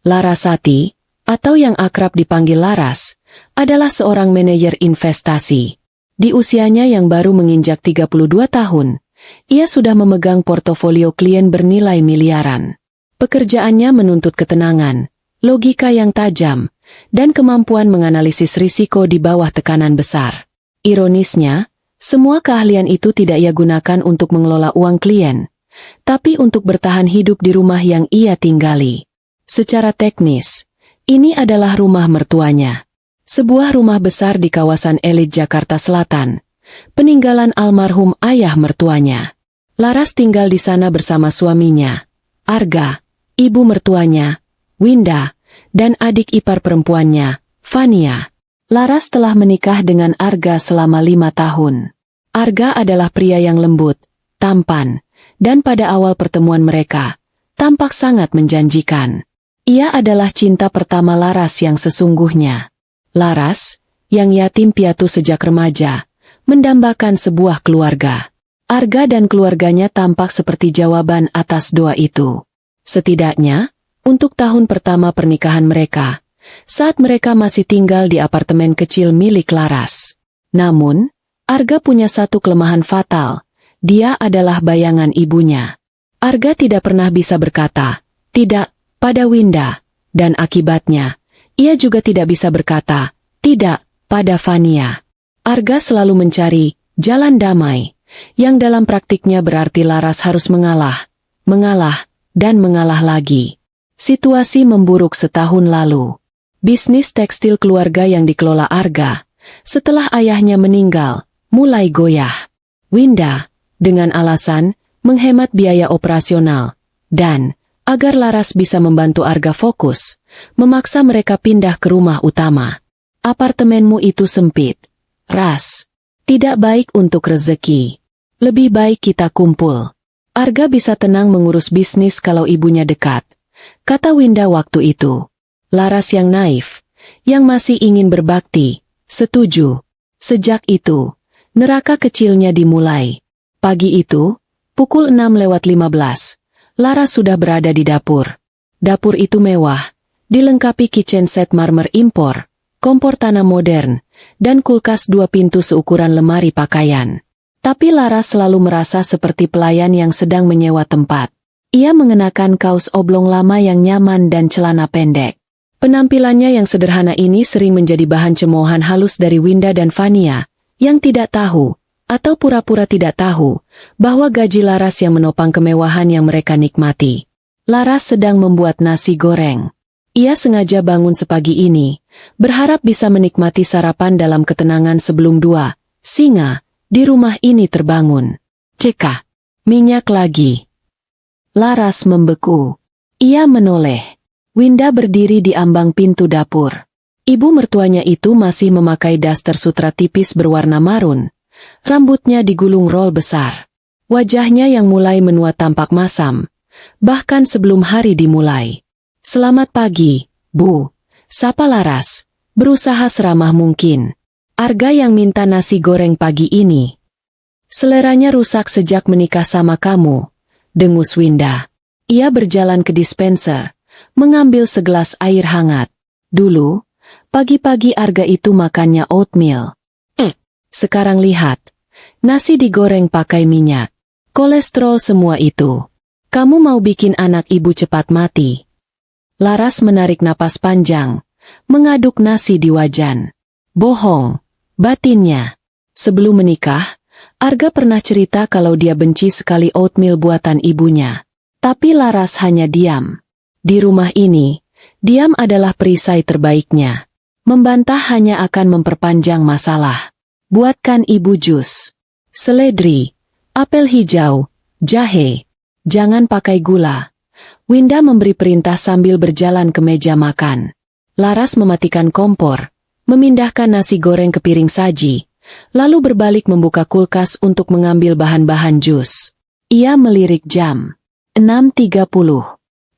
Larasati, atau yang akrab dipanggil Laras, adalah seorang manajer investasi. Di usianya yang baru menginjak 32 tahun, ia sudah memegang portofolio klien bernilai miliaran. Pekerjaannya menuntut ketenangan, logika yang tajam, dan kemampuan menganalisis risiko di bawah tekanan besar. Ironisnya, semua keahlian itu tidak ia gunakan untuk mengelola uang klien, tapi untuk bertahan hidup di rumah yang ia tinggali. Secara teknis, ini adalah rumah mertuanya. Sebuah rumah besar di kawasan elit Jakarta Selatan, peninggalan almarhum ayah mertuanya. Laras tinggal di sana bersama suaminya, Arga, ibu mertuanya, Winda, dan adik ipar perempuannya, Fania. Laras telah menikah dengan Arga selama 5 tahun. Arga adalah pria yang lembut, tampan, dan pada awal pertemuan mereka, tampak sangat menjanjikan. Ia adalah cinta pertama Laras yang sesungguhnya. Laras, yang yatim piatu sejak remaja, mendambakan sebuah keluarga. Arga dan keluarganya tampak seperti jawaban atas doa itu. Setidaknya, untuk tahun pertama pernikahan mereka, saat mereka masih tinggal di apartemen kecil milik Laras. Namun, Arga punya satu kelemahan fatal, dia adalah bayangan ibunya. Arga tidak pernah bisa berkata, tidak, pada Winda, dan akibatnya, ia juga tidak bisa berkata, tidak, pada Fania. Arga selalu mencari jalan damai, yang dalam praktiknya berarti Laras harus mengalah, dan mengalah lagi. Situasi memburuk setahun lalu. Bisnis tekstil keluarga yang dikelola Arga, setelah ayahnya meninggal, mulai goyah. Winda, dengan alasan menghemat biaya operasional, dan agar Laras bisa membantu Arga fokus, memaksa mereka pindah ke rumah utama. Apartemenmu itu sempit, Ras. Tidak baik untuk rezeki. Lebih baik kita kumpul. Arga bisa tenang mengurus bisnis kalau ibunya dekat, kata Winda waktu itu. Laras yang naif, yang masih ingin berbakti, setuju. Sejak itu, neraka kecilnya dimulai. Pagi itu, pukul 6:15, Laras sudah berada di dapur. Dapur itu mewah, dilengkapi kitchen set marmer impor, kompor tanam modern, dan kulkas 2 pintu seukuran lemari pakaian. Tapi Laras selalu merasa seperti pelayan yang sedang menyewa tempat. Ia mengenakan kaos oblong lama yang nyaman dan celana pendek. Penampilannya yang sederhana ini sering menjadi bahan cemoohan halus dari Winda dan Fania, yang tidak tahu, atau pura-pura tidak tahu, bahwa gaji Laras yang menopang kemewahan yang mereka nikmati. Laras sedang membuat nasi goreng. Ia sengaja bangun sepagi ini, berharap bisa menikmati sarapan dalam ketenangan sebelum 2 singa di rumah ini terbangun. Cekah, minyak lagi. Laras membeku. Ia menoleh. Winda berdiri di ambang pintu dapur. Ibu mertuanya itu masih memakai daster sutra tipis berwarna marun. Rambutnya digulung roll besar. Wajahnya yang mulai menua tampak masam, bahkan sebelum hari dimulai. Selamat pagi, Bu. Sapa Laras, berusaha seramah mungkin. Arga yang minta nasi goreng pagi ini. Seleranya rusak sejak menikah sama kamu, dengus Winda. Ia berjalan ke dispenser, mengambil segelas air hangat. Dulu, pagi-pagi Arga itu makannya oatmeal. Sekarang lihat, nasi digoreng pakai minyak. Kolesterol semua itu. Kamu mau bikin anak ibu cepat mati. Laras menarik napas panjang, mengaduk nasi di wajan. Bohong, batinnya. Sebelum menikah, Arga pernah cerita kalau dia benci sekali oatmeal buatan ibunya. Tapi Laras hanya diam. Di rumah ini, diam adalah perisai terbaiknya. Membantah hanya akan memperpanjang masalah. Buatkan ibu jus. Seledri, apel hijau, jahe. Jangan pakai gula. Winda memberi perintah sambil berjalan ke meja makan. Laras mematikan kompor, memindahkan nasi goreng ke piring saji, lalu berbalik membuka kulkas untuk mengambil bahan-bahan jus. Ia melirik jam. 6.30.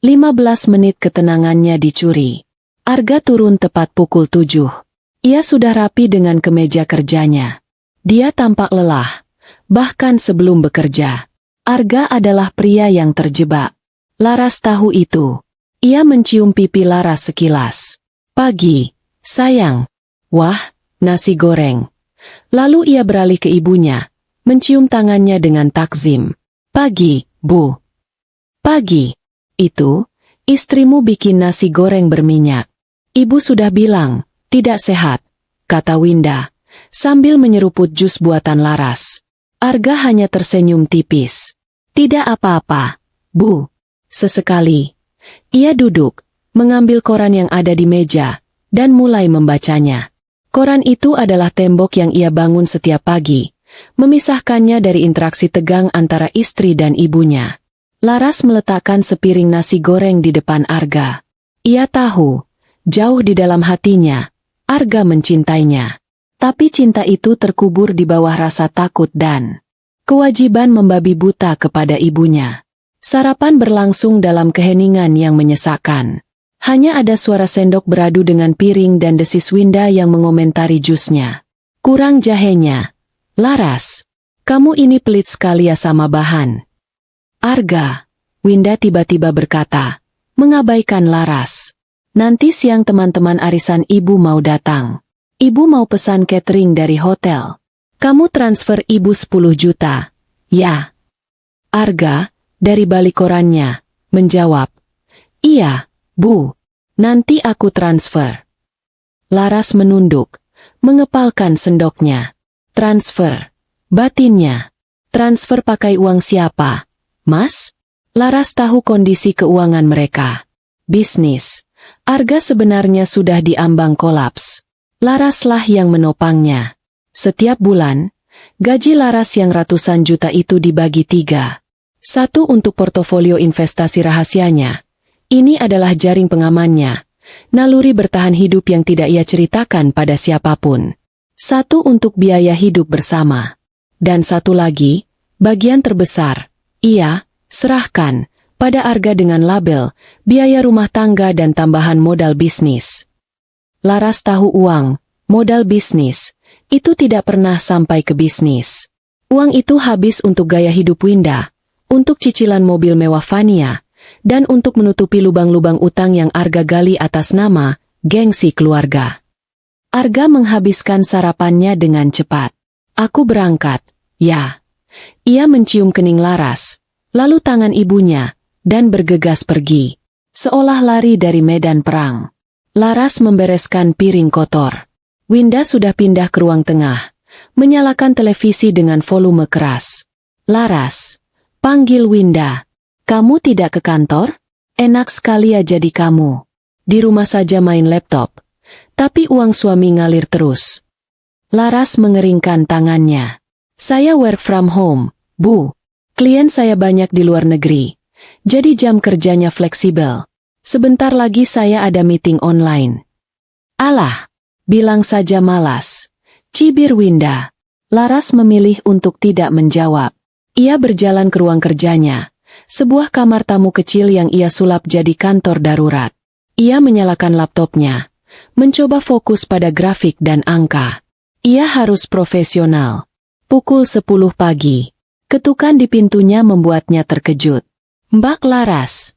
15 menit ketenangannya dicuri. Arga turun tepat pukul 7. Ia sudah rapi dengan kemeja kerjanya. Dia tampak lelah, bahkan sebelum bekerja. Arga adalah pria yang terjebak. Laras tahu itu. Ia mencium pipi Laras sekilas. Pagi, sayang. Wah, nasi goreng. Lalu ia beralih ke ibunya, mencium tangannya dengan takzim. Pagi, Bu. Pagi. Itu, istrimu bikin nasi goreng berminyak. Ibu sudah bilang, tidak sehat, kata Winda, sambil menyeruput jus buatan Laras. Arga hanya tersenyum tipis. Tidak apa-apa, Bu. Sesekali. Ia duduk, mengambil koran yang ada di meja, dan mulai membacanya. Koran itu adalah tembok yang ia bangun setiap pagi, memisahkannya dari interaksi tegang antara istri dan ibunya. Laras meletakkan sepiring nasi goreng di depan Arga. Ia tahu, jauh di dalam hatinya, Arga mencintainya. Tapi cinta itu terkubur di bawah rasa takut dan kewajiban membabi buta kepada ibunya. Sarapan berlangsung dalam keheningan yang menyesakkan. Hanya ada suara sendok beradu dengan piring dan desis Winda yang mengomentari jusnya. Kurang jahenya. Laras, kamu ini pelit sekali ya sama bahan. Arga, Winda tiba-tiba berkata, mengabaikan Laras. Nanti siang teman-teman arisan ibu mau datang. Ibu mau pesan catering dari hotel. Kamu transfer ibu 10 juta. Ya. Arga, dari balik korannya, menjawab. Iya, Bu. Nanti aku transfer. Laras menunduk, mengepalkan sendoknya. Transfer. Batinnya. Transfer pakai uang siapa? Mas? Laras tahu kondisi keuangan mereka. Bisnis. Arga sebenarnya sudah diambang kolaps. Laraslah yang menopangnya. Setiap bulan, gaji Laras yang ratusan juta itu dibagi 3. 1 untuk portofolio investasi rahasianya. Ini adalah jaring pengamannya, naluri bertahan hidup yang tidak ia ceritakan pada siapapun. 1 untuk biaya hidup bersama. Dan 1 lagi, bagian terbesar, ia serahkan pada Arga dengan label, biaya rumah tangga dan tambahan modal bisnis. Laras tahu uang, modal bisnis, itu tidak pernah sampai ke bisnis. Uang itu habis untuk gaya hidup Winda, untuk cicilan mobil mewah Fania, dan untuk menutupi lubang-lubang utang yang Arga gali atas nama gengsi keluarga. Arga menghabiskan sarapannya dengan cepat. Aku berangkat, ya. Ia mencium kening Laras, lalu tangan ibunya, dan bergegas pergi. Seolah lari dari medan perang. Laras membereskan piring kotor. Winda sudah pindah ke ruang tengah, menyalakan televisi dengan volume keras. Laras, panggil Winda. Kamu tidak ke kantor? Enak sekali ya jadi kamu. Di rumah saja main laptop. Tapi uang suami ngalir terus. Laras mengeringkan tangannya. Saya work from home, Bu. Klien saya banyak di luar negeri. Jadi jam kerjanya fleksibel. Sebentar lagi saya ada meeting online. Alah, bilang saja malas. Cibir Winda. Laras memilih untuk tidak menjawab. Ia berjalan ke ruang kerjanya. Sebuah kamar tamu kecil yang ia sulap jadi kantor darurat. Ia menyalakan laptopnya. Mencoba fokus pada grafik dan angka. Ia harus profesional. Pukul 10 pagi. Ketukan di pintunya membuatnya terkejut. Mbak Laras.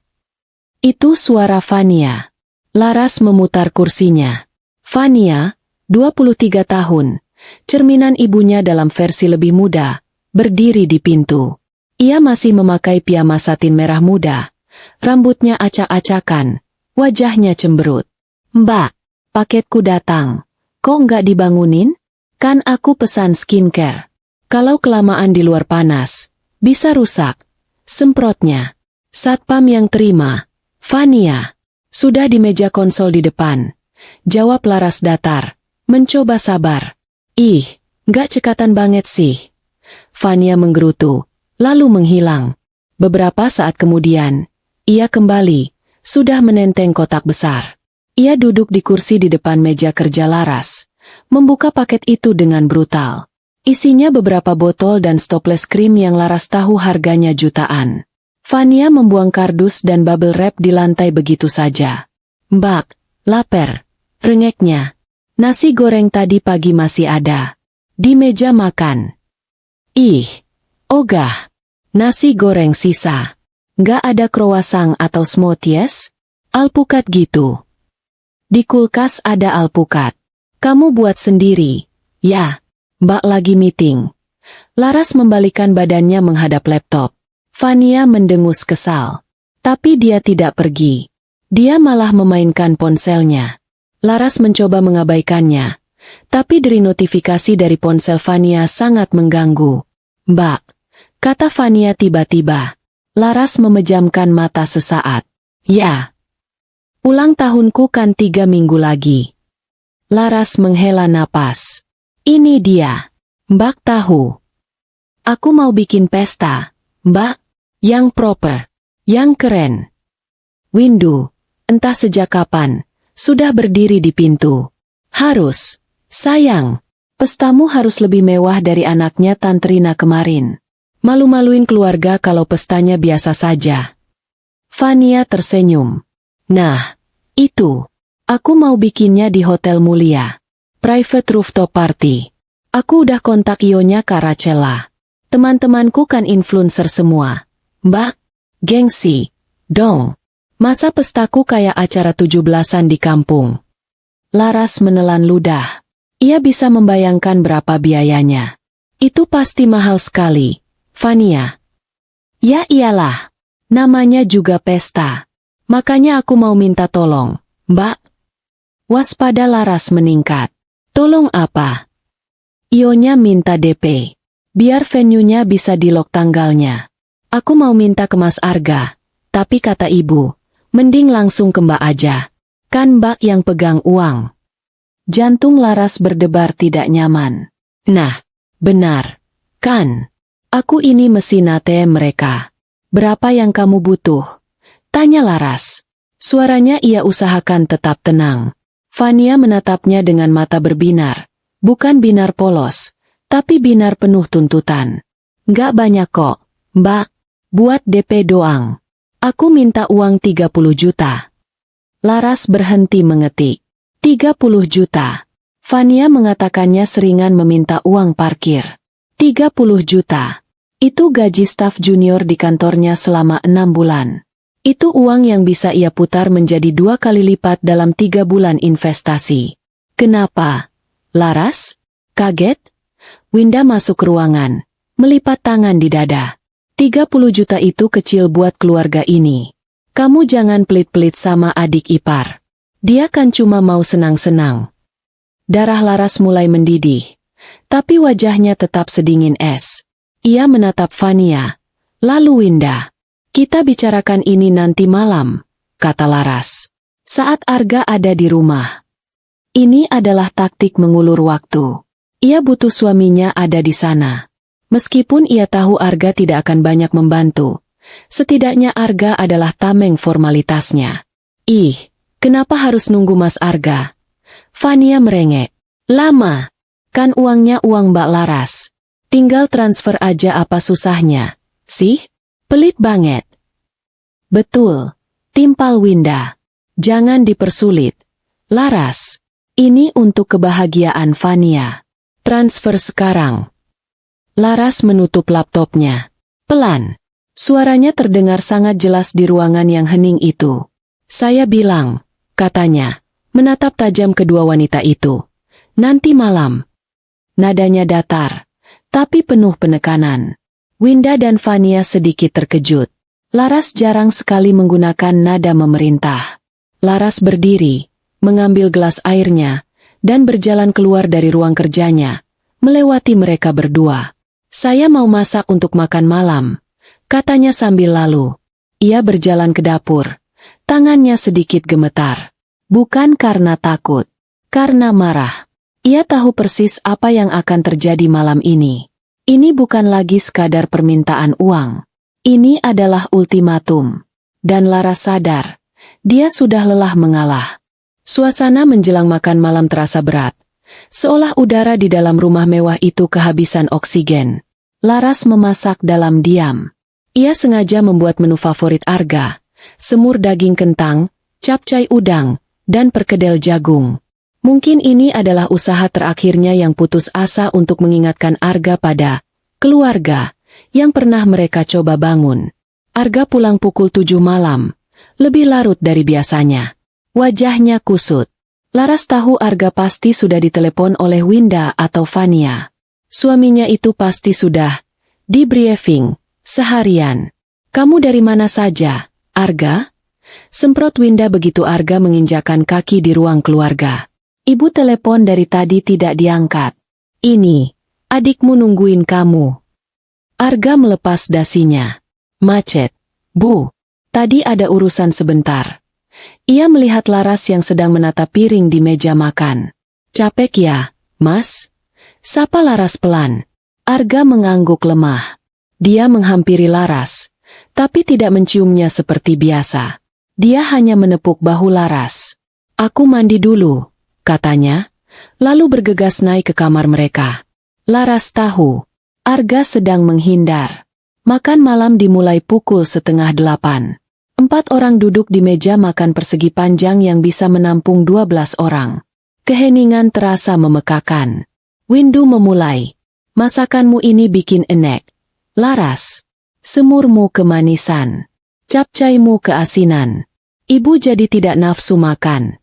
Itu suara Fania. Laras memutar kursinya. Fania, 23 tahun, cerminan ibunya dalam versi lebih muda, berdiri di pintu. Ia masih memakai piyama satin merah muda. Rambutnya acak-acakan, wajahnya cemberut. Mbak, paketku datang. Kok nggak dibangunin? Kan aku pesan skincare. Kalau kelamaan di luar panas, bisa rusak. Semprotnya. Satpam yang terima. Fania. Sudah di meja konsol di depan. Jawab Laras datar. Mencoba sabar. Ih, nggak cekatan banget sih. Fania menggerutu, lalu menghilang. Beberapa saat kemudian, ia kembali, sudah menenteng kotak besar. Ia duduk di kursi di depan meja kerja Laras, membuka paket itu dengan brutal. Isinya beberapa botol dan stoples krim yang Laras tahu harganya jutaan. Fania membuang kardus dan bubble wrap di lantai begitu saja. Mbak, lapar, rengeknya. Nasi goreng tadi pagi masih ada. Di meja makan. Ih, ogah. Nasi goreng sisa. Nggak ada croissant atau smoothies? Alpukat gitu. Di kulkas ada alpukat. Kamu buat sendiri. Ya, Mbak lagi meeting. Laras membalikan badannya menghadap laptop. Fania mendengus kesal. Tapi dia tidak pergi. Dia malah memainkan ponselnya. Laras mencoba mengabaikannya. Tapi deri notifikasi dari ponsel Fania sangat mengganggu. Mbak, kata Fania tiba-tiba. Laras memejamkan mata sesaat. Ya. Ulang tahunku kan 3 minggu lagi. Laras menghela napas. Ini dia. Mbak tahu. Aku mau bikin pesta. Mbak, yang proper. Yang keren. Windu, entah sejak kapan, sudah berdiri di pintu. Harus. Sayang, pestamu harus lebih mewah dari anaknya Tantrina kemarin. Malu-maluin keluarga kalau pestanya biasa saja. Fania tersenyum. Nah, itu. Aku mau bikinnya di hotel mulia. Private rooftop party. Aku udah kontak Ionya Caracella. Teman-temanku kan influencer semua. Mbak, gengsi. Dong. Masa pestaku kayak acara 17-an di kampung? Laras menelan ludah. Ia bisa membayangkan berapa biayanya. Itu pasti mahal sekali. Fania. Ya iyalah. Namanya juga pesta. Makanya aku mau minta tolong. Mbak. Waspada Laras meningkat. Tolong apa? Ionya minta DP. Biar venue-nya bisa di-lock tanggalnya. Aku mau minta ke Mas Arga. Tapi kata ibu, mending langsung ke Mbak aja. Kan Mbak yang pegang uang. Jantung Laras berdebar tidak nyaman. Nah, benar. Kan? Aku ini mesin ATM mereka. Berapa yang kamu butuh? Tanya Laras. Suaranya ia usahakan tetap tenang. Fania menatapnya dengan mata berbinar. Bukan binar polos, tapi binar penuh tuntutan. Nggak banyak kok, Mbak. Buat DP doang. Aku minta uang 30 juta. Laras berhenti mengetik. 30 juta. Fania mengatakannya seringan meminta uang parkir. 30 juta. Itu gaji staf junior di kantornya selama 6 bulan. Itu uang yang bisa ia putar menjadi 2 kali lipat dalam 3 bulan investasi. Kenapa? Laras? Kaget? Winda masuk ruangan, melipat tangan di dada. 30 juta itu kecil buat keluarga ini. Kamu jangan pelit-pelit sama adik ipar. Dia kan cuma mau senang-senang. Darah Laras mulai mendidih, tapi wajahnya tetap sedingin es. Ia menatap Fania, lalu Winda. Kita bicarakan ini nanti malam, kata Laras. Saat Arga ada di rumah. Ini adalah taktik mengulur waktu. Ia butuh suaminya ada di sana. Meskipun ia tahu Arga tidak akan banyak membantu, setidaknya Arga adalah tameng formalitasnya. Ih, kenapa harus nunggu Mas Arga? Fania merengek. Lama. Kan uangnya uang Mbak Laras. Tinggal transfer aja apa susahnya, sih? Pelit banget. Betul. Timpal Winda. Jangan dipersulit. Laras. Ini untuk kebahagiaan Fania. Transfer sekarang. Laras menutup laptopnya. Pelan. Suaranya terdengar sangat jelas di ruangan yang hening itu. Saya bilang, katanya, menatap tajam kedua wanita itu. Nanti malam. Nadanya datar, tapi penuh penekanan. Winda dan Fania sedikit terkejut. Laras jarang sekali menggunakan nada memerintah. Laras berdiri, mengambil gelas airnya, dan berjalan keluar dari ruang kerjanya, melewati mereka berdua. Saya mau masak untuk makan malam, katanya sambil lalu. Ia berjalan ke dapur, tangannya sedikit gemetar. Bukan karena takut, karena marah. Ia tahu persis apa yang akan terjadi malam ini. Ini bukan lagi sekadar permintaan uang. Ini adalah ultimatum. Dan Laras sadar, dia sudah lelah mengalah. Suasana menjelang makan malam terasa berat. Seolah udara di dalam rumah mewah itu kehabisan oksigen. Laras memasak dalam diam. Ia sengaja membuat menu favorit Arga, semur daging kentang, capcay udang, dan perkedel jagung. Mungkin ini adalah usaha terakhirnya yang putus asa untuk mengingatkan Arga pada keluarga yang pernah mereka coba bangun. Arga pulang pukul 7 malam, lebih larut dari biasanya. Wajahnya kusut. Laras tahu Arga pasti sudah ditelepon oleh Winda atau Fania. Suaminya itu pasti sudah di briefing seharian. Kamu dari mana saja, Arga? Semprot Winda begitu Arga menginjakan kaki di ruang keluarga. Ibu telepon dari tadi tidak diangkat. Ini, adikmu nungguin kamu. Arga melepas dasinya. Macet. Bu, tadi ada urusan sebentar. Ia melihat Laras yang sedang menata piring di meja makan. Capek ya, Mas? Sapa Laras pelan. Arga mengangguk lemah. Dia menghampiri Laras, tapi tidak menciumnya seperti biasa. Dia hanya menepuk bahu Laras. Aku mandi dulu, katanya, lalu bergegas naik ke kamar mereka. Laras tahu, Arga sedang menghindar. Makan malam dimulai pukul 7:30. 4 orang duduk di meja makan persegi panjang yang bisa menampung 12 orang. Keheningan terasa memekakan. Windu memulai. Masakanmu ini bikin enek. Laras, semurmu kemanisan. Capcaimu keasinan. Ibu jadi tidak nafsu makan.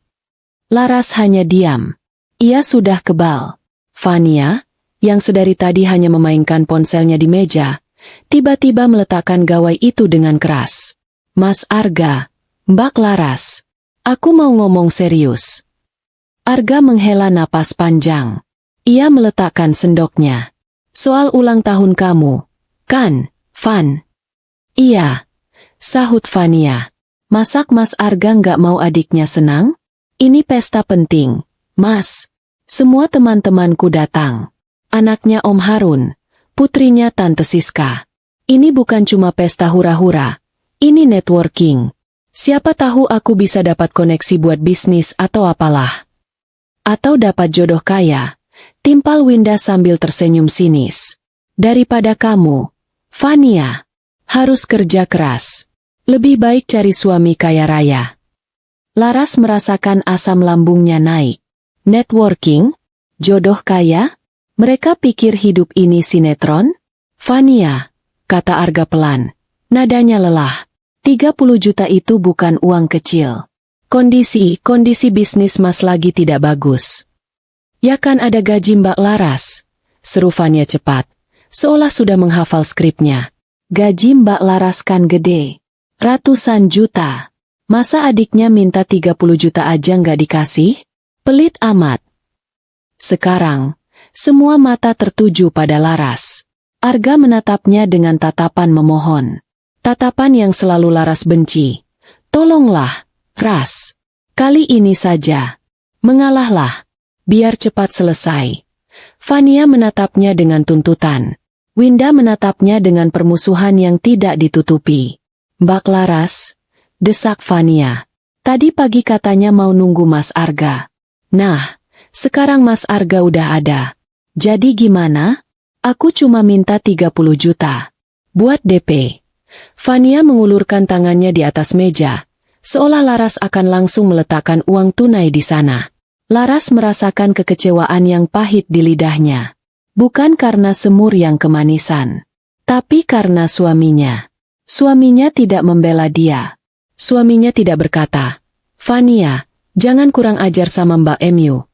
Laras hanya diam. Ia sudah kebal. Fania, yang sedari tadi hanya memainkan ponselnya di meja, tiba-tiba meletakkan gawai itu dengan keras. Mas Arga, Mbak Laras, aku mau ngomong serius. Arga menghela napas panjang. Ia meletakkan sendoknya. Soal ulang tahun kamu, kan, Van? Iya, sahut Fania. Masak Mas Arga nggak mau adiknya senang? Ini pesta penting, Mas. Semua teman-temanku datang. Anaknya Om Harun, putrinya Tante Siska. Ini bukan cuma pesta hura-hura. Ini networking. Siapa tahu aku bisa dapat koneksi buat bisnis atau apalah. Atau dapat jodoh kaya. Timpal Winda sambil tersenyum sinis. Daripada kamu, Fania, harus kerja keras. Lebih baik cari suami kaya raya. Laras merasakan asam lambungnya naik. Networking? Jodoh kaya? Mereka pikir hidup ini sinetron? Fania, kata Arga pelan. Nadanya lelah. 30 juta itu bukan uang kecil. Kondisi bisnis Mas lagi tidak bagus. Ya kan ada gaji Mbak Laras? Seru Fania cepat. Seolah sudah menghafal skripnya. Gaji Mbak Laras kan gede. Ratusan juta. Masa adiknya minta 30 juta aja nggak dikasih? Pelit amat. Sekarang, semua mata tertuju pada Laras. Arga menatapnya dengan tatapan memohon. Tatapan yang selalu Laras benci. Tolonglah, Ras. Kali ini saja. Mengalahlah. Biar cepat selesai. Fania menatapnya dengan tuntutan. Winda menatapnya dengan permusuhan yang tidak ditutupi. Mbak Laras, desak Fania. Tadi pagi katanya mau nunggu Mas Arga. Nah, sekarang Mas Arga udah ada. Jadi gimana? Aku cuma minta 30 juta. Buat DP. Fania mengulurkan tangannya di atas meja, seolah Laras akan langsung meletakkan uang tunai di sana. Laras merasakan kekecewaan yang pahit di lidahnya. Bukan karena semur yang kemanisan, tapi karena suaminya. Suaminya tidak membela dia. Suaminya tidak berkata, Fania, jangan kurang ajar sama Mbak Emu.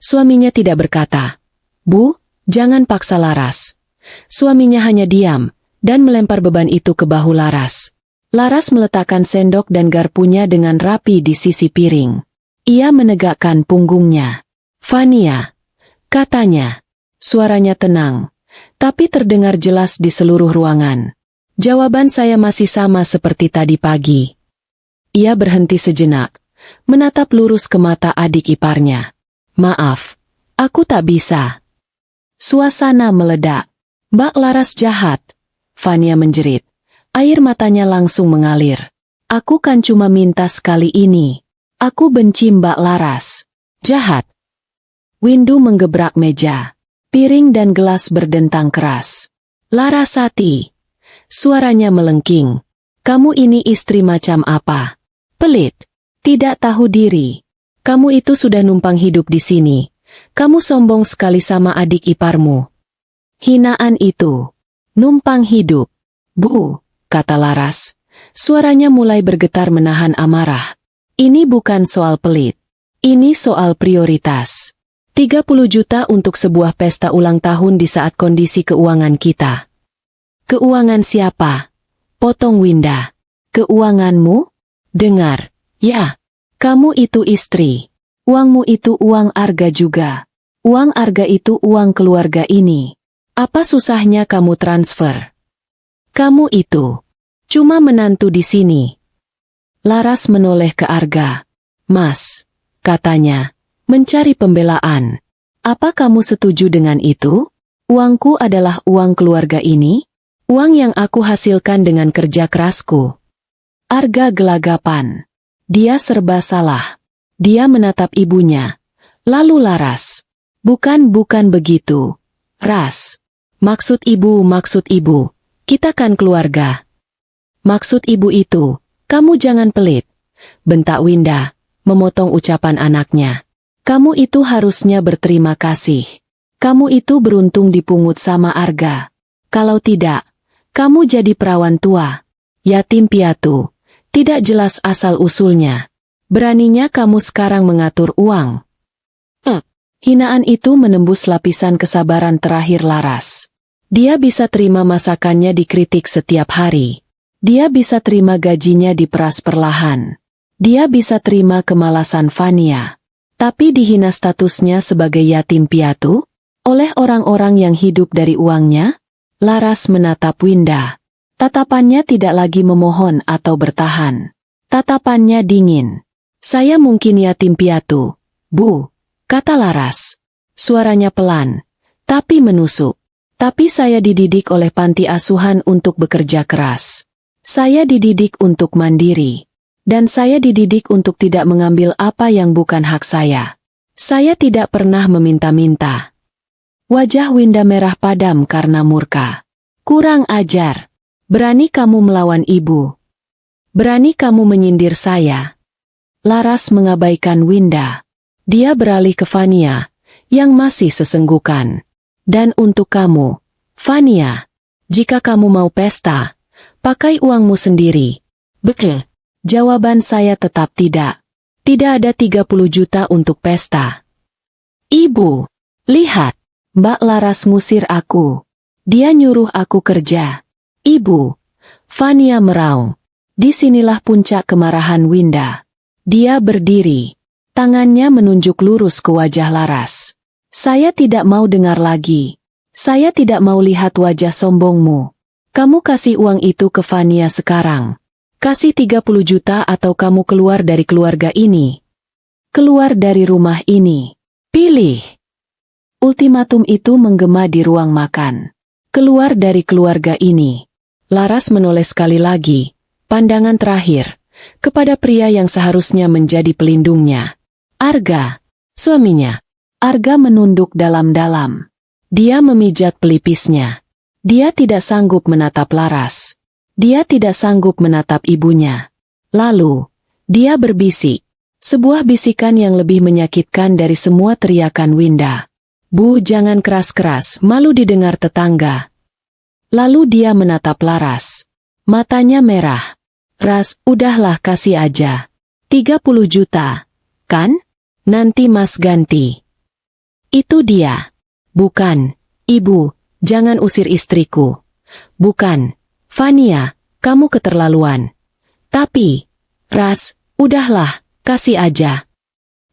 Suaminya tidak berkata, Bu, jangan paksa Laras. Suaminya hanya diam, dan melempar beban itu ke bahu Laras. Laras meletakkan sendok dan garpunya dengan rapi di sisi piring. Ia menegakkan punggungnya. Fania, katanya. Suaranya tenang, tapi terdengar jelas di seluruh ruangan. Jawaban saya masih sama seperti tadi pagi. Ia berhenti sejenak, menatap lurus ke mata adik iparnya. Maaf, aku tak bisa. Suasana meledak. Mbak Laras jahat. Fania menjerit. Air matanya langsung mengalir. Aku kan cuma minta sekali ini. Aku benci Mbak Laras. Jahat. Windu menggebrak meja. Piring dan gelas berdentang keras. Larasati. Suaranya melengking. Kamu ini istri macam apa? Pelit. Tidak tahu diri. Kamu itu sudah numpang hidup di sini. Kamu sombong sekali sama adik iparmu. Hinaan itu. Numpang hidup. Bu, kata Laras. Suaranya mulai bergetar menahan amarah. Ini bukan soal pelit. Ini soal prioritas. 30 juta untuk sebuah pesta ulang tahun di saat kondisi keuangan kita. Keuangan siapa? Potong Winda. Keuanganmu? Dengar, ya. Kamu itu istri. Uangmu itu uang Arga juga. Uang Arga itu uang keluarga ini. Apa susahnya kamu transfer? Kamu itu cuma menantu di sini. Laras menoleh ke Arga. Mas, katanya, mencari pembelaan. Apa kamu setuju dengan itu? Uangku adalah uang keluarga ini. Uang yang aku hasilkan dengan kerja kerasku. Arga gelagapan. Dia serba salah. Dia menatap ibunya. Lalu Laras. Bukan begitu. Ras. Maksud ibu. Kita kan keluarga. Maksud ibu itu, kamu jangan pelit. Bentak Winda, memotong ucapan anaknya. Kamu itu harusnya berterima kasih. Kamu itu beruntung dipungut sama Arga. Kalau tidak, kamu jadi perawan tua. Yatim piatu. Tidak jelas asal-usulnya. Beraninya kamu sekarang mengatur uang. Hinaan itu menembus lapisan kesabaran terakhir Laras. Dia bisa terima masakannya dikritik setiap hari. Dia bisa terima gajinya diperas perlahan. Dia bisa terima kemalasan Fania. Tapi dihina statusnya sebagai yatim piatu? Oleh orang-orang yang hidup dari uangnya? Laras menatap Winda. Tatapannya tidak lagi memohon atau bertahan. Tatapannya dingin. Saya mungkin yatim piatu, Bu, kata Laras. Suaranya pelan, tapi menusuk. Tapi saya dididik oleh panti asuhan untuk bekerja keras. Saya dididik untuk mandiri. Dan saya dididik untuk tidak mengambil apa yang bukan hak saya. Saya tidak pernah meminta-minta. Wajah Winda merah padam karena murka. Kurang ajar. Berani kamu melawan ibu. Berani kamu menyindir saya. Laras mengabaikan Winda. Dia beralih ke Fania, yang masih sesenggukan. Dan untuk kamu, Fania, jika kamu mau pesta, pakai uangmu sendiri. Bekel. Jawaban saya tetap tidak. Tidak ada 30 juta untuk pesta. Ibu, lihat, Mbak Laras ngusir aku. Dia nyuruh aku kerja. Ibu, Fania meraung. Disinilah puncak kemarahan Winda. Dia berdiri. Tangannya menunjuk lurus ke wajah Laras. Saya tidak mau dengar lagi. Saya tidak mau lihat wajah sombongmu. Kamu kasih uang itu ke Fania sekarang. Kasih 30 juta atau kamu keluar dari keluarga ini. Keluar dari rumah ini. Pilih. Ultimatum itu menggema di ruang makan. Keluar dari keluarga ini. Laras menoleh sekali lagi. Pandangan terakhir. Kepada pria yang seharusnya menjadi pelindungnya. Arga. Suaminya. Arga menunduk dalam-dalam. Dia memijat pelipisnya. Dia tidak sanggup menatap Laras. Dia tidak sanggup menatap ibunya. Lalu, dia berbisik. Sebuah bisikan yang lebih menyakitkan dari semua teriakan Winda. Bu, jangan keras-keras, malu didengar tetangga. Lalu dia menatap Laras. Matanya merah. Ras, udahlah kasih aja. 30 juta. Kan? Nanti Mas ganti. Itu dia. Bukan, Ibu, jangan usir istriku. Bukan, Fania, kamu keterlaluan. Tapi, Ras, udahlah, kasih aja.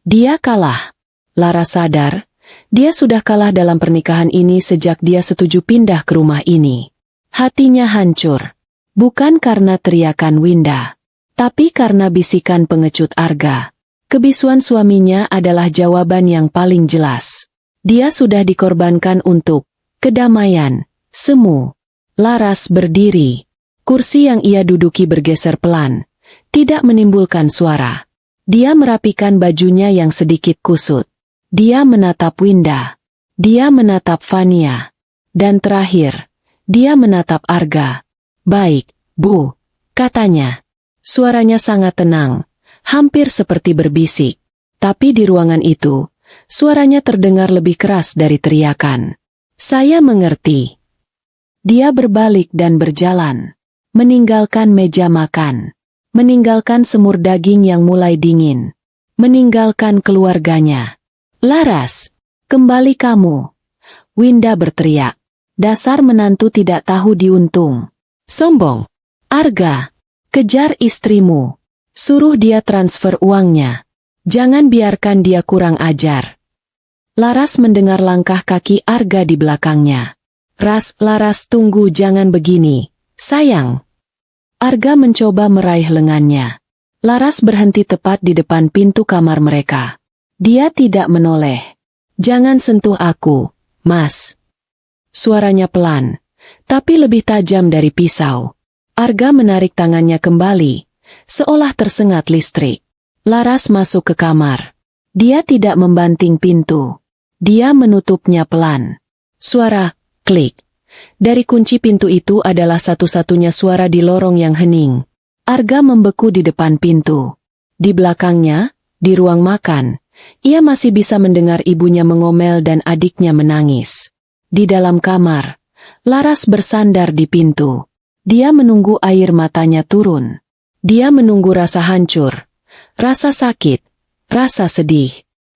Dia kalah. Laras sadar, dia sudah kalah dalam pernikahan ini sejak dia setuju pindah ke rumah ini. Hatinya hancur. Bukan karena teriakan Winda, tapi karena bisikan pengecut Arga. Kebisuan suaminya adalah jawaban yang paling jelas. Dia sudah dikorbankan untuk kedamaian, semu. Laras berdiri. Kursi yang ia duduki bergeser pelan, tidak menimbulkan suara. Dia merapikan bajunya yang sedikit kusut. Dia menatap Winda. Dia menatap Fania. Dan terakhir, dia menatap Arga. Baik, Bu, katanya. Suaranya sangat tenang, hampir seperti berbisik. Tapi di ruangan itu, suaranya terdengar lebih keras dari teriakan. Saya mengerti. Dia berbalik dan berjalan. meninggalkan meja makan, meninggalkan semur daging yang mulai dingin, meninggalkan keluarganya. "Laras, kembali kamu!" Winda berteriak. Dasar menantu tidak tahu diuntung. Sombong. "Arga, kejar istrimu. Suruh dia transfer uangnya. Jangan biarkan dia kurang ajar." Laras mendengar langkah kaki Arga di belakangnya. Laras tunggu, jangan begini, sayang." Arga mencoba meraih lengannya. Laras berhenti tepat di depan pintu kamar mereka. Dia tidak menoleh. "Jangan sentuh aku, Mas." Suaranya pelan, tapi lebih tajam dari pisau. Arga menarik tangannya kembali, seolah tersengat listrik. Laras masuk ke kamar. Dia tidak membanting pintu. Dia menutupnya pelan. Suara klik dari kunci pintu itu adalah satu-satunya suara di lorong yang hening. Arga membeku di depan pintu. Di belakangnya, di ruang makan, ia masih bisa mendengar ibunya mengomel dan adiknya menangis. Di dalam kamar, Laras bersandar di pintu. Dia menunggu air matanya turun. Dia menunggu rasa hancur, rasa sakit, rasa sedih.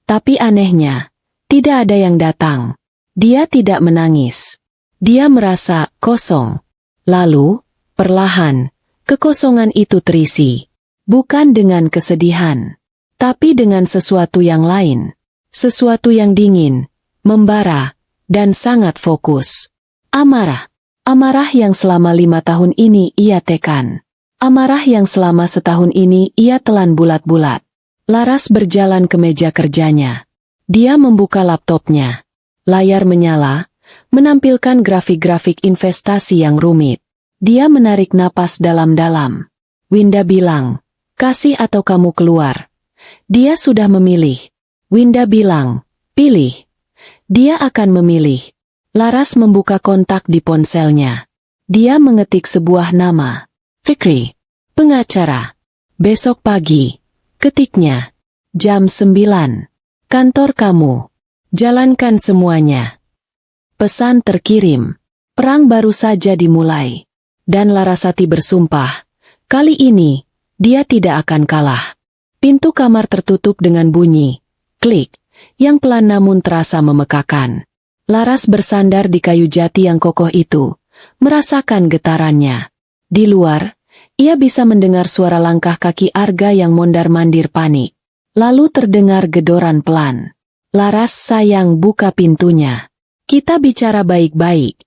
Tapi anehnya, tidak ada yang datang. Dia tidak menangis. Dia merasa kosong. Lalu, perlahan, kekosongan itu terisi. Bukan dengan kesedihan, tapi dengan sesuatu yang lain. Sesuatu yang dingin, membara, dan sangat fokus. Amarah. Amarah yang selama 5 tahun ini ia tekan. Amarah yang selama setahun ini ia telan bulat-bulat. Laras berjalan ke meja kerjanya. Dia membuka laptopnya. Layar menyala, menampilkan grafik-grafik investasi yang rumit. Dia menarik napas dalam-dalam. Winda bilang, "Kasih atau kamu keluar." Dia sudah memilih. Winda bilang, "Pilih." Dia akan memilih. Laras membuka kontak di ponselnya. Dia mengetik sebuah nama. Fikri, pengacara. Besok pagi. Ketiknya. Jam 9. Kantor kamu. Jalankan semuanya. Pesan terkirim. Perang baru saja dimulai. Dan Larasati bersumpah, kali ini, dia tidak akan kalah. Pintu kamar tertutup dengan bunyi. Klik. Yang pelan namun terasa memekakan. Laras bersandar di kayu jati yang kokoh itu, merasakan getarannya. Di luar, ia bisa mendengar suara langkah kaki Arga yang mondar-mandir panik. Lalu terdengar gedoran pelan. "Laras sayang, buka pintunya. Kita bicara baik-baik."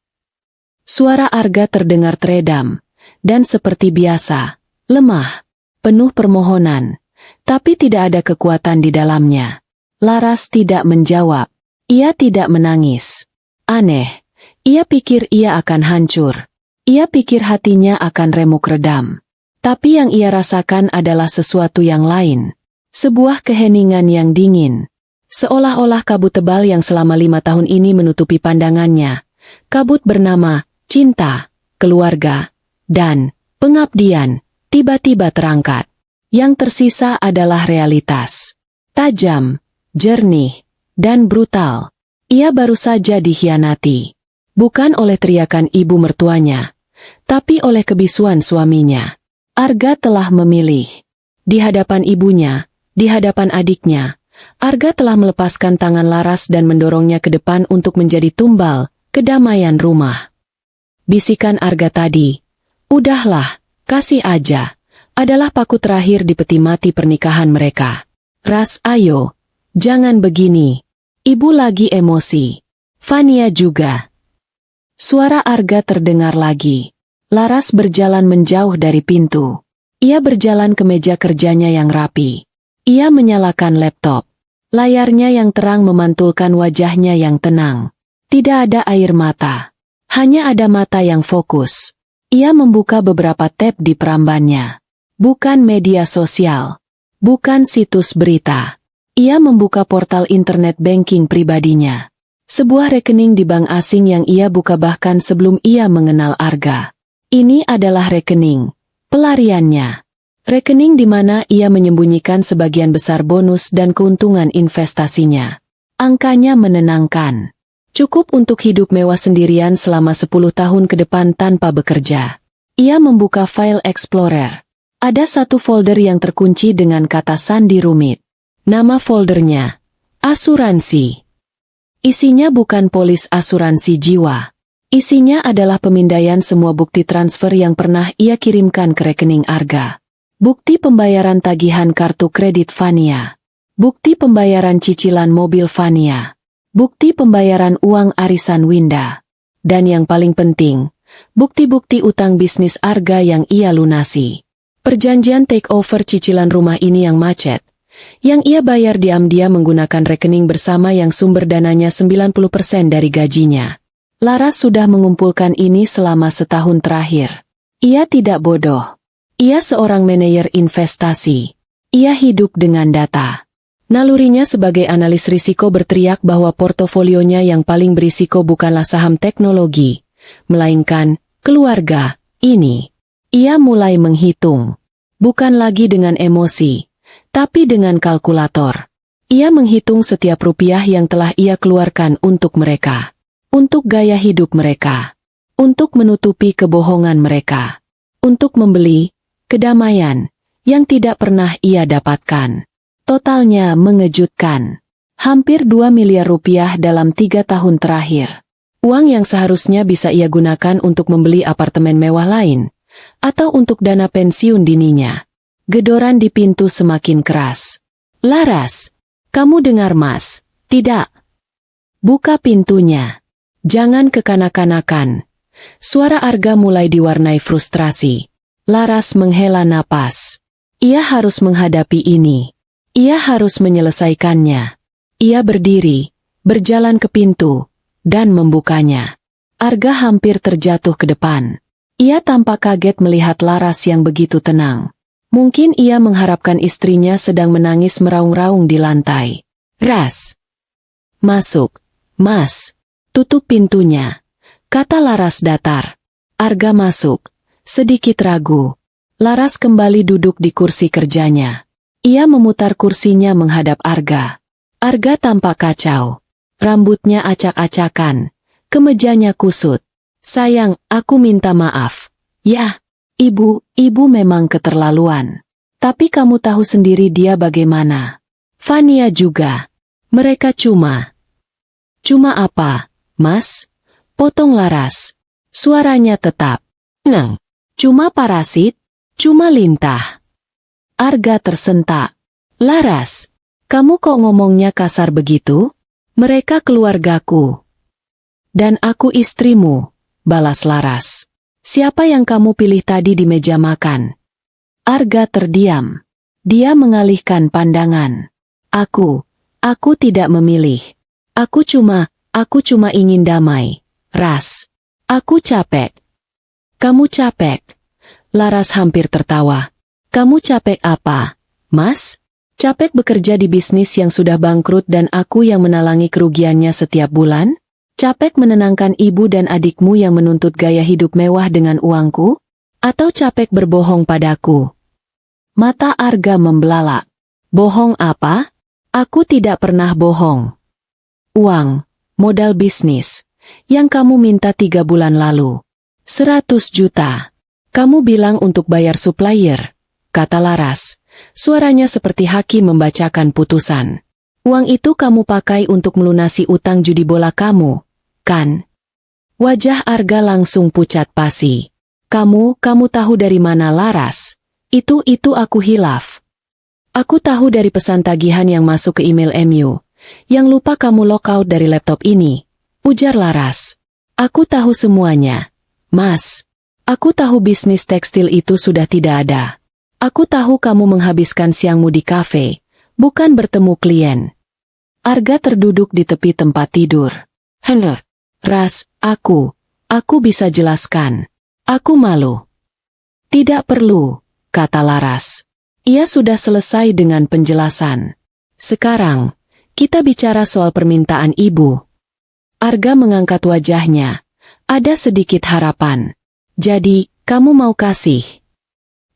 Suara Arga terdengar teredam, dan seperti biasa, lemah, penuh permohonan, tapi tidak ada kekuatan di dalamnya. Laras tidak menjawab. Ia tidak menangis. Aneh, ia pikir ia akan hancur. Ia pikir hatinya akan remuk redam. Tapi yang ia rasakan adalah sesuatu yang lain. Sebuah keheningan yang dingin. Seolah-olah kabut tebal yang selama 5 tahun ini menutupi pandangannya. Kabut bernama cinta, keluarga, dan pengabdian, tiba-tiba terangkat. Yang tersisa adalah realitas. Tajam, jernih, dan brutal. Ia baru saja dikhianati. Bukan oleh teriakan ibu mertuanya, tapi oleh kebisuan suaminya. Arga telah memilih. Di hadapan ibunya, di hadapan adiknya, Arga telah melepaskan tangan Laras dan mendorongnya ke depan untuk menjadi tumbal kedamaian rumah. Bisikan Arga tadi, "Udahlah, kasih aja," adalah paku terakhir di peti mati pernikahan mereka. "Ras, ayo, jangan begini. Ibu lagi emosi. Fania juga." Suara Arga terdengar lagi. Laras berjalan menjauh dari pintu. Ia berjalan ke meja kerjanya yang rapi. Ia menyalakan laptop. Layarnya yang terang memantulkan wajahnya yang tenang. Tidak ada air mata. Hanya ada mata yang fokus. Ia membuka beberapa tab di perambannya. Bukan media sosial. Bukan situs berita. Ia membuka portal internet banking pribadinya. Sebuah rekening di bank asing yang ia buka bahkan sebelum ia mengenal Arga. Ini adalah rekening pelariannya. Rekening di mana ia menyembunyikan sebagian besar bonus dan keuntungan investasinya. Angkanya menenangkan. Cukup untuk hidup mewah sendirian selama 10 tahun ke depan tanpa bekerja. Ia membuka file Explorer. Ada satu folder yang terkunci dengan kata sandi rumit. Nama foldernya, asuransi. Isinya bukan polis asuransi jiwa. Isinya adalah pemindaian semua bukti transfer yang pernah ia kirimkan ke rekening Arga. Bukti pembayaran tagihan kartu kredit Vania. Bukti pembayaran cicilan mobil Vania. Bukti pembayaran uang arisan Winda. Dan yang paling penting, bukti-bukti utang bisnis Arga yang ia lunasi. Perjanjian takeover cicilan rumah ini yang macet, yang ia bayar diam-diam menggunakan rekening bersama yang sumber dananya 90% dari gajinya. Laras sudah mengumpulkan ini selama setahun terakhir. Ia tidak bodoh. Ia seorang manajer investasi. Ia hidup dengan data. Nalurinya sebagai analis risiko berteriak bahwa portofolionya yang paling berisiko bukanlah saham teknologi, melainkan keluarga ini. Ia mulai menghitung. Bukan lagi dengan emosi, tapi dengan kalkulator. Ia menghitung setiap rupiah yang telah ia keluarkan untuk mereka. Untuk gaya hidup mereka. Untuk menutupi kebohongan mereka. Untuk membeli kedamaian yang tidak pernah ia dapatkan. Totalnya mengejutkan. Hampir 2 miliar rupiah dalam 3 tahun terakhir. Uang yang seharusnya bisa ia gunakan untuk membeli apartemen mewah lain. Atau untuk dana pensiun dininya. Gedoran di pintu semakin keras. Laras, kamu dengar Mas? Tidak. Buka pintunya. Jangan kekanak-kanakan. Suara Arga mulai diwarnai frustrasi. Laras menghela napas. Ia harus menghadapi ini. Ia harus menyelesaikannya. Ia berdiri, berjalan ke pintu, dan membukanya. Arga hampir terjatuh ke depan. Ia tampak kaget melihat Laras yang begitu tenang. Mungkin ia mengharapkan istrinya sedang menangis meraung-raung di lantai. Ras. Masuk. Mas. Tutup pintunya. Kata Laras datar. Arga masuk. Sedikit ragu. Laras kembali duduk di kursi kerjanya. Ia memutar kursinya menghadap Arga. Arga tampak kacau. Rambutnya acak-acakan. Kemejanya kusut. Sayang, aku minta maaf. Ya, ibu memang keterlaluan. Tapi kamu tahu sendiri dia bagaimana. Vania juga. Mereka cuma apa, Mas? Potong Laras. Suaranya tetap. Neng. Cuma parasit. Cuma lintah. Arga tersentak. Laras, kamu kok ngomongnya kasar begitu? Mereka keluargaku. Dan aku istrimu. Balas Laras. Siapa yang kamu pilih tadi di meja makan? Arga terdiam. Dia mengalihkan pandangan. Aku tidak memilih. Aku cuma ingin damai. Ras. Aku capek. Kamu capek. Laras hampir tertawa. Kamu capek apa, Mas? Capek bekerja di bisnis yang sudah bangkrut dan aku yang menalangi kerugiannya setiap bulan? Capek menenangkan ibu dan adikmu yang menuntut gaya hidup mewah dengan uangku? Atau capek berbohong padaku? Mata Arga membelalak. Bohong apa? Aku tidak pernah bohong. Uang, modal bisnis, yang kamu minta 3 bulan lalu. 100 juta. Kamu bilang untuk bayar supplier, kata Laras. Suaranya seperti hakim membacakan putusan. Uang itu kamu pakai untuk melunasi utang judi bola kamu. Kan? Wajah Arga langsung pucat pasi. Kamu tahu dari mana Laras? Itu aku hilaf. Aku tahu dari pesan tagihan yang masuk ke email MU. Yang lupa kamu lockout dari laptop ini. Ujar Laras. Aku tahu semuanya. Mas, aku tahu bisnis tekstil itu sudah tidak ada. Aku tahu kamu menghabiskan siangmu di kafe, bukan bertemu klien. Arga terduduk di tepi tempat tidur. Henner. Ras, aku bisa jelaskan. Aku malu. Tidak perlu, kata Laras. Ia sudah selesai dengan penjelasan. Sekarang, kita bicara soal permintaan ibu. Arga mengangkat wajahnya. Ada sedikit harapan. Jadi, kamu mau kasih?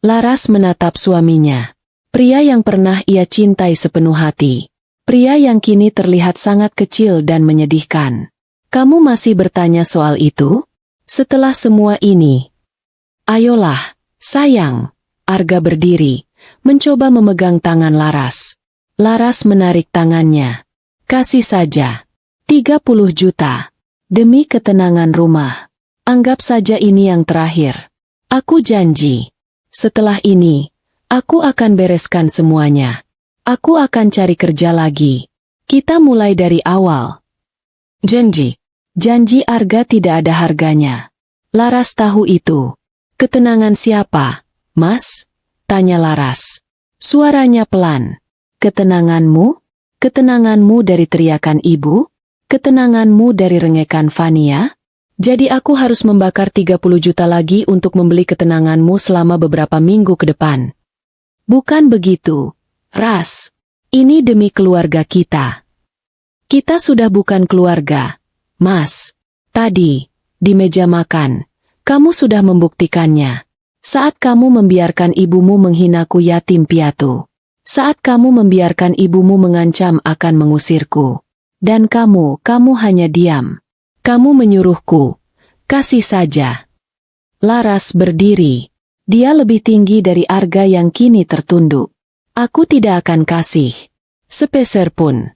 Laras menatap suaminya. Pria yang pernah ia cintai sepenuh hati. Pria yang kini terlihat sangat kecil dan menyedihkan. Kamu masih bertanya soal itu? Setelah semua ini? Ayolah, sayang. Arga berdiri, mencoba memegang tangan Laras. Laras menarik tangannya. Kasih saja. 30 juta. Demi ketenangan rumah. Anggap saja ini yang terakhir. Aku janji. Setelah ini, aku akan bereskan semuanya. Aku akan cari kerja lagi. Kita mulai dari awal. Janji. Janji Arga tidak ada harganya. Laras tahu itu. Ketenangan siapa, Mas? Tanya Laras. Suaranya pelan. Ketenanganmu? Ketenanganmu dari teriakan ibu? Ketenanganmu dari rengekan Fania? Jadi aku harus membakar 30 juta lagi untuk membeli ketenanganmu selama beberapa minggu ke depan. Bukan begitu, Ras. Ini demi keluarga kita. Kita sudah bukan keluarga, Mas. Tadi, di meja makan, kamu sudah membuktikannya. Saat kamu membiarkan ibumu menghinaku yatim piatu. Saat kamu membiarkan ibumu mengancam akan mengusirku. Dan kamu hanya diam. Kamu menyuruhku. Kasih saja. Laras berdiri. Dia lebih tinggi dari Arga yang kini tertunduk. Aku tidak akan kasih. Sepeser pun.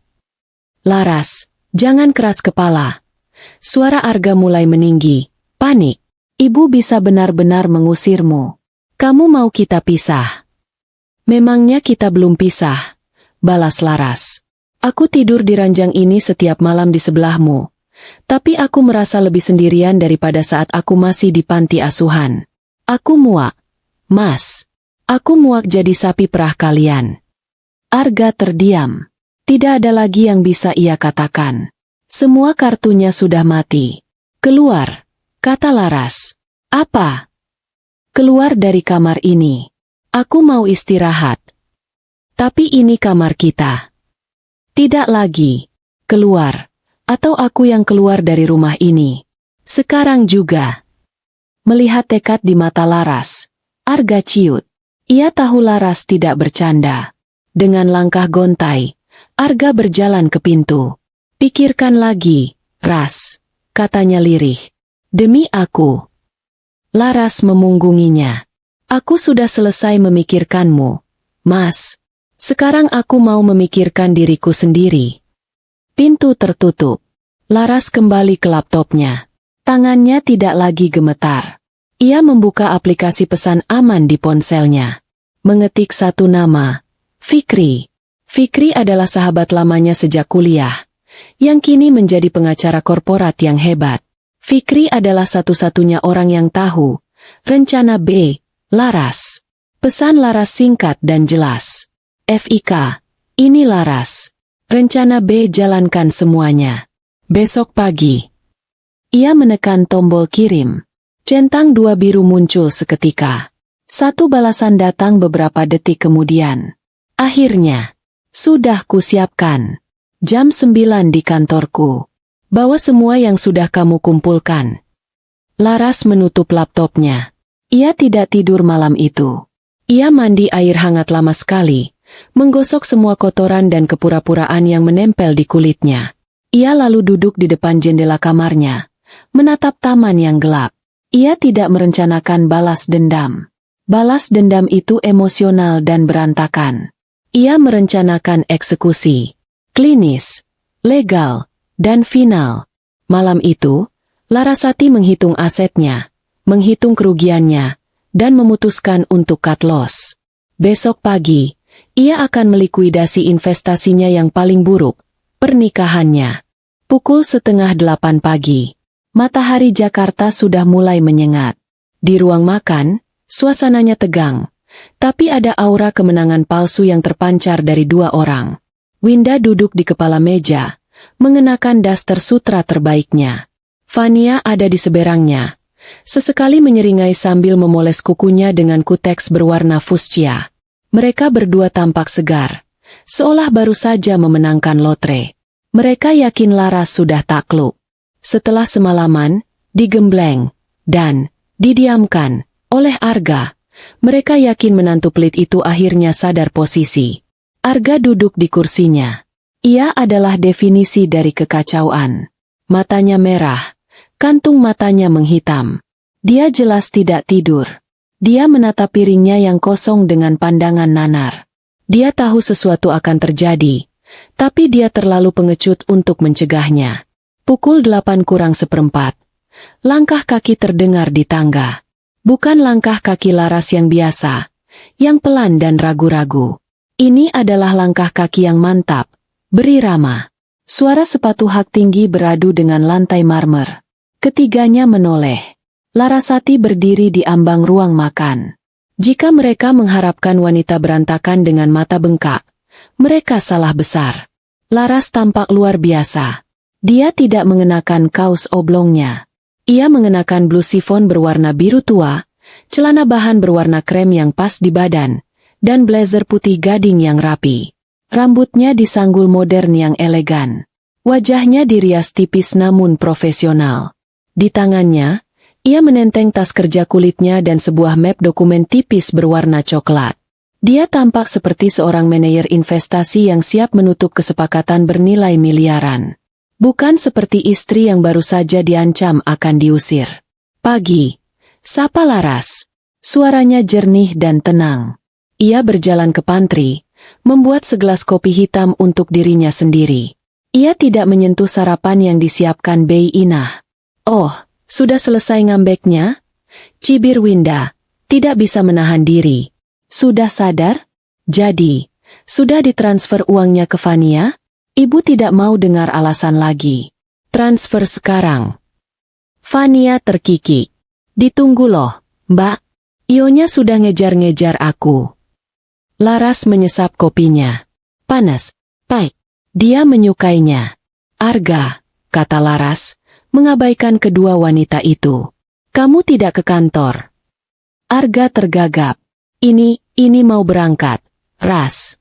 Laras, jangan keras kepala. Suara Arga mulai meninggi. Panik. Ibu bisa benar-benar mengusirmu. Kamu mau kita pisah? Memangnya kita belum pisah? Balas Laras. Aku tidur di ranjang ini setiap malam di sebelahmu. Tapi aku merasa lebih sendirian daripada saat aku masih di panti asuhan. Aku muak. Mas. Aku muak jadi sapi perah kalian. Arga terdiam. Tidak ada lagi yang bisa ia katakan. Semua kartunya sudah mati. Keluar, kata Laras. Apa? Keluar dari kamar ini. Aku mau istirahat. Tapi ini kamar kita. Tidak lagi. Keluar. Atau aku yang keluar dari rumah ini. Sekarang juga. Melihat tekad di mata Laras, Arga ciut. Ia tahu Laras tidak bercanda. Dengan langkah gontai, Arga berjalan ke pintu. Pikirkan lagi, Ras, katanya lirih. Demi aku. Laras memunggunginya. Aku sudah selesai memikirkanmu, Mas. Sekarang aku mau memikirkan diriku sendiri. Pintu tertutup. Laras kembali ke laptopnya. Tangannya tidak lagi gemetar. Ia membuka aplikasi pesan aman di ponselnya. Mengetik satu nama. Fikri. Fikri adalah sahabat lamanya sejak kuliah, yang kini menjadi pengacara korporat yang hebat. Fikri adalah satu-satunya orang yang tahu rencana B. Laras. Pesan Laras singkat dan jelas. FIK, ini Laras. Rencana B, jalankan semuanya. Besok pagi. Ia menekan tombol kirim. Centang 2 biru muncul seketika. Satu balasan datang beberapa detik kemudian. Akhirnya. Sudah kusiapkan. Jam 9 di kantorku. Bawa semua yang sudah kamu kumpulkan. Laras menutup laptopnya. Ia tidak tidur malam itu. Ia mandi air hangat lama sekali, menggosok semua kotoran dan kepura-puraan yang menempel di kulitnya. Ia lalu duduk di depan jendela kamarnya, menatap taman yang gelap. Ia tidak merencanakan balas dendam. Balas dendam itu emosional dan berantakan. Ia merencanakan eksekusi. Klinis, legal, dan final. Malam itu, Larasati menghitung asetnya, menghitung kerugiannya, dan memutuskan untuk cut loss. Besok pagi, ia akan melikuidasi investasinya yang paling buruk, pernikahannya. Pukul 7:30 pagi. Matahari Jakarta sudah mulai menyengat. Di ruang makan, suasananya tegang, tapi ada aura kemenangan palsu yang terpancar dari 2 orang. Winda duduk di kepala meja, mengenakan daster sutra terbaiknya. Fania ada di seberangnya. Sesekali menyeringai sambil memoles kukunya dengan kuteks berwarna fuchsia. Mereka berdua tampak segar, seolah baru saja memenangkan lotre. Mereka yakin Laras sudah takluk. Setelah semalaman, digembleng, dan didiamkan oleh Arga, mereka yakin menantu pelit itu akhirnya sadar posisi. Arga duduk di kursinya. Ia adalah definisi dari kekacauan. Matanya merah. Kantung matanya menghitam. Dia jelas tidak tidur. Dia menatap piringnya yang kosong dengan pandangan nanar. Dia tahu sesuatu akan terjadi, tapi dia terlalu pengecut untuk mencegahnya. Pukul 8 kurang seperempat. Langkah kaki terdengar di tangga. Bukan langkah kaki Laras yang biasa, yang pelan dan ragu-ragu. Ini adalah langkah kaki yang mantap, berirama. Suara sepatu hak tinggi beradu dengan lantai marmer. Ketiganya menoleh. Larasati berdiri di ambang ruang makan. Jika mereka mengharapkan wanita berantakan dengan mata bengkak, mereka salah besar. Laras tampak luar biasa. Dia tidak mengenakan kaos oblongnya. Ia mengenakan blus sifon berwarna biru tua, celana bahan berwarna krem yang pas di badan, dan blazer putih gading yang rapi. Rambutnya disanggul modern yang elegan. Wajahnya dirias tipis namun profesional. Di tangannya, ia menenteng tas kerja kulitnya dan sebuah map dokumen tipis berwarna coklat. Dia tampak seperti seorang manajer investasi yang siap menutup kesepakatan bernilai miliaran. Bukan seperti istri yang baru saja diancam akan diusir. Pagi, sapa Laras. Suaranya jernih dan tenang. Ia berjalan ke pantry, membuat segelas kopi hitam untuk dirinya sendiri. Ia tidak menyentuh sarapan yang disiapkan Bei Inah. Oh, sudah selesai ngambeknya? Cibir Winda, tidak bisa menahan diri. Sudah sadar? Jadi, sudah ditransfer uangnya ke Fania? Ibu tidak mau dengar alasan lagi. Transfer sekarang. Fania terkikik. Ditunggu loh, Mbak. Ionya sudah ngejar-ngejar aku. Laras menyesap kopinya. Panas, pahit. Dia menyukainya. Arga, kata Laras, mengabaikan kedua wanita itu. Kamu tidak ke kantor. Arga tergagap. Ini mau berangkat. Ras.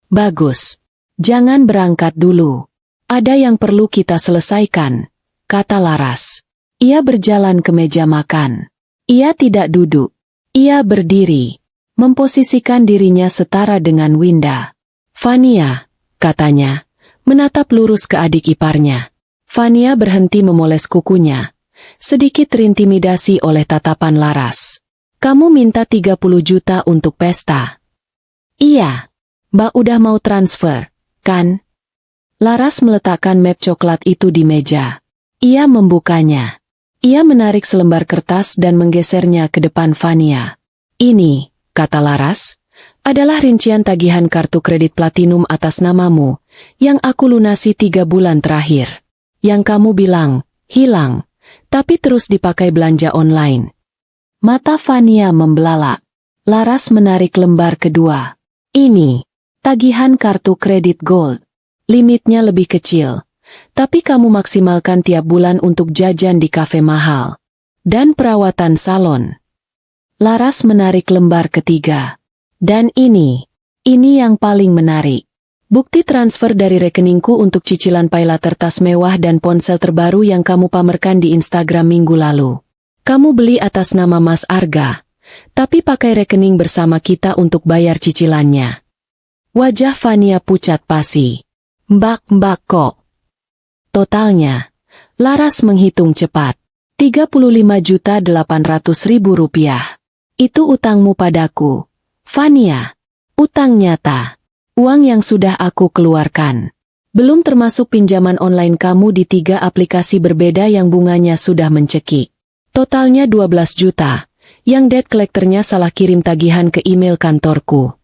Bagus. Jangan berangkat dulu. Ada yang perlu kita selesaikan, kata Laras. Ia berjalan ke meja makan. Ia tidak duduk. Ia berdiri, memposisikan dirinya setara dengan Winda. Fania, katanya, menatap lurus ke adik iparnya. Fania berhenti memoles kukunya, sedikit terintimidasi oleh tatapan Laras. Kamu minta 30 juta untuk pesta. Iya, Mbak udah mau transfer, kan? Laras meletakkan map coklat itu di meja. Ia membukanya. Ia menarik selembar kertas dan menggesernya ke depan Fania. Ini, kata Laras, adalah rincian tagihan kartu kredit platinum atas namamu, yang aku lunasi 3 bulan terakhir. Yang kamu bilang, hilang, tapi terus dipakai belanja online. Mata Fania membelalak. Laras menarik lembar kedua. Ini, tagihan kartu kredit gold. Limitnya lebih kecil, tapi kamu maksimalkan tiap bulan untuk jajan di kafe mahal. Dan perawatan salon. Laras menarik lembar ketiga. Dan ini yang paling menarik. Bukti transfer dari rekeningku untuk cicilan paylater tas mewah dan ponsel terbaru yang kamu pamerkan di Instagram minggu lalu. Kamu beli atas nama Mas Arga, tapi pakai rekening bersama kita untuk bayar cicilannya. Wajah Fania pucat pasi. Mbak kok. Totalnya, Laras menghitung cepat. 35.800.000 rupiah. Itu utangmu padaku. Fania, utang nyata. Uang yang sudah aku keluarkan. Belum termasuk pinjaman online kamu di 3 aplikasi berbeda yang bunganya sudah mencekik. Totalnya 12 juta, yang debt collectornya salah kirim tagihan ke email kantorku.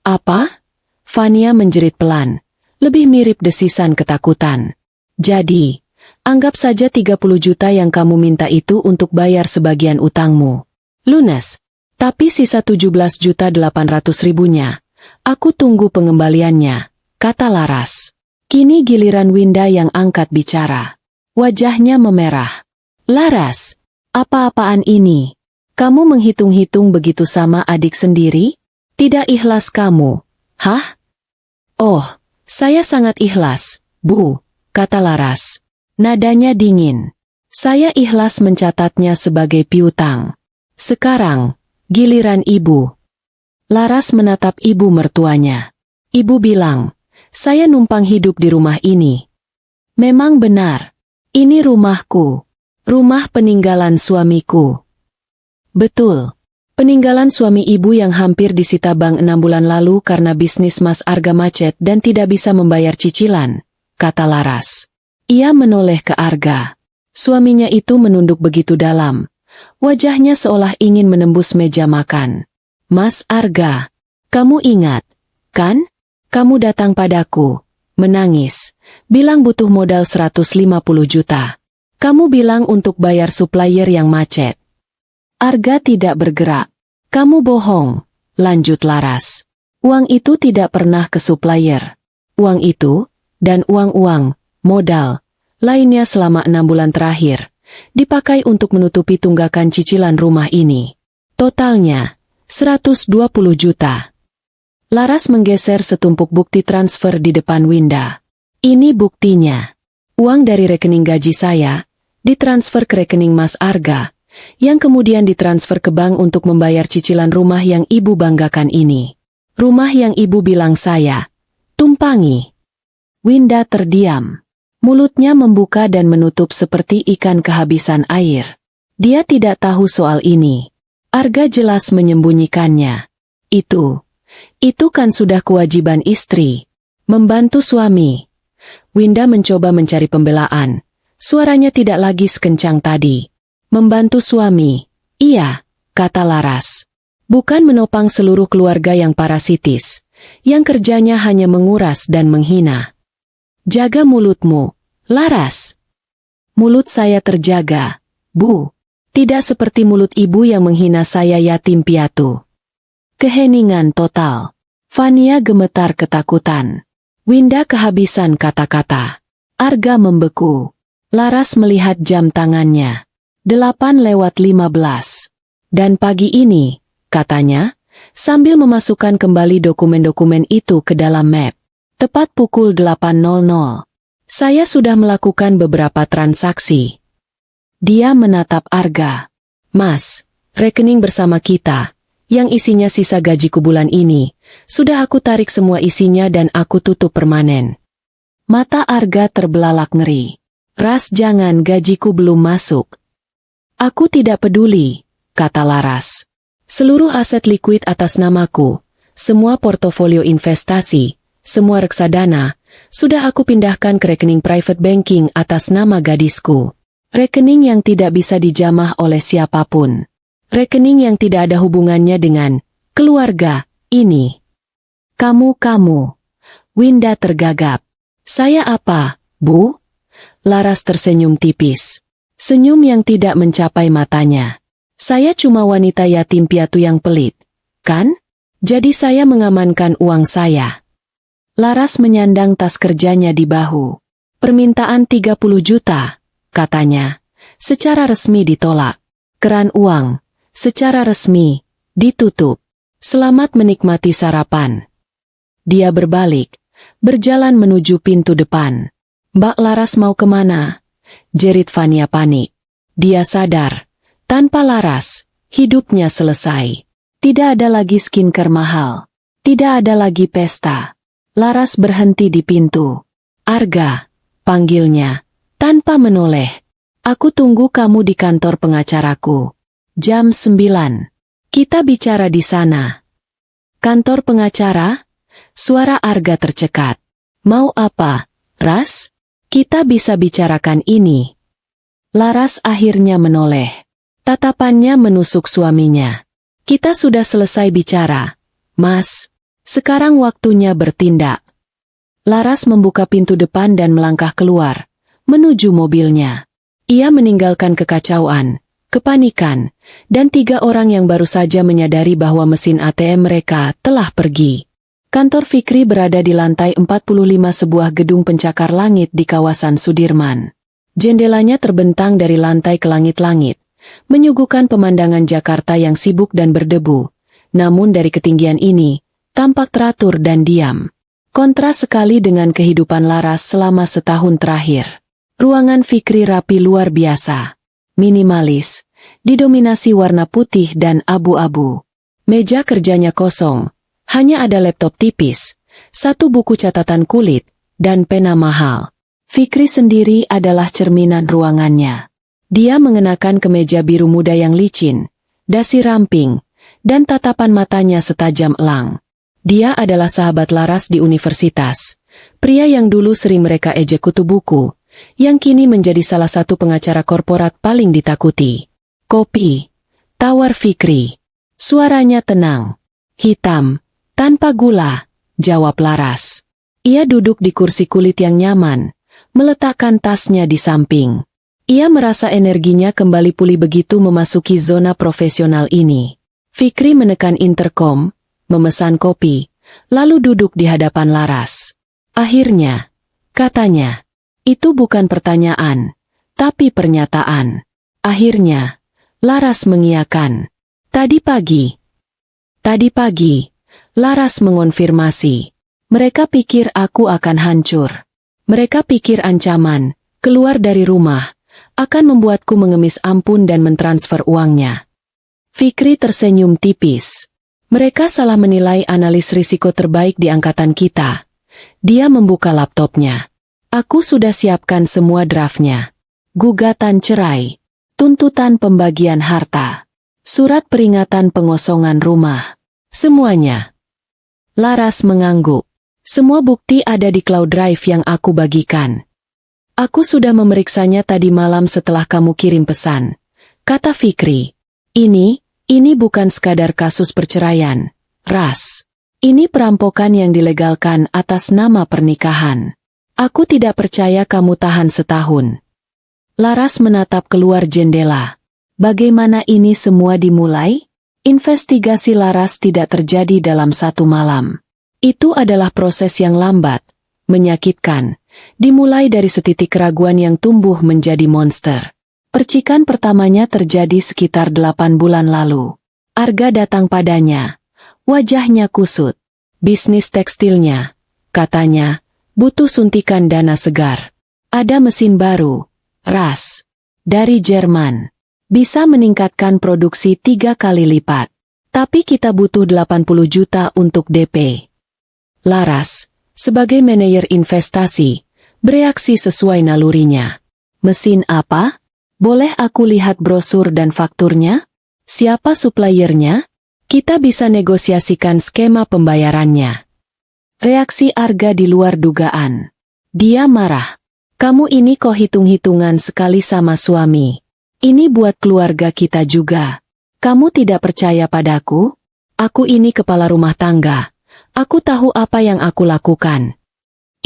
Apa? Fania menjerit pelan, lebih mirip desisan ketakutan. Jadi, anggap saja 30 juta yang kamu minta itu untuk bayar sebagian utangmu. Lunas, tapi sisa 17.800.000-nya, aku tunggu pengembaliannya, kata Laras. Kini giliran Winda yang angkat bicara. Wajahnya memerah. Laras, apa-apaan ini? Kamu menghitung-hitung begitu sama adik sendiri? Tidak ikhlas kamu, hah? Oh, saya sangat ikhlas, Bu, kata Laras. Nadanya dingin. Saya ikhlas mencatatnya sebagai piutang. Sekarang, giliran ibu. Laras menatap ibu mertuanya. Ibu bilang, saya numpang hidup di rumah ini. Memang benar. Ini rumahku. Rumah peninggalan suamiku. Betul. Peninggalan suami ibu yang hampir disita bank 6 bulan lalu karena bisnis Mas Arga macet dan tidak bisa membayar cicilan, kata Laras. Ia menoleh ke Arga. Suaminya itu menunduk begitu dalam. Wajahnya seolah ingin menembus meja makan. Mas Arga, kamu ingat, kan? Kamu datang padaku, menangis, bilang butuh modal 150 juta. Kamu bilang untuk bayar supplier yang macet. Arga tidak bergerak. Kamu bohong, lanjut Laras. Uang itu tidak pernah ke supplier. Uang itu, dan uang-uang, modal, lainnya selama 6 bulan terakhir, dipakai untuk menutupi tunggakan cicilan rumah ini. Totalnya, 120 juta. Laras menggeser setumpuk bukti transfer di depan Winda. Ini buktinya. Uang dari rekening gaji saya, ditransfer ke rekening Mas Arga, yang kemudian ditransfer ke bank untuk membayar cicilan rumah yang ibu banggakan ini. Rumah yang ibu bilang saya tumpangi. Winda terdiam. Mulutnya membuka dan menutup seperti ikan kehabisan air. Dia tidak tahu soal ini. Arga jelas menyembunyikannya. Itu kan sudah kewajiban istri. Membantu suami. Winda mencoba mencari pembelaan. Suaranya tidak lagi sekencang tadi. Membantu suami, iya, kata Laras. Bukan menopang seluruh keluarga yang parasitis, yang kerjanya hanya menguras dan menghina. Jaga mulutmu, Laras. Mulut saya terjaga, Bu. Tidak seperti mulut ibu yang menghina saya yatim piatu. Keheningan total. Fania gemetar ketakutan. Winda kehabisan kata-kata. Arga membeku. Laras melihat jam tangannya. 8:15. Dan pagi ini, katanya, sambil memasukkan kembali dokumen-dokumen itu ke dalam map. Tepat pukul 8.00. Saya sudah melakukan beberapa transaksi. Dia menatap Arga. Mas, rekening bersama kita, yang isinya sisa gajiku bulan ini, sudah aku tarik semua isinya dan aku tutup permanen. Mata Arga terbelalak ngeri. Ras, jangan, gajiku belum masuk. Aku tidak peduli, kata Laras. Seluruh aset likuid atas namaku, semua portofolio investasi, semua reksadana, sudah aku pindahkan ke rekening private banking atas nama gadisku. Rekening yang tidak bisa dijamah oleh siapapun. Rekening yang tidak ada hubungannya dengan keluarga ini. Kamu. Winda tergagap. Saya apa, Bu? Laras tersenyum tipis. Senyum yang tidak mencapai matanya. Saya cuma wanita yatim piatu yang pelit, kan? Jadi saya mengamankan uang saya. Laras menyandang tas kerjanya di bahu. Permintaan 30 juta, katanya. Secara resmi ditolak. Keran uang, secara resmi, ditutup. Selamat menikmati sarapan. Dia berbalik, berjalan menuju pintu depan. Mbak Laras mau kemana? Jerit Fania panik. Dia sadar, tanpa Laras, hidupnya selesai. Tidak ada lagi skincare mahal. Tidak ada lagi pesta. Laras berhenti di pintu. Arga, panggilnya, tanpa menoleh. Aku tunggu kamu di kantor pengacaraku. Jam 9. Kita bicara di sana. Kantor pengacara? Suara Arga tercekat. Mau apa, Ras? Kita bisa bicarakan ini. Laras akhirnya menoleh. Tatapannya menusuk suaminya. Kita sudah selesai bicara, Mas. Sekarang waktunya bertindak. Laras membuka pintu depan dan melangkah keluar, menuju mobilnya. Ia meninggalkan kekacauan, kepanikan, dan 3 orang yang baru saja menyadari bahwa mesin ATM mereka telah pergi. Kantor Fikri berada di lantai 45 sebuah gedung pencakar langit di kawasan Sudirman. Jendelanya terbentang dari lantai ke langit-langit, menyuguhkan pemandangan Jakarta yang sibuk dan berdebu. Namun dari ketinggian ini, tampak teratur dan diam. Kontras sekali dengan kehidupan Laras selama setahun terakhir. Ruangan Fikri rapi luar biasa. Minimalis, didominasi warna putih dan abu-abu. Meja kerjanya kosong. Hanya ada laptop tipis, 1 buku catatan kulit, dan pena mahal. Fikri sendiri adalah cerminan ruangannya. Dia mengenakan kemeja biru muda yang licin, dasi ramping, dan tatapan matanya setajam elang. Dia adalah sahabat Laras di universitas, pria yang dulu sering mereka ejek kutu buku, yang kini menjadi salah satu pengacara korporat paling ditakuti. "Kopi," tawar Fikri. Suaranya tenang, hitam, tanpa gula, jawab Laras. Ia duduk di kursi kulit yang nyaman, meletakkan tasnya di samping. Ia merasa energinya kembali pulih begitu memasuki zona profesional ini. Fikri menekan interkom, memesan kopi, lalu duduk di hadapan Laras. "Akhirnya," katanya. Itu bukan pertanyaan, tapi pernyataan. "Akhirnya," Laras mengiyakan. Tadi pagi, Laras mengonfirmasi. "Mereka pikir aku akan hancur. Mereka pikir ancaman, keluar dari rumah, akan membuatku mengemis ampun dan mentransfer uangnya." Fikri tersenyum tipis. "Mereka salah menilai analis risiko terbaik di angkatan kita." Dia membuka laptopnya. "Aku sudah siapkan semua draftnya. Gugatan cerai, tuntutan pembagian harta, surat peringatan pengosongan rumah. Semuanya." Laras mengangguk. "Semua bukti ada di cloud drive yang aku bagikan. Aku sudah memeriksanya tadi malam setelah kamu kirim pesan," kata Fikri. Ini bukan sekadar kasus perceraian, Ras. Ini perampokan yang dilegalkan atas nama pernikahan. Aku tidak percaya kamu tahan setahun." Laras menatap keluar jendela. Bagaimana ini semua dimulai? Investigasi Laras tidak terjadi dalam satu malam. Itu adalah proses yang lambat, menyakitkan, dimulai dari setitik keraguan yang tumbuh menjadi monster. Percikan pertamanya terjadi sekitar 8 bulan lalu. Arga datang padanya. Wajahnya kusut. "Bisnis tekstilnya," katanya, "butuh suntikan dana segar. Ada mesin baru, Ras, dari Jerman. Bisa meningkatkan produksi 3 kali lipat. Tapi kita butuh 80 juta untuk DP." Laras, sebagai manajer investasi, bereaksi sesuai nalurinya. "Mesin apa? Boleh aku lihat brosur dan fakturnya? Siapa suppliernya? Kita bisa negosiasikan skema pembayarannya." Reaksi Arga di luar dugaan. Dia marah. "Kamu ini kok hitung-hitungan sekali sama suami? Ini buat keluarga kita juga. Kamu tidak percaya padaku? Aku ini kepala rumah tangga. Aku tahu apa yang aku lakukan."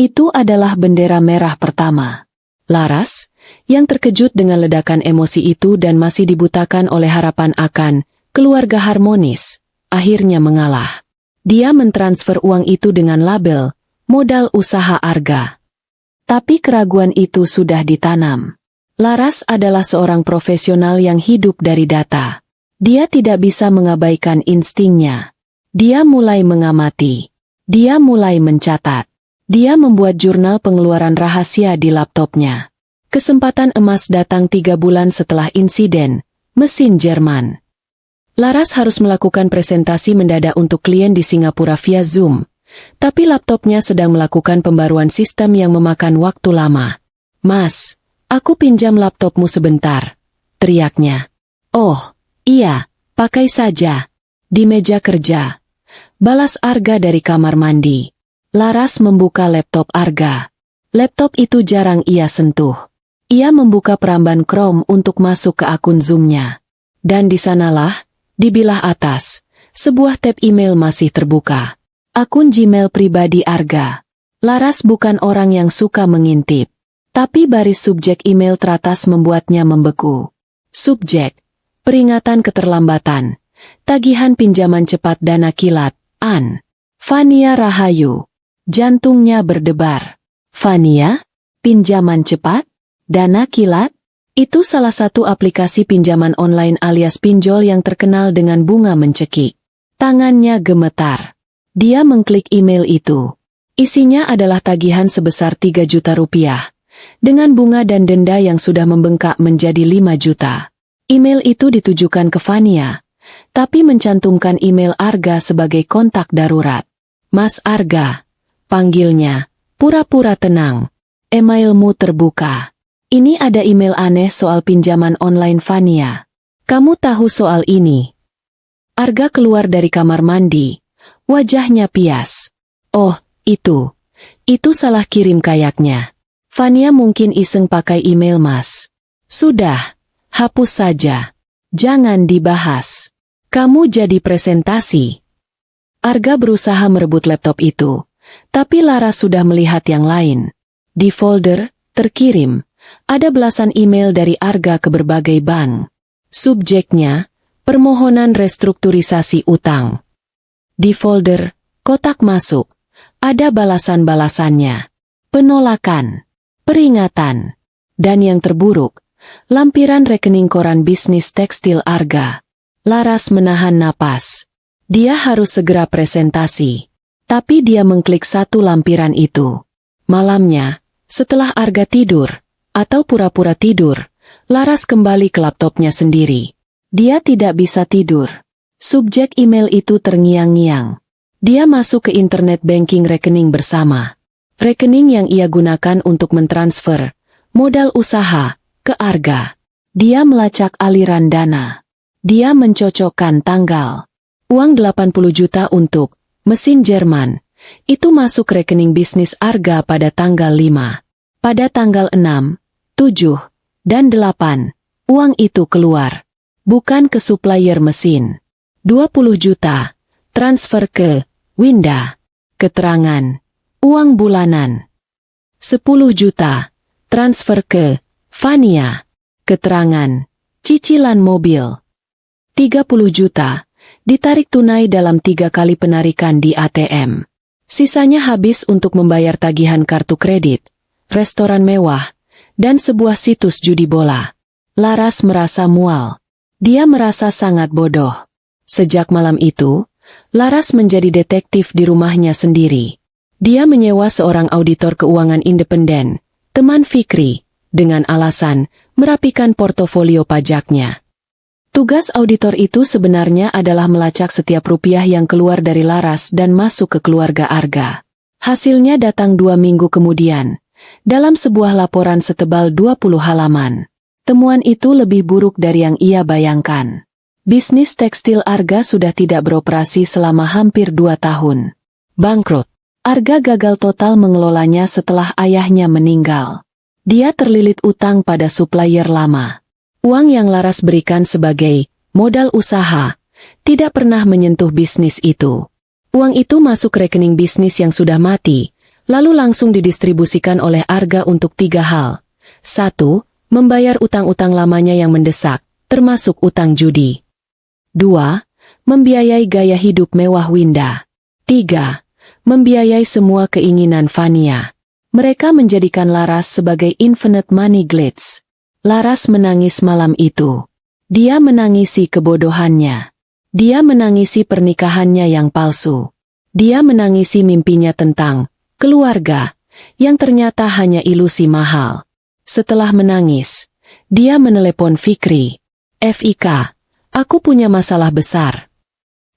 Itu adalah bendera merah pertama. Laras, yang terkejut dengan ledakan emosi itu dan masih dibutakan oleh harapan akan keluarga harmonis, akhirnya mengalah. Dia mentransfer uang itu dengan label modal usaha Arga. Tapi keraguan itu sudah ditanam. Laras adalah seorang profesional yang hidup dari data. Dia tidak bisa mengabaikan instingnya. Dia mulai mengamati. Dia mulai mencatat. Dia membuat jurnal pengeluaran rahasia di laptopnya. Kesempatan emas datang 3 bulan setelah insiden mesin Jerman. Laras harus melakukan presentasi mendadak untuk klien di Singapura via Zoom. Tapi laptopnya sedang melakukan pembaruan sistem yang memakan waktu lama. "Mas, aku pinjam laptopmu sebentar," teriaknya. "Oh, iya, pakai saja. Di meja kerja," balas Arga dari kamar mandi. Laras membuka laptop Arga. Laptop itu jarang ia sentuh. Ia membuka peramban Chrome untuk masuk ke akun Zoom-nya. Dan di sanalah, di bilah atas, sebuah tab email masih terbuka. Akun Gmail pribadi Arga. Laras bukan orang yang suka mengintip. Tapi baris subjek email teratas membuatnya membeku. Subjek: peringatan keterlambatan. Tagihan pinjaman cepat dana kilat, An. Fania Rahayu. Jantungnya berdebar. Fania? Pinjaman cepat? Dana kilat? Itu salah satu aplikasi pinjaman online alias pinjol yang terkenal dengan bunga mencekik. Tangannya gemetar. Dia mengklik email itu. Isinya adalah tagihan sebesar 3 juta rupiah. Dengan bunga dan denda yang sudah membengkak menjadi 5 juta. Email itu ditujukan ke Fania, tapi mencantumkan email Arga sebagai kontak darurat. "Mas Arga," panggilnya, pura-pura tenang. "Emailmu terbuka. Ini ada email aneh soal pinjaman online Fania. Kamu tahu soal ini?" Arga keluar dari kamar mandi. Wajahnya pias. Oh, itu salah kirim kayaknya. Fania mungkin iseng pakai email Mas. Sudah, hapus saja. Jangan dibahas. Kamu jadi presentasi. Arga berusaha merebut laptop itu, tapi Laras sudah melihat yang lain. Di folder, terkirim, ada belasan email dari Arga ke berbagai bank. Subjeknya, permohonan restrukturisasi utang. Di folder, kotak masuk, ada balasan-balasannya. Penolakan, peringatan, dan yang terburuk, lampiran rekening koran bisnis tekstil Arga. Laras menahan napas. Dia harus segera presentasi. Tapi dia mengklik satu lampiran itu. Malamnya, setelah Arga tidur, atau pura-pura tidur, Laras kembali ke laptopnya sendiri. Dia tidak bisa tidur. Subjek email itu terngiang-ngiang. Dia masuk ke internet banking rekening bersama. Rekening yang ia gunakan untuk mentransfer modal usaha ke Arga. Dia melacak aliran dana. Dia mencocokkan tanggal. Uang 80 juta untuk mesin Jerman. Itu masuk rekening bisnis Arga pada tanggal 5. Pada tanggal 6, 7, dan 8, uang itu keluar. Bukan ke supplier mesin. 20 juta, transfer ke Winda. Keterangan, uang bulanan. 10 juta, transfer ke Fania. Keterangan, cicilan mobil. 30 juta, ditarik tunai dalam 3 kali penarikan di ATM. Sisanya habis untuk membayar tagihan kartu kredit, restoran mewah, dan sebuah situs judi bola. Laras merasa mual. Dia merasa sangat bodoh. Sejak malam itu, Laras menjadi detektif di rumahnya sendiri. Dia menyewa seorang auditor keuangan independen, teman Fikri, dengan alasan merapikan portofolio pajaknya. Tugas auditor itu sebenarnya adalah melacak setiap rupiah yang keluar dari Laras dan masuk ke keluarga Arga. Hasilnya datang 2 minggu kemudian, dalam sebuah laporan setebal 20 halaman. Temuan itu lebih buruk dari yang ia bayangkan. Bisnis tekstil Arga sudah tidak beroperasi selama hampir 2 tahun. Bangkrut. Arga gagal total mengelolanya setelah ayahnya meninggal. Dia terlilit utang pada supplier lama. Uang yang Laras berikan sebagai modal usaha tidak pernah menyentuh bisnis itu. Uang itu masuk rekening bisnis yang sudah mati, lalu langsung didistribusikan oleh Arga untuk 3 hal. 1. Membayar utang-utang lamanya yang mendesak, termasuk utang judi. 2. Membiayai gaya hidup mewah Winda. 3. Membiayai semua keinginan Fania. Mereka menjadikan Laras sebagai infinite money glitch. Laras menangis malam itu. Dia menangisi kebodohannya. Dia menangisi pernikahannya yang palsu. Dia menangisi mimpinya tentang keluarga, yang ternyata hanya ilusi mahal. Setelah menangis, dia menelepon Fikri. "Fik, aku punya masalah besar."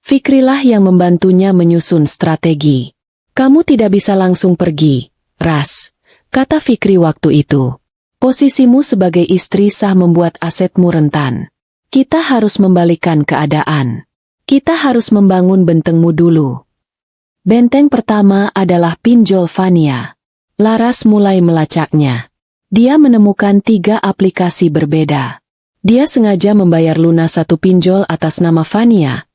Fikrilah yang membantunya menyusun strategi. "Kamu tidak bisa langsung pergi, Ras," kata Fikri waktu itu. "Posisimu sebagai istri sah membuat asetmu rentan. Kita harus membalikkan keadaan. Kita harus membangun bentengmu dulu." Benteng pertama adalah pinjol Fania. Laras mulai melacaknya. Dia menemukan 3 aplikasi berbeda. Dia sengaja membayar lunas 1 pinjol atas nama Fania,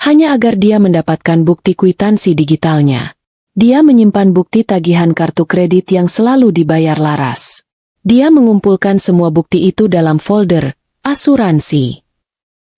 hanya agar dia mendapatkan bukti kwitansi digitalnya. Dia menyimpan bukti tagihan kartu kredit yang selalu dibayar Laras. Dia mengumpulkan semua bukti itu dalam folder asuransi.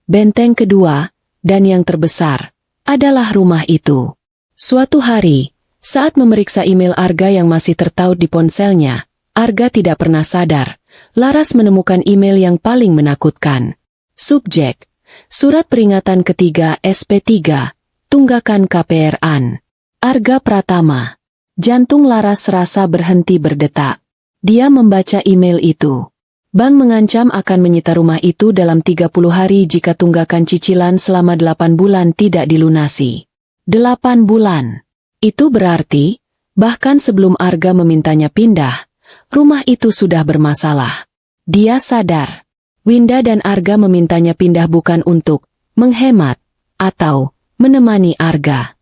Benteng kedua, dan yang terbesar, adalah rumah itu. Suatu hari, saat memeriksa email Arga yang masih tertaut di ponselnya, Arga tidak pernah sadar, Laras menemukan email yang paling menakutkan. Subjek, surat peringatan ketiga SP3, tunggakan KPR-an. Arga Pratama. Jantung Laras serasa berhenti berdetak. Dia membaca email itu. Bank mengancam akan menyita rumah itu dalam 30 hari jika tunggakan cicilan selama 8 bulan tidak dilunasi. 8 bulan. Itu berarti, bahkan sebelum Arga memintanya pindah, rumah itu sudah bermasalah. Dia sadar. Winda dan Arga memintanya pindah bukan untuk menghemat atau menemani Arga.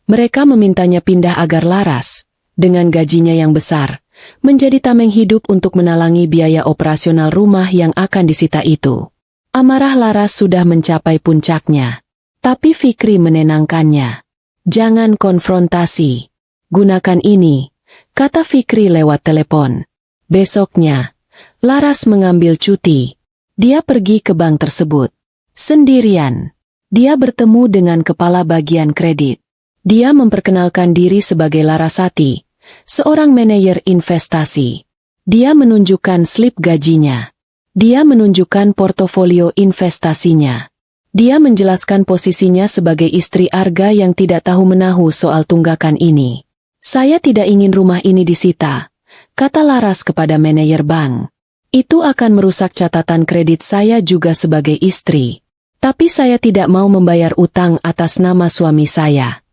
Mereka memintanya pindah agar Laras, dengan gajinya yang besar, menjadi tameng hidup untuk menalangi biaya operasional rumah yang akan disita itu. Amarah Laras sudah mencapai puncaknya. Tapi Fikri menenangkannya. Jangan konfrontasi. Gunakan ini, kata Fikri lewat telepon. Besoknya, Laras mengambil cuti. Dia pergi ke bank tersebut. Sendirian. Dia bertemu dengan kepala bagian kredit. Dia memperkenalkan diri sebagai Larasati, seorang manajer investasi. Dia menunjukkan slip gajinya. Dia menunjukkan portofolio investasinya. Dia menjelaskan posisinya sebagai istri Arga yang tidak tahu menahu soal tunggakan ini. Saya tidak ingin rumah ini disita, kata Laras kepada manajer bank. Itu akan merusak catatan kredit saya juga sebagai istri. Tapi saya tidak mau membayar utang atas nama suami saya.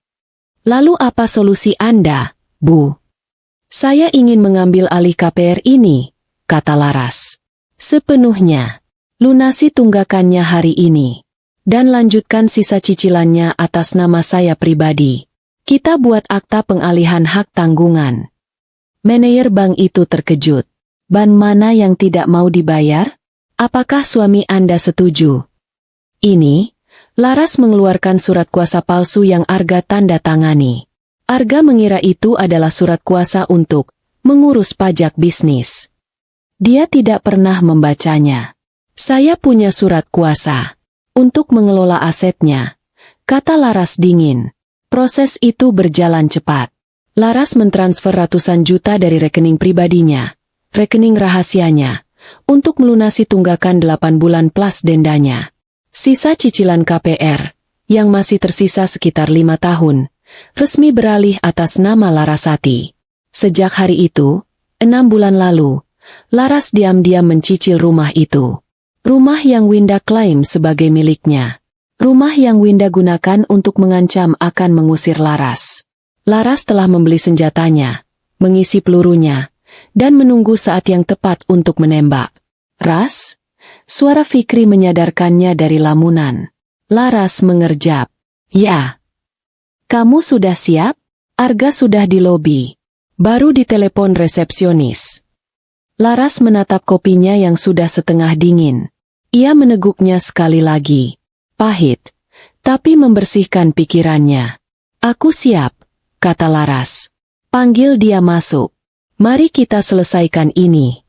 Lalu apa solusi Anda, Bu? Saya ingin mengambil alih KPR ini, kata Laras. Sepenuhnya. Lunasi tunggakannya hari ini. Dan lanjutkan sisa cicilannya atas nama saya pribadi. Kita buat akta pengalihan hak tanggungan. Manajer bank itu terkejut. Ban mana yang tidak mau dibayar? Apakah suami Anda setuju? Ini, Laras mengeluarkan surat kuasa palsu yang Arga tanda tangani. Arga mengira itu adalah surat kuasa untuk mengurus pajak bisnis. Dia tidak pernah membacanya. Saya punya surat kuasa untuk mengelola asetnya, kata Laras dingin. Proses itu berjalan cepat. Laras mentransfer ratusan juta dari rekening pribadinya, rekening rahasianya, untuk melunasi tunggakan 8 bulan plus dendanya. Sisa cicilan KPR, yang masih tersisa sekitar 5 tahun, resmi beralih atas nama Larasati. Sejak hari itu, 6 bulan lalu, Laras diam-diam mencicil rumah itu. Rumah yang Winda klaim sebagai miliknya. Rumah yang Winda gunakan untuk mengancam akan mengusir Laras. Laras telah membeli senjatanya, mengisi pelurunya, dan menunggu saat yang tepat untuk menembak. Ras? Suara Fikri menyadarkannya dari lamunan. Laras mengerjap. Ya. Kamu sudah siap? Arga sudah di lobi. Baru ditelepon resepsionis. Laras menatap kopinya yang sudah setengah dingin. Ia meneguknya sekali lagi. Pahit, tapi membersihkan pikirannya. Aku siap, kata Laras. Panggil dia masuk. Mari kita selesaikan ini.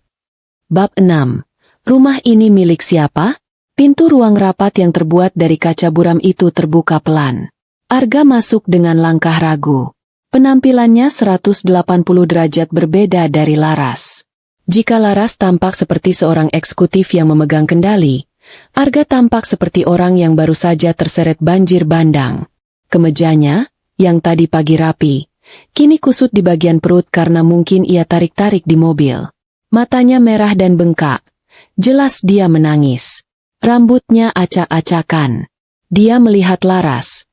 Bab 6. Rumah ini milik siapa? Pintu ruang rapat yang terbuat dari kaca buram itu terbuka pelan. Arga masuk dengan langkah ragu. Penampilannya 180 derajat berbeda dari Laras. Jika Laras tampak seperti seorang eksekutif yang memegang kendali, Arga tampak seperti orang yang baru saja terseret banjir bandang. Kemejanya, yang tadi pagi rapi, kini kusut di bagian perut karena mungkin ia tarik-tarik di mobil. Matanya merah dan bengkak. Jelas dia menangis. Rambutnya acak-acakan. Dia melihat Laras,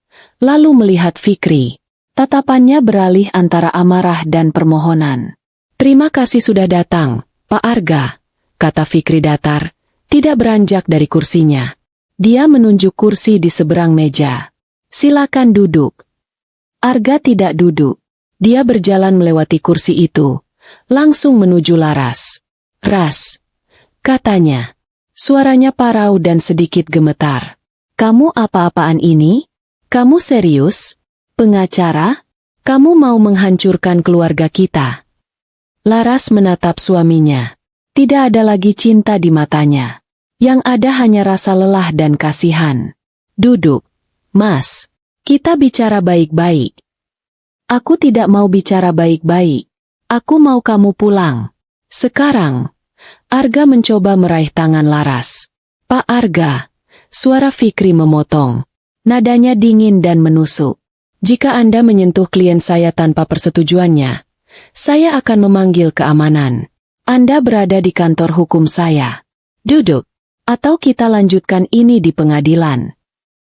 lalu melihat Fikri. Tatapannya beralih antara amarah dan permohonan. Terima kasih sudah datang, Pak Arga, kata Fikri datar, tidak beranjak dari kursinya. Dia menunjuk kursi di seberang meja. Silakan duduk. Arga tidak duduk. Dia berjalan melewati kursi itu, langsung menuju Laras. Ras, katanya. Suaranya parau dan sedikit gemetar. Kamu apa-apaan ini? Kamu serius? Pengacara? Kamu mau menghancurkan keluarga kita? Laras menatap suaminya. Tidak ada lagi cinta di matanya. Yang ada hanya rasa lelah dan kasihan. Duduk. Mas, kita bicara baik-baik. Aku tidak mau bicara baik-baik. Aku mau kamu pulang. Sekarang. Arga mencoba meraih tangan Laras. Pak Arga, suara Fikri memotong. Nadanya dingin dan menusuk. Jika Anda menyentuh klien saya tanpa persetujuannya, saya akan memanggil keamanan. Anda berada di kantor hukum saya. Duduk, atau kita lanjutkan ini di pengadilan.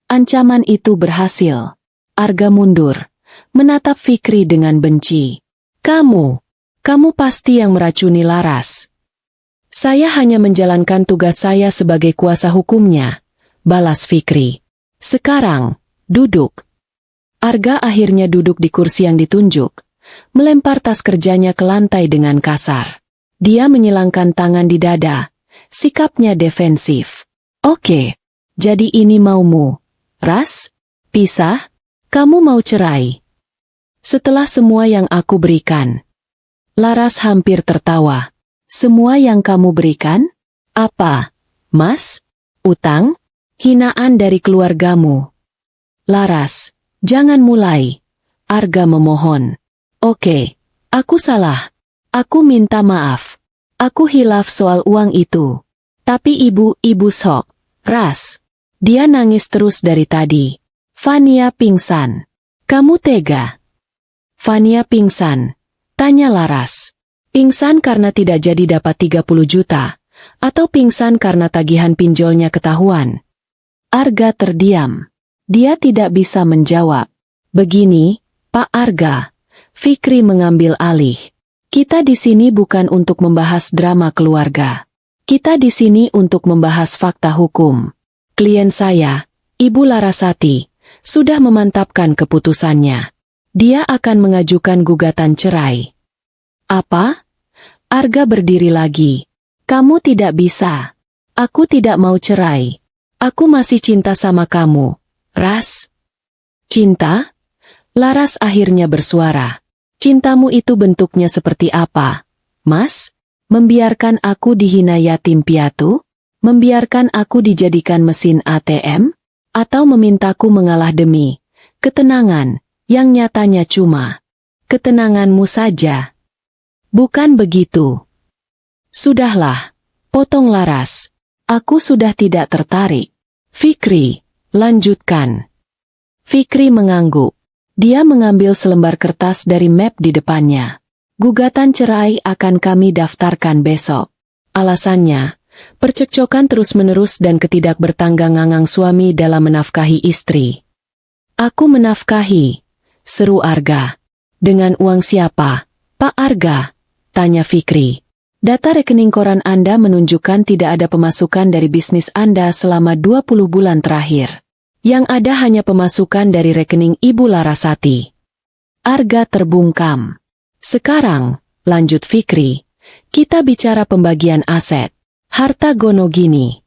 Ancaman itu berhasil. Arga mundur, menatap Fikri dengan benci. Kamu pasti yang meracuni Laras. Saya hanya menjalankan tugas saya sebagai kuasa hukumnya, balas Fikri. Sekarang, duduk. Arga akhirnya duduk di kursi yang ditunjuk, melempar tas kerjanya ke lantai dengan kasar. Dia menyilangkan tangan di dada, sikapnya defensif. Oke, jadi ini maumu, Ras? Pisah? Kamu mau cerai? Setelah semua yang aku berikan. Laras hampir tertawa. Semua yang kamu berikan? Apa? Mas? Utang? Hinaan dari keluargamu? Laras, jangan mulai. Arga memohon. Oke, aku salah. Aku minta maaf. Aku hilaf soal uang itu. Tapi ibu sok. Ras. Dia nangis terus dari tadi. Fania pingsan. Kamu tega? Fania pingsan. Tanya Laras. Pingsan karena tidak jadi dapat 30 juta. Atau pingsan karena tagihan pinjolnya ketahuan? Arga terdiam. Dia tidak bisa menjawab. Begini, Pak Arga. Fikri mengambil alih. Kita di sini bukan untuk membahas drama keluarga. Kita di sini untuk membahas fakta hukum. Klien saya, Ibu Larasati, sudah memantapkan keputusannya. Dia akan mengajukan gugatan cerai. Apa? Arga berdiri lagi. Kamu tidak bisa. Aku tidak mau cerai. Aku masih cinta sama kamu, Ras. Cinta? Laras akhirnya bersuara. Cintamu itu bentuknya seperti apa, Mas? Membiarkan aku dihina yatim piatu? Membiarkan aku dijadikan mesin ATM? Atau memintaku mengalah demi ketenangan yang nyatanya cuma ketenanganmu saja? Bukan begitu. Sudahlah, potong Laras. Aku sudah tidak tertarik. Fikri, lanjutkan. Fikri mengangguk. Dia mengambil selembar kertas dari map di depannya. Gugatan cerai akan kami daftarkan besok. Alasannya, percekcokan terus-menerus dan ketidakbertanggang-ngangang suami dalam menafkahi istri. Aku menafkahi, seru Arga. Dengan uang siapa, Pak Arga? Tanya Fikri. Data rekening koran Anda menunjukkan tidak ada pemasukan dari bisnis Anda selama 20 bulan terakhir. Yang ada hanya pemasukan dari rekening Ibu Larasati. Arga terbungkam. Sekarang, lanjut Fikri, kita bicara pembagian aset. Harta gono gini.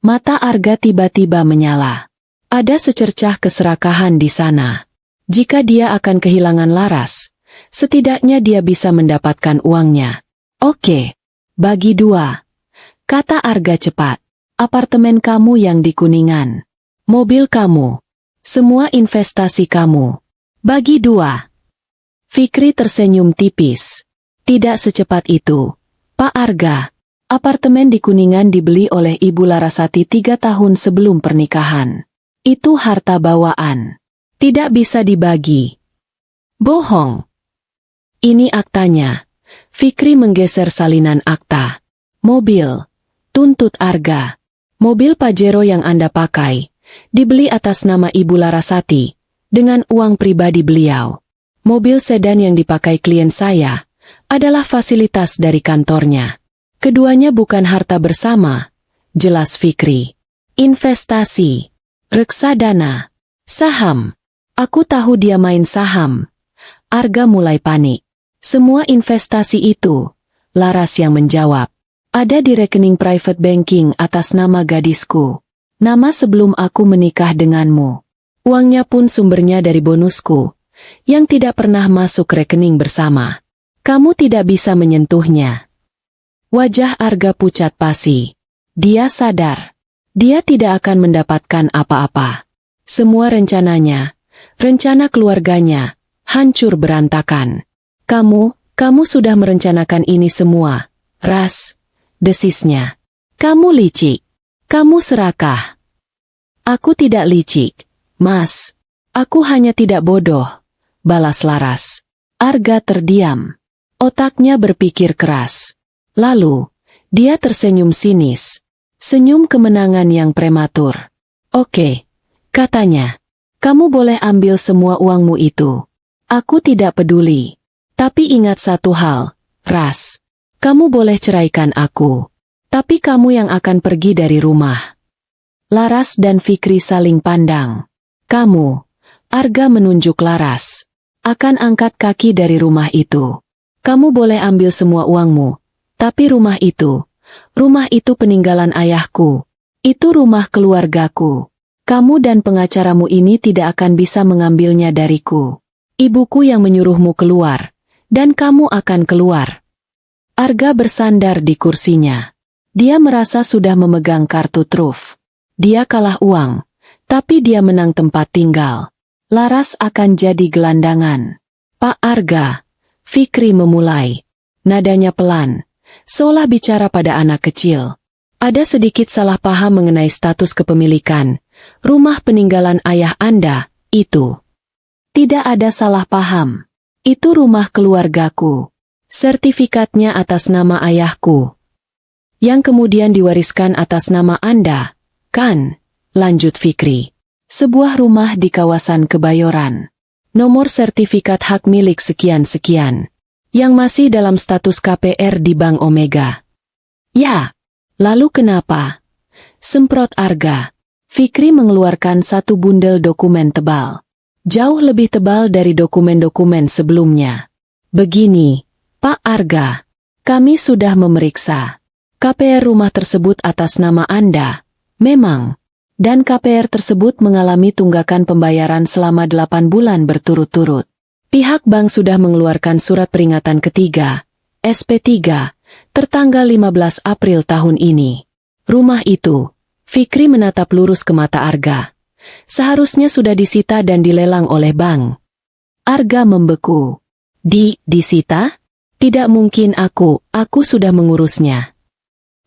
Mata Arga tiba-tiba menyala. Ada secercah keserakahan di sana. Jika dia akan kehilangan Laras, setidaknya dia bisa mendapatkan uangnya. Oke, bagi 2. Kata Arga cepat. Apartemen kamu yang di Kuningan. Mobil kamu. Semua investasi kamu. Bagi 2. Fikri tersenyum tipis. Tidak secepat itu. Pak Arga, apartemen di Kuningan dibeli oleh Ibu Larasati 3 tahun sebelum pernikahan. Itu harta bawaan. Tidak bisa dibagi. Bohong. Ini aktanya. Fikri menggeser salinan akta. Mobil. Tuntut Arga. Mobil Pajero yang Anda pakai dibeli atas nama Ibu Larasati dengan uang pribadi beliau. Mobil sedan yang dipakai klien saya adalah fasilitas dari kantornya. Keduanya bukan harta bersama. Jelas Fikri. Investasi. Reksadana. Saham. Aku tahu dia main saham. Arga mulai panik. Semua investasi itu, Laras yang menjawab, ada di rekening private banking atas nama gadisku. Nama sebelum aku menikah denganmu. Uangnya pun sumbernya dari bonusku, yang tidak pernah masuk rekening bersama. Kamu tidak bisa menyentuhnya. Wajah Arga pucat pasi. Dia sadar. Dia tidak akan mendapatkan apa-apa. Semua rencananya, rencana keluarganya, hancur berantakan. Kamu sudah merencanakan ini semua, Ras. Desisnya. Kamu licik. Kamu serakah. Aku tidak licik, Mas. Aku hanya tidak bodoh, balas Laras. Arga terdiam. Otaknya berpikir keras. Lalu, dia tersenyum sinis. Senyum kemenangan yang prematur. Oke, katanya. Kamu boleh ambil semua uangmu itu. Aku tidak peduli. Tapi ingat satu hal, Ras. Kamu boleh ceraikan aku. Tapi kamu yang akan pergi dari rumah. Laras dan Fikri saling pandang. Kamu, Arga menunjuk Laras, akan angkat kaki dari rumah itu. Kamu boleh ambil semua uangmu, tapi rumah itu peninggalan ayahku. Itu rumah keluargaku. Kamu dan pengacaramu ini tidak akan bisa mengambilnya dariku. Ibuku yang menyuruhmu keluar, dan kamu akan keluar. Arga bersandar di kursinya. Dia merasa sudah memegang kartu truf. Dia kalah uang, tapi dia menang tempat tinggal. Laras akan jadi gelandangan. Pak Arga, Fikri memulai. Nadanya pelan, seolah bicara pada anak kecil. Ada sedikit salah paham mengenai status kepemilikan rumah peninggalan ayah Anda, itu. Tidak ada salah paham. Itu rumah keluargaku. Sertifikatnya atas nama ayahku. Yang kemudian diwariskan atas nama Anda, kan? Lanjut Fikri. Sebuah rumah di kawasan Kebayoran. Nomor sertifikat hak milik sekian-sekian. Yang masih dalam status KPR di Bank Omega. Ya, lalu kenapa? Semprot Arga. Fikri mengeluarkan satu bundel dokumen tebal. Jauh lebih tebal dari dokumen-dokumen sebelumnya. Begini, Pak Arga. Kami sudah memeriksa. KPR rumah tersebut atas nama Anda. Memang. Dan KPR tersebut mengalami tunggakan pembayaran selama 8 bulan berturut-turut. Pihak bank sudah mengeluarkan surat peringatan ketiga, SP3, tertanggal 15 April tahun ini. Rumah itu, Fikri menatap lurus ke mata Arga. Seharusnya sudah disita dan dilelang oleh bank. Arga membeku. Disita? Tidak mungkin aku sudah mengurusnya.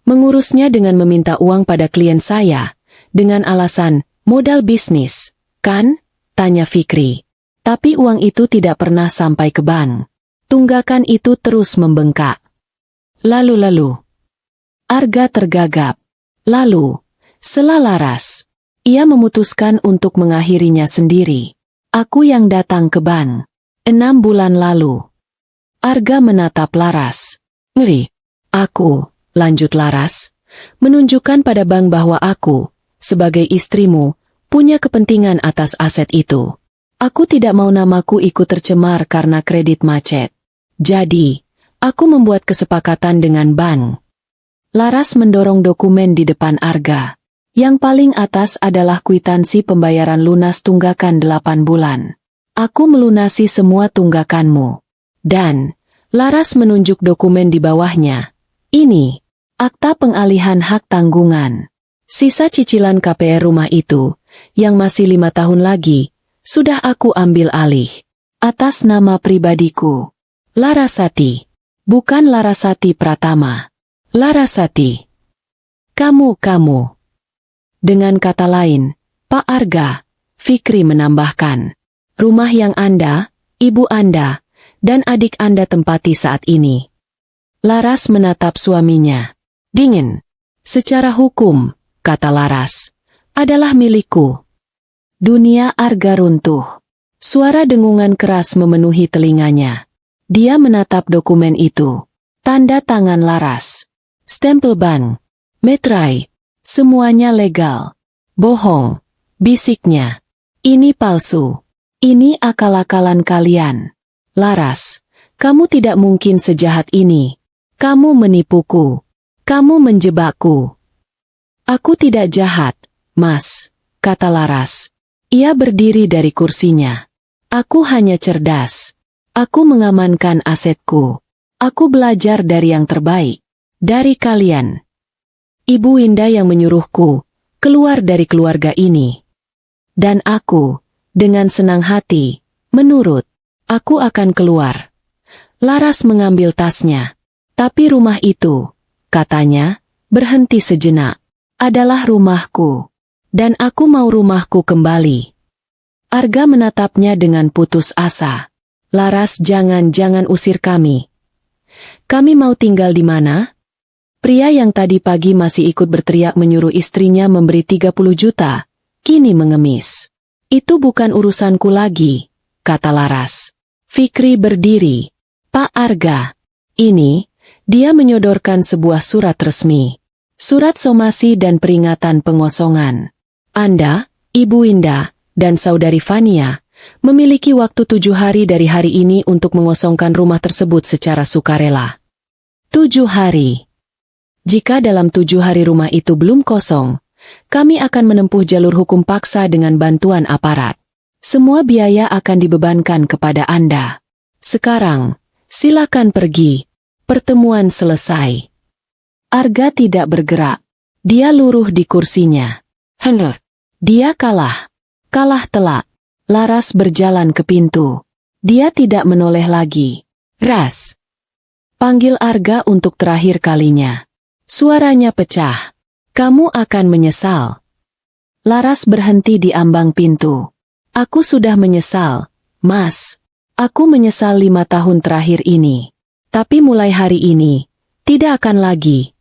Mengurusnya dengan meminta uang pada klien saya. Dengan alasan, modal bisnis, kan? Tanya Fikri. Tapi uang itu tidak pernah sampai ke bank. Tunggakan itu terus membengkak. Lalu. Arga tergagap. Lalu, sela Laras. Ia memutuskan untuk mengakhirinya sendiri. Aku yang datang ke bank. 6 bulan lalu. Arga menatap Laras. Ngeri. Aku, lanjut Laras, menunjukkan pada bank bahwa aku, sebagai istrimu, punya kepentingan atas aset itu. Aku tidak mau namaku ikut tercemar karena kredit macet. Jadi, aku membuat kesepakatan dengan bank. Laras mendorong dokumen di depan Arga. Yang paling atas adalah kwitansi pembayaran lunas tunggakan 8 bulan. Aku melunasi semua tunggakanmu. Dan, Laras menunjuk dokumen di bawahnya. Ini, akta pengalihan hak tanggungan. Sisa cicilan KPR rumah itu, yang masih 5 tahun lagi, sudah aku ambil alih. Atas nama pribadiku. Larasati. Bukan Larasati Pratama. Larasati. Kamu. Dengan kata lain, Pak Arga, Fikri menambahkan. Rumah yang Anda, ibu Anda, dan adik Anda tempati saat ini. Laras menatap suaminya. Dingin. Secara hukum, kata Laras, adalah milikku. Dunia Arga runtuh. Suara dengungan keras memenuhi telinganya. Dia menatap dokumen itu. Tanda tangan Laras. Stempel bank. Metrai. Semuanya legal. Bohong. Bisiknya. Ini palsu. Ini akal-akalan kalian. Laras, kamu tidak mungkin sejahat ini. Kamu menipuku. Kamu menjebakku. Aku tidak jahat, Mas, kata Laras. Ia berdiri dari kursinya. Aku hanya cerdas. Aku mengamankan asetku. Aku belajar dari yang terbaik. Dari kalian. Ibu Winda yang menyuruhku keluar dari keluarga ini. Dan aku, dengan senang hati, menurut. Aku akan keluar. Laras mengambil tasnya. Tapi rumah itu, katanya, berhenti sejenak. Adalah rumahku. Dan aku mau rumahku kembali. Arga menatapnya dengan putus asa. Laras, jangan usir kami. Kami mau tinggal di mana? Pria yang tadi pagi masih ikut berteriak menyuruh istrinya memberi 30 juta, kini mengemis. Itu bukan urusanku lagi, kata Laras. Fikri berdiri. Pak Arga. Ini, dia menyodorkan sebuah surat resmi. Surat somasi dan peringatan pengosongan. Anda, Ibu Winda, dan Saudari Fania, memiliki waktu 7 hari dari hari ini untuk mengosongkan rumah tersebut secara sukarela. 7 hari. Jika dalam 7 hari rumah itu belum kosong, kami akan menempuh jalur hukum paksa dengan bantuan aparat. Semua biaya akan dibebankan kepada Anda. Sekarang, silakan pergi. Pertemuan selesai. Arga tidak bergerak. Dia luruh di kursinya. Dia kalah. Kalah telak. Laras berjalan ke pintu. Dia tidak menoleh lagi. Ras. Panggil Arga untuk terakhir kalinya. Suaranya pecah. Kamu akan menyesal. Laras berhenti di ambang pintu. Aku sudah menyesal, Mas. Aku menyesal 5 tahun terakhir ini. Tapi mulai hari ini, tidak akan lagi.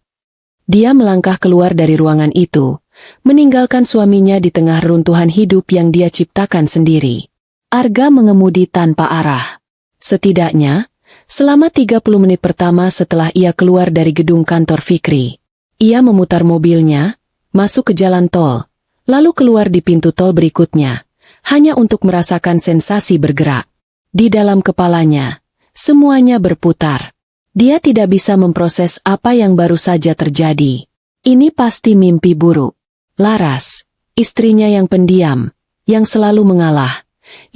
Dia melangkah keluar dari ruangan itu, meninggalkan suaminya di tengah reruntuhan hidup yang dia ciptakan sendiri. Arga mengemudi tanpa arah. Setidaknya, selama 30 menit pertama setelah ia keluar dari gedung kantor Fikri, ia memutar mobilnya, masuk ke jalan tol, lalu keluar di pintu tol berikutnya, hanya untuk merasakan sensasi bergerak. Di dalam kepalanya, semuanya berputar. Dia tidak bisa memproses apa yang baru saja terjadi. Ini pasti mimpi buruk. Laras, istrinya yang pendiam, yang selalu mengalah,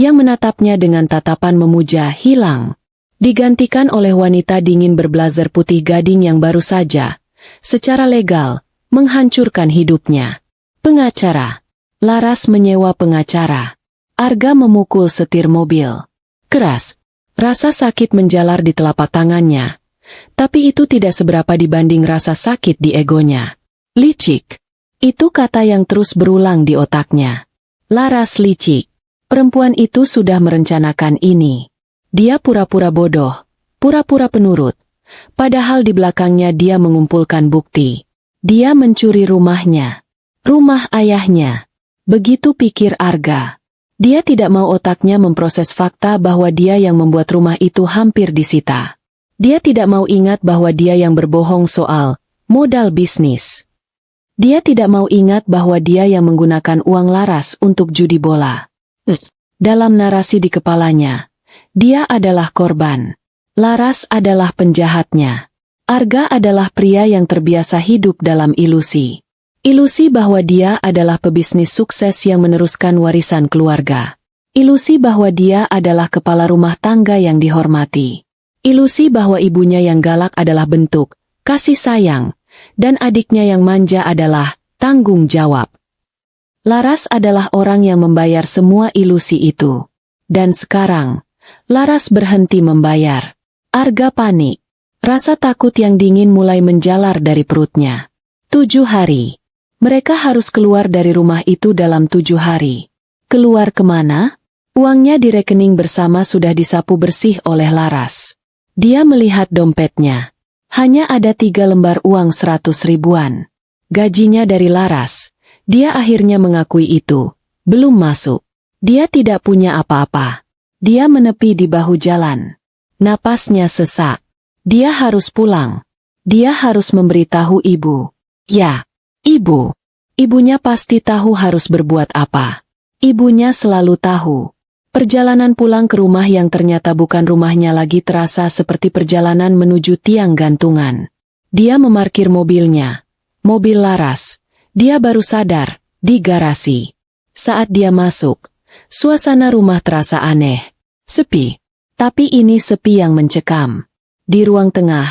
yang menatapnya dengan tatapan memuja hilang, digantikan oleh wanita dingin berblazer putih gading yang baru saja, secara legal, menghancurkan hidupnya. Pengacara. Laras menyewa pengacara. Arga memukul setir mobil. Keras. Rasa sakit menjalar di telapak tangannya. Tapi itu tidak seberapa dibanding rasa sakit di egonya. Licik. Itu kata yang terus berulang di otaknya. Laras licik. Perempuan itu sudah merencanakan ini. Dia pura-pura bodoh, pura-pura penurut. Padahal di belakangnya dia mengumpulkan bukti. Dia mencuri rumahnya. Rumah ayahnya. Begitu pikir Arga. Dia tidak mau otaknya memproses fakta bahwa dia yang membuat rumah itu hampir disita. Dia tidak mau ingat bahwa dia yang berbohong soal modal bisnis. Dia tidak mau ingat bahwa dia yang menggunakan uang Laras untuk judi bola. Dalam narasi di kepalanya, dia adalah korban. Laras adalah penjahatnya. Arga adalah pria yang terbiasa hidup dalam ilusi. Ilusi bahwa dia adalah pebisnis sukses yang meneruskan warisan keluarga. Ilusi bahwa dia adalah kepala rumah tangga yang dihormati. Ilusi bahwa ibunya yang galak adalah bentuk kasih sayang, dan adiknya yang manja adalah tanggung jawab. Laras adalah orang yang membayar semua ilusi itu. Dan sekarang, Laras berhenti membayar. Arga panik. Rasa takut yang dingin mulai menjalar dari perutnya. 7 hari. Mereka harus keluar dari rumah itu dalam 7 hari. Keluar kemana? Uangnya di rekening bersama sudah disapu bersih oleh Laras. Dia melihat dompetnya. Hanya ada 3 lembar uang 100 ribuan. Gajinya dari Laras. Dia akhirnya mengakui itu. Belum masuk. Dia tidak punya apa-apa. Dia menepi di bahu jalan. Napasnya sesak. Dia harus pulang. Dia harus memberitahu ibu. Ya. Ibu. Ibunya pasti tahu harus berbuat apa. Ibunya selalu tahu. Perjalanan pulang ke rumah yang ternyata bukan rumahnya lagi terasa seperti perjalanan menuju tiang gantungan. Dia memarkir mobilnya. Mobil Laras. Dia baru sadar, di garasi. Saat dia masuk, suasana rumah terasa aneh. Sepi. Tapi ini sepi yang mencekam. Di ruang tengah,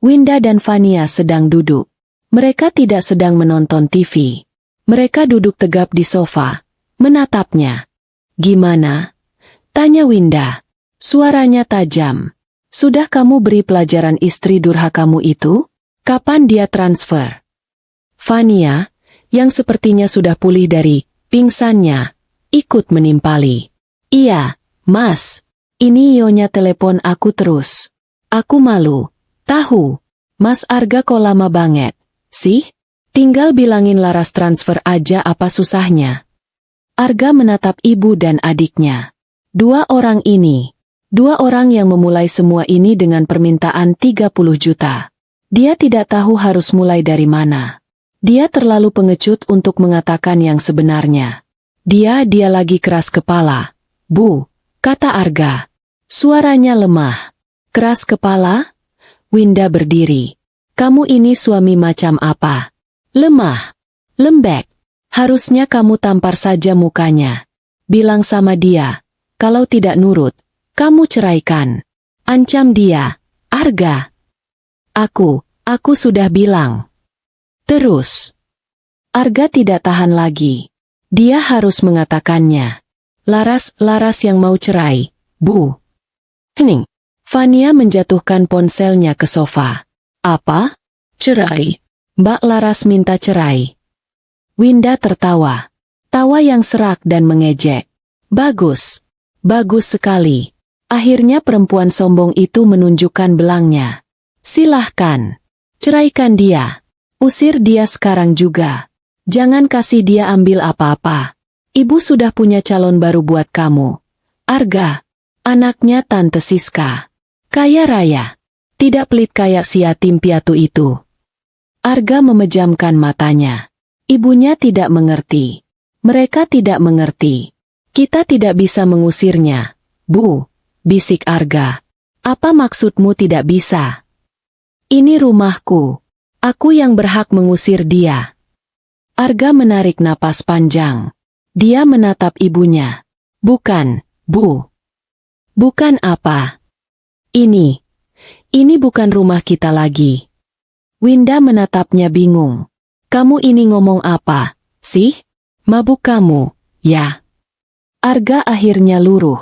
Winda dan Fania sedang duduk. Mereka tidak sedang menonton TV. Mereka duduk tegap di sofa, menatapnya. Gimana? Tanya Winda. Suaranya tajam. Sudah kamu beri pelajaran istri durhakamu itu? Kapan dia transfer? Fania, yang sepertinya sudah pulih dari pingsannya, ikut menimpali. Iya, Mas. Ini Yonya telepon aku terus. Aku malu. Tahu. Mas Arga kok lama banget. Sih? Tinggal bilangin Laras transfer aja apa susahnya. Arga menatap ibu dan adiknya. 2 orang ini. 2 orang yang memulai semua ini dengan permintaan 30 juta. Dia tidak tahu harus mulai dari mana. Dia terlalu pengecut untuk mengatakan yang sebenarnya. Dia lagi keras kepala. Bu, kata Arga. Suaranya lemah. Keras kepala? Winda berdiri. Kamu ini suami macam apa? Lemah. Lembek. Harusnya kamu tampar saja mukanya. Bilang sama dia. Kalau tidak nurut, kamu ceraikan. Ancam dia. Arga. Aku sudah bilang. Terus. Arga tidak tahan lagi. Dia harus mengatakannya. Laras yang mau cerai, Bu. Hening. Fania menjatuhkan ponselnya ke sofa. Apa? Cerai? Mbak Laras minta cerai. Winda tertawa. Tawa yang serak dan mengejek. Bagus. Bagus sekali. Akhirnya perempuan sombong itu menunjukkan belangnya. Silahkan. Ceraikan dia. Usir dia sekarang juga. Jangan kasih dia ambil apa-apa. Ibu sudah punya calon baru buat kamu. Arga. Anaknya Tante Siska. Kaya raya. Tidak pelit kayak si yatim piatu itu. Arga memejamkan matanya. Ibunya tidak mengerti. Mereka tidak mengerti. Kita tidak bisa mengusirnya. Bu, bisik Arga. Apa maksudmu tidak bisa? Ini rumahku. Aku yang berhak mengusir dia. Arga menarik napas panjang. Dia menatap ibunya. Bukan, Bu. Bukan apa? Ini bukan rumah kita lagi. Winda menatapnya bingung. Kamu ini ngomong apa, sih? Mabuk kamu, ya? Arga akhirnya luruh.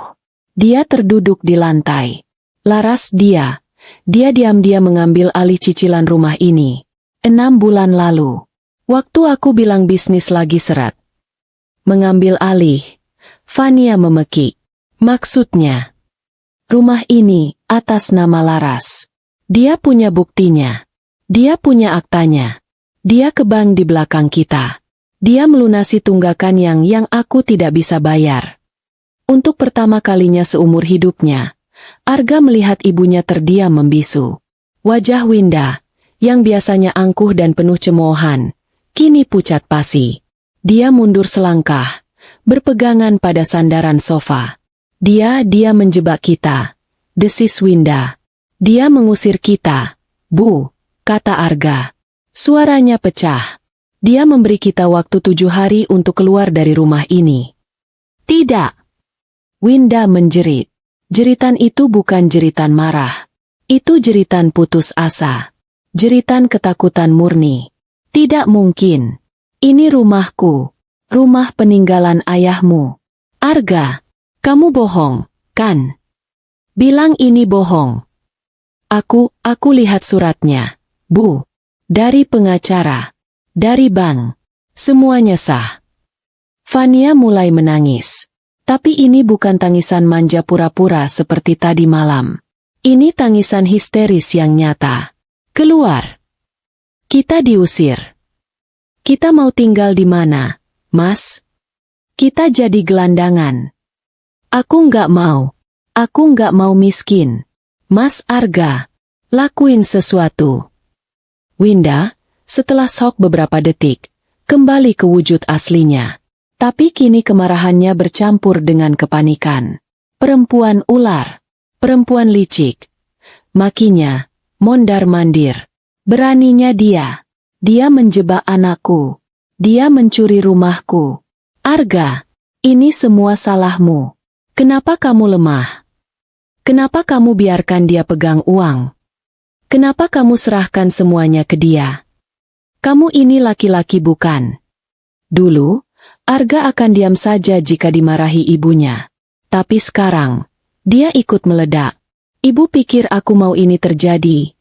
Dia terduduk di lantai. Laras dia diam-diam mengambil alih cicilan rumah ini. 6 bulan lalu. Waktu aku bilang bisnis lagi seret. Mengambil alih. Fania memekik. Maksudnya, rumah ini atas nama Laras. Dia punya buktinya. Dia punya aktanya. Dia ke bank di belakang kita. Dia melunasi tunggakan yang aku tidak bisa bayar. Untuk pertama kalinya seumur hidupnya, Arga melihat ibunya terdiam membisu. Wajah Winda, yang biasanya angkuh dan penuh cemoohan, kini pucat pasi. Dia mundur selangkah, berpegangan pada sandaran sofa. Dia menjebak kita. Desis Winda. Dia mengusir kita. Bu, kata Arga. Suaranya pecah. Dia memberi kita waktu 7 hari untuk keluar dari rumah ini. Tidak. Winda menjerit. Jeritan itu bukan jeritan marah. Itu jeritan putus asa. Jeritan ketakutan murni. Tidak mungkin. Ini rumahku. Rumah peninggalan ayahmu. Arga, kamu bohong, kan? Bilang ini bohong. Aku lihat suratnya. Bu. Dari pengacara. Dari bank. Semuanya sah. Fania mulai menangis. Tapi ini bukan tangisan manja pura-pura seperti tadi malam. Ini tangisan histeris yang nyata. Keluar. Kita diusir. Kita mau tinggal di mana, Mas? Kita jadi gelandangan. Aku nggak mau. Aku nggak mau miskin. Mas Arga, lakuin sesuatu. Winda, setelah shock beberapa detik, kembali ke wujud aslinya. Tapi kini kemarahannya bercampur dengan kepanikan. Perempuan ular. Perempuan licik. Makinya, mondar-mandir. Beraninya dia. Dia menjebak anakku. Dia mencuri rumahku. Arga, ini semua salahmu. Kenapa kamu lemah? Kenapa kamu biarkan dia pegang uang? Kenapa kamu serahkan semuanya ke dia? Kamu ini laki-laki bukan? Dulu, Arga akan diam saja jika dimarahi ibunya. Tapi sekarang, dia ikut meledak. Ibu pikir aku mau ini terjadi?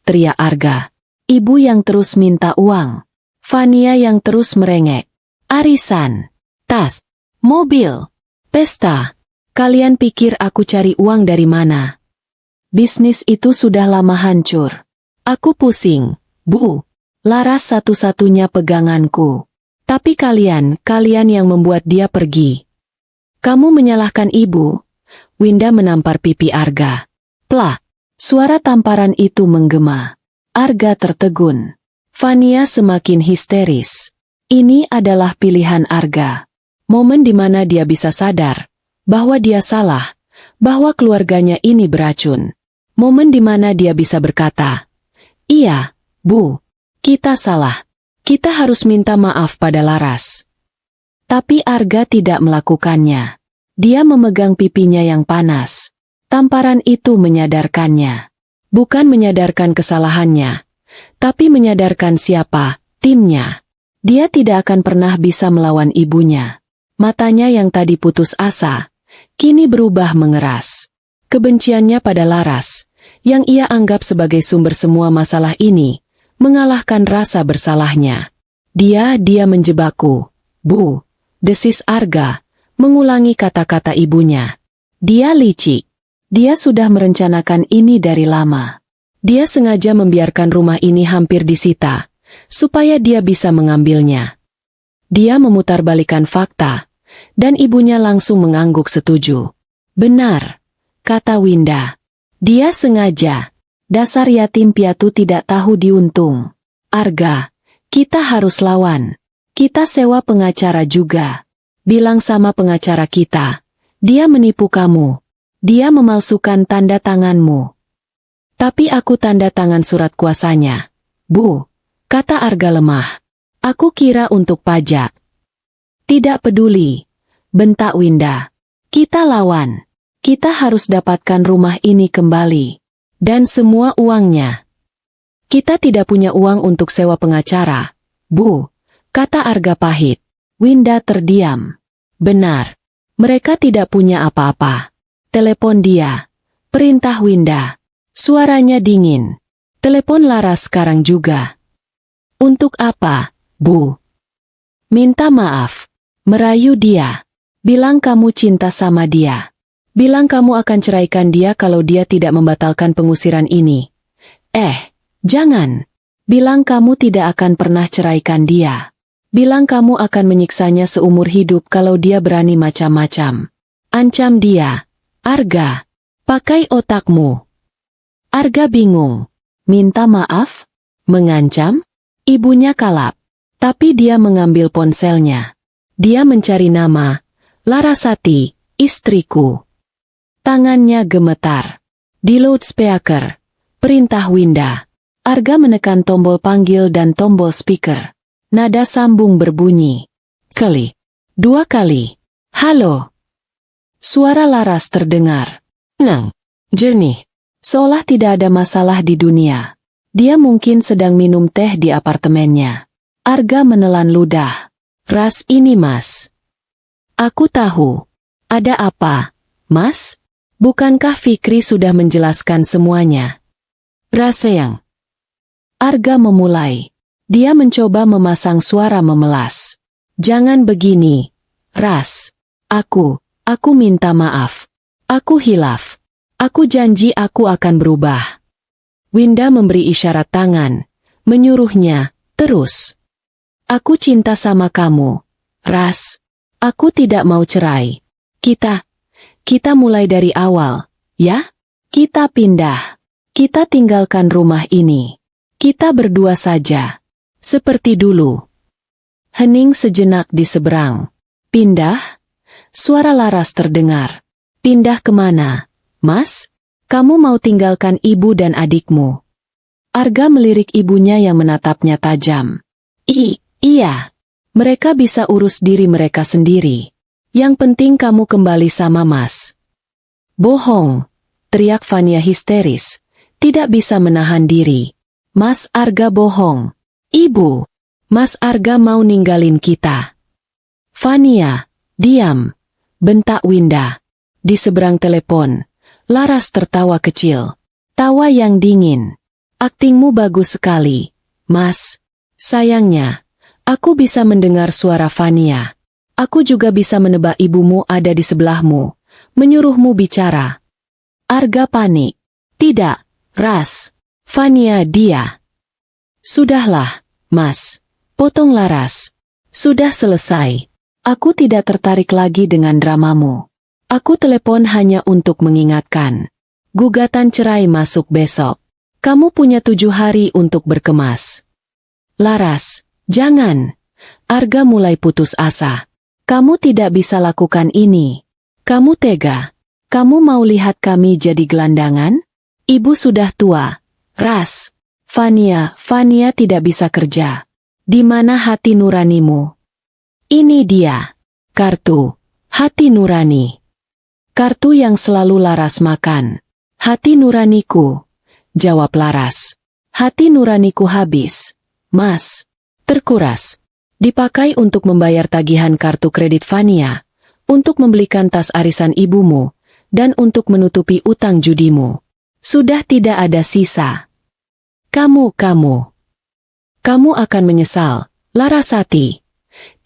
Teriak Arga. Ibu yang terus minta uang. Fania yang terus merengek. Arisan, tas, mobil, pesta. Kalian pikir aku cari uang dari mana? Bisnis itu sudah lama hancur. Aku pusing, Bu. Laras satu-satunya peganganku. Tapi kalian yang membuat dia pergi. Kamu menyalahkan ibu? Winda menampar pipi Arga. Plak. Suara tamparan itu menggema. Arga tertegun. Fania semakin histeris. Ini adalah pilihan Arga. Momen di mana dia bisa sadar bahwa dia salah, bahwa keluarganya ini beracun. Momen di mana dia bisa berkata, "Iya, Bu, kita salah. Kita harus minta maaf pada Laras." Tapi Arga tidak melakukannya. Dia memegang pipinya yang panas. Tamparan itu menyadarkannya. Bukan menyadarkan kesalahannya, tapi menyadarkan siapa timnya. Dia tidak akan pernah bisa melawan ibunya. Matanya yang tadi putus asa, kini berubah mengeras. Kebenciannya pada Laras, yang ia anggap sebagai sumber semua masalah ini, mengalahkan rasa bersalahnya. Dia menjebakku, Bu, desis Arga, mengulangi kata-kata ibunya. Dia licik. Dia sudah merencanakan ini dari lama. Dia sengaja membiarkan rumah ini hampir disita, supaya dia bisa mengambilnya. Dia memutarbalikkan fakta, dan ibunya langsung mengangguk setuju. "Benar," kata Winda. "Dia sengaja. Dasar yatim piatu tidak tahu diuntung. Arga, kita harus lawan. Kita sewa pengacara juga. Bilang sama pengacara kita, dia menipu kamu. Dia memalsukan tanda tanganmu." "Tapi aku tanda tangan surat kuasanya, Bu," kata Arga lemah. "Aku kira untuk pajak." "Tidak peduli," bentak Winda. "Kita lawan. Kita harus dapatkan rumah ini kembali. Dan semua uangnya." "Kita tidak punya uang untuk sewa pengacara, Bu," kata Arga pahit. Winda terdiam. "Benar. Mereka tidak punya apa-apa. Telepon dia," perintah Winda. Suaranya dingin. "Telepon Laras sekarang juga." "Untuk apa, Bu?" "Minta maaf. Merayu dia. Bilang kamu cinta sama dia. Bilang kamu akan ceraikan dia kalau dia tidak membatalkan pengusiran ini." Jangan. Bilang kamu tidak akan pernah ceraikan dia. Bilang kamu akan menyiksanya seumur hidup kalau dia berani macam-macam. Ancam dia. Arga, pakai otakmu." Arga bingung. Minta maaf? Mengancam? Ibunya kalap. Tapi dia mengambil ponselnya. Dia mencari nama. "Larasati, istriku." Tangannya gemetar. Di loudspeaker, perintah Winda. Arga menekan tombol panggil dan tombol speaker. Nada sambung berbunyi. Kali. 2 kali. "Halo." Suara Laras terdengar. Tenang, jernih. Seolah tidak ada masalah di dunia. Dia mungkin sedang minum teh di apartemennya. Arga menelan ludah. "Ras ini, Mas." "Aku tahu. Ada apa, Mas? Bukankah Fikri sudah menjelaskan semuanya?" "Ras sayang." Arga memulai. Dia mencoba memasang suara memelas. "Jangan begini, Ras. Aku minta maaf. Aku hilaf. Aku janji aku akan berubah." Winda memberi isyarat tangan. Menyuruhnya, "Terus. Aku cinta sama kamu, Ras. Aku tidak mau cerai. Kita mulai dari awal, ya? Kita pindah. Kita tinggalkan rumah ini. Kita berdua saja. Seperti dulu." Hening sejenak di seberang. "Pindah?" Suara Laras terdengar. "Pindah kemana, Mas? Kamu mau tinggalkan ibu dan adikmu?" Arga melirik ibunya yang menatapnya tajam. Iya. Mereka bisa urus diri mereka sendiri. Yang penting kamu kembali sama Mas." "Bohong," teriak Fania histeris. Tidak bisa menahan diri. "Mas Arga bohong. Ibu, Mas Arga mau ninggalin kita." "Fania, diam," bentak Winda. Di seberang telepon, Laras tertawa kecil. Tawa yang dingin. "Aktingmu bagus sekali, Mas. Sayangnya, aku bisa mendengar suara Fania. Aku juga bisa menebak ibumu ada di sebelahmu, menyuruhmu bicara." Arga panik. "Tidak, Ras. Fania dia." "Sudahlah, Mas," potong Laras. "Sudah selesai. Aku tidak tertarik lagi dengan dramamu. Aku telepon hanya untuk mengingatkan. Gugatan cerai masuk besok. Kamu punya 7 hari untuk berkemas." Laras, jangan. Arga mulai putus asa. Kamu tidak bisa lakukan ini. Kamu tega. Kamu mau lihat kami jadi gelandangan? Ibu sudah tua. Ras. Fania tidak bisa kerja. Di mana hati nuranimu? Ini dia. Kartu. Hati nurani. Kartu yang selalu Laras makan. Hati nuraniku. Jawab Laras. Hati nuraniku habis. Mas. Terkuras. Dipakai untuk membayar tagihan kartu kredit Fania, untuk membelikan tas arisan ibumu, dan untuk menutupi utang judimu. Sudah tidak ada sisa. Kamu akan menyesal, Larasati.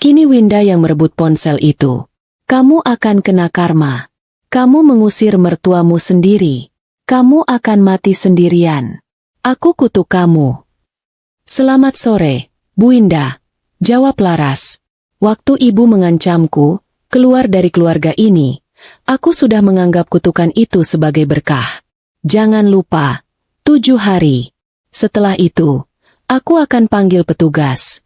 Kini Winda yang merebut ponsel itu. Kamu akan kena karma. Kamu mengusir mertuamu sendiri. Kamu akan mati sendirian. Aku kutuk kamu. Selamat sore, Bu Winda. Jawab Laras. Waktu ibu mengancamku, keluar dari keluarga ini, aku sudah menganggap kutukan itu sebagai berkah. Jangan lupa, 7 hari. Setelah itu, aku akan panggil petugas.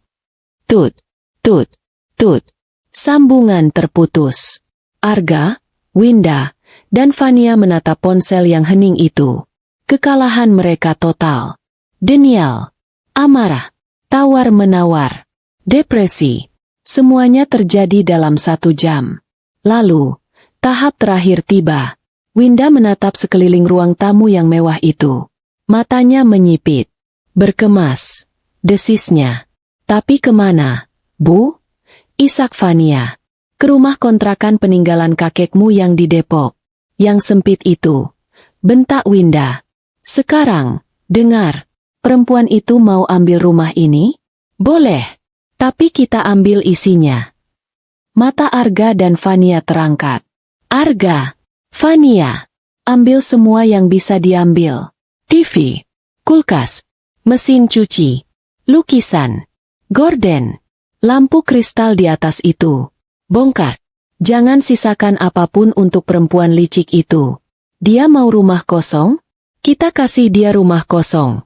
Tut, tut, tut. Sambungan terputus. Arga, Winda, dan Fania menatap ponsel yang hening itu. Kekalahan mereka total. Denial, amarah, tawar-menawar. Depresi. Semuanya terjadi dalam 1 jam. Lalu, tahap terakhir tiba. Winda menatap sekeliling ruang tamu yang mewah itu. Matanya menyipit. Berkemas. Desisnya. Tapi kemana, Bu? Isak Fania. Ke rumah kontrakan peninggalan kakekmu yang di Depok. Yang sempit itu. Bentak Winda. Sekarang, dengar. Perempuan itu mau ambil rumah ini? Boleh. Tapi kita ambil isinya. Mata Arga dan Fania terangkat. Arga, Fania, ambil semua yang bisa diambil. TV, kulkas, mesin cuci, lukisan, gorden, lampu kristal di atas itu. Bongkar. Jangan sisakan apapun untuk perempuan licik itu. Dia mau rumah kosong? Kita kasih dia rumah kosong.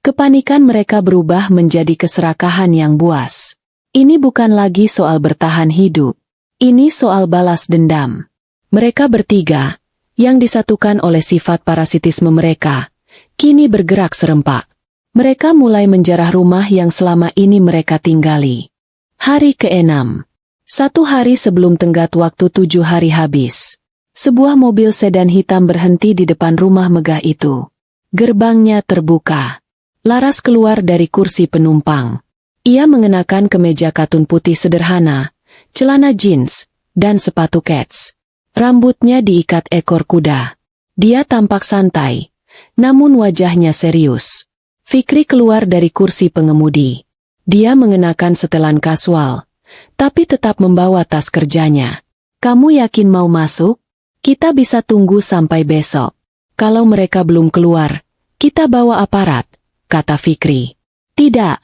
Kepanikan mereka berubah menjadi keserakahan yang buas. Ini bukan lagi soal bertahan hidup. Ini soal balas dendam. Mereka bertiga, yang disatukan oleh sifat parasitisme mereka, kini bergerak serempak. Mereka mulai menjarah rumah yang selama ini mereka tinggali. Hari ke-6. 1 hari sebelum tenggat waktu 7 hari habis. Sebuah mobil sedan hitam berhenti di depan rumah megah itu. Gerbangnya terbuka. Laras keluar dari kursi penumpang. Ia mengenakan kemeja katun putih sederhana, celana jeans, dan sepatu kets. Rambutnya diikat ekor kuda. Dia tampak santai, namun wajahnya serius. Fikri keluar dari kursi pengemudi. Dia mengenakan setelan kasual, tapi tetap membawa tas kerjanya. Kamu yakin mau masuk? Kita bisa tunggu sampai besok. Kalau mereka belum keluar, kita bawa aparat, kata Fikri. Tidak,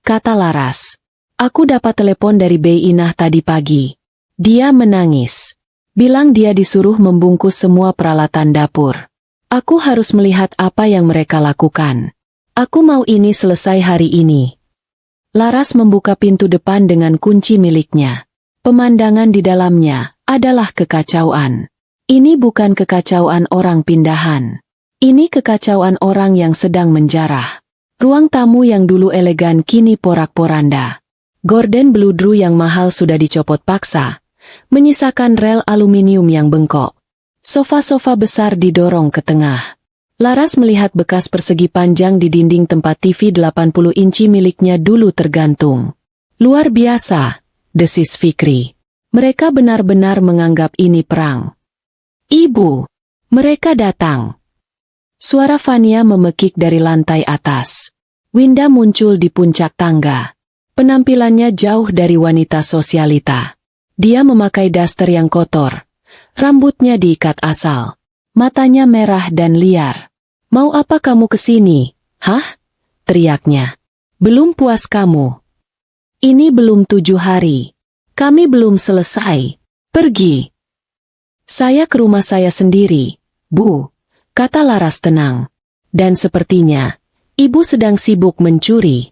kata Laras. Aku dapat telepon dari Bey Inah tadi pagi. Dia menangis. Bilang dia disuruh membungkus semua peralatan dapur. Aku harus melihat apa yang mereka lakukan. Aku mau ini selesai hari ini. Laras membuka pintu depan dengan kunci miliknya. Pemandangan di dalamnya adalah kekacauan. Ini bukan kekacauan orang pindahan. Ini kekacauan orang yang sedang menjarah. Ruang tamu yang dulu elegan kini porak-poranda. Gorden bludru yang mahal sudah dicopot paksa, menyisakan rel aluminium yang bengkok. Sofa-sofa besar didorong ke tengah. Laras melihat bekas persegi panjang di dinding tempat TV 80 inci miliknya dulu tergantung. Luar biasa, desis Fikri. Mereka benar-benar menganggap ini perang. Ibu, mereka datang. Suara Fania memekik dari lantai atas. Winda muncul di puncak tangga. Penampilannya jauh dari wanita sosialita. Dia memakai daster yang kotor. Rambutnya diikat asal. Matanya merah dan liar. Mau apa kamu kesini? Hah? Teriaknya. Belum puas kamu? Ini belum 7 hari. Kami belum selesai. Pergi. Saya ke rumah saya sendiri, Bu. Kata Laras tenang. Dan sepertinya, ibu sedang sibuk mencuri.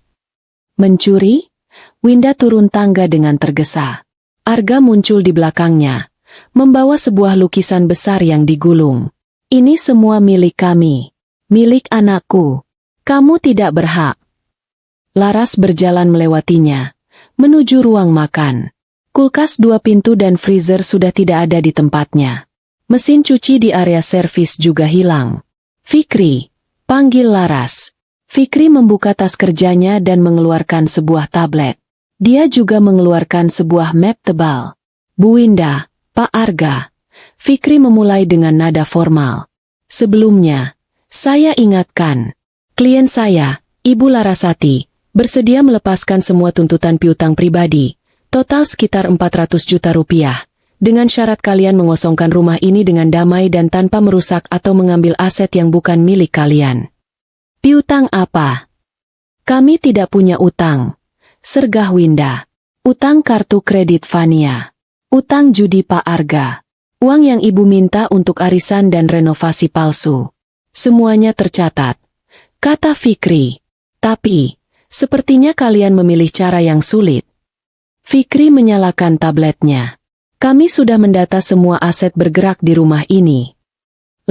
Mencuri? Winda turun tangga dengan tergesa. Arga muncul di belakangnya, membawa sebuah lukisan besar yang digulung. Ini semua milik kami. Milik anakku. Kamu tidak berhak. Laras berjalan melewatinya, menuju ruang makan. Kulkas 2 pintu dan freezer sudah tidak ada di tempatnya. Mesin cuci di area servis juga hilang. Fikri, panggil Laras. Fikri membuka tas kerjanya dan mengeluarkan sebuah tablet. Dia juga mengeluarkan sebuah map tebal. Bu Winda, Pak Arga. Fikri memulai dengan nada formal. Sebelumnya, saya ingatkan. Klien saya, Ibu Larasati, bersedia melepaskan semua tuntutan piutang pribadi, total sekitar 400 juta rupiah, dengan syarat kalian mengosongkan rumah ini dengan damai dan tanpa merusak atau mengambil aset yang bukan milik kalian. Piutang apa? Kami tidak punya utang. Sergah Winda. Utang kartu kredit Fania. Utang judi Pak Arga. Uang yang ibu minta untuk arisan dan renovasi palsu. Semuanya tercatat. Kata Fikri. Tapi, sepertinya kalian memilih cara yang sulit. Fikri menyalakan tabletnya. Kami sudah mendata semua aset bergerak di rumah ini.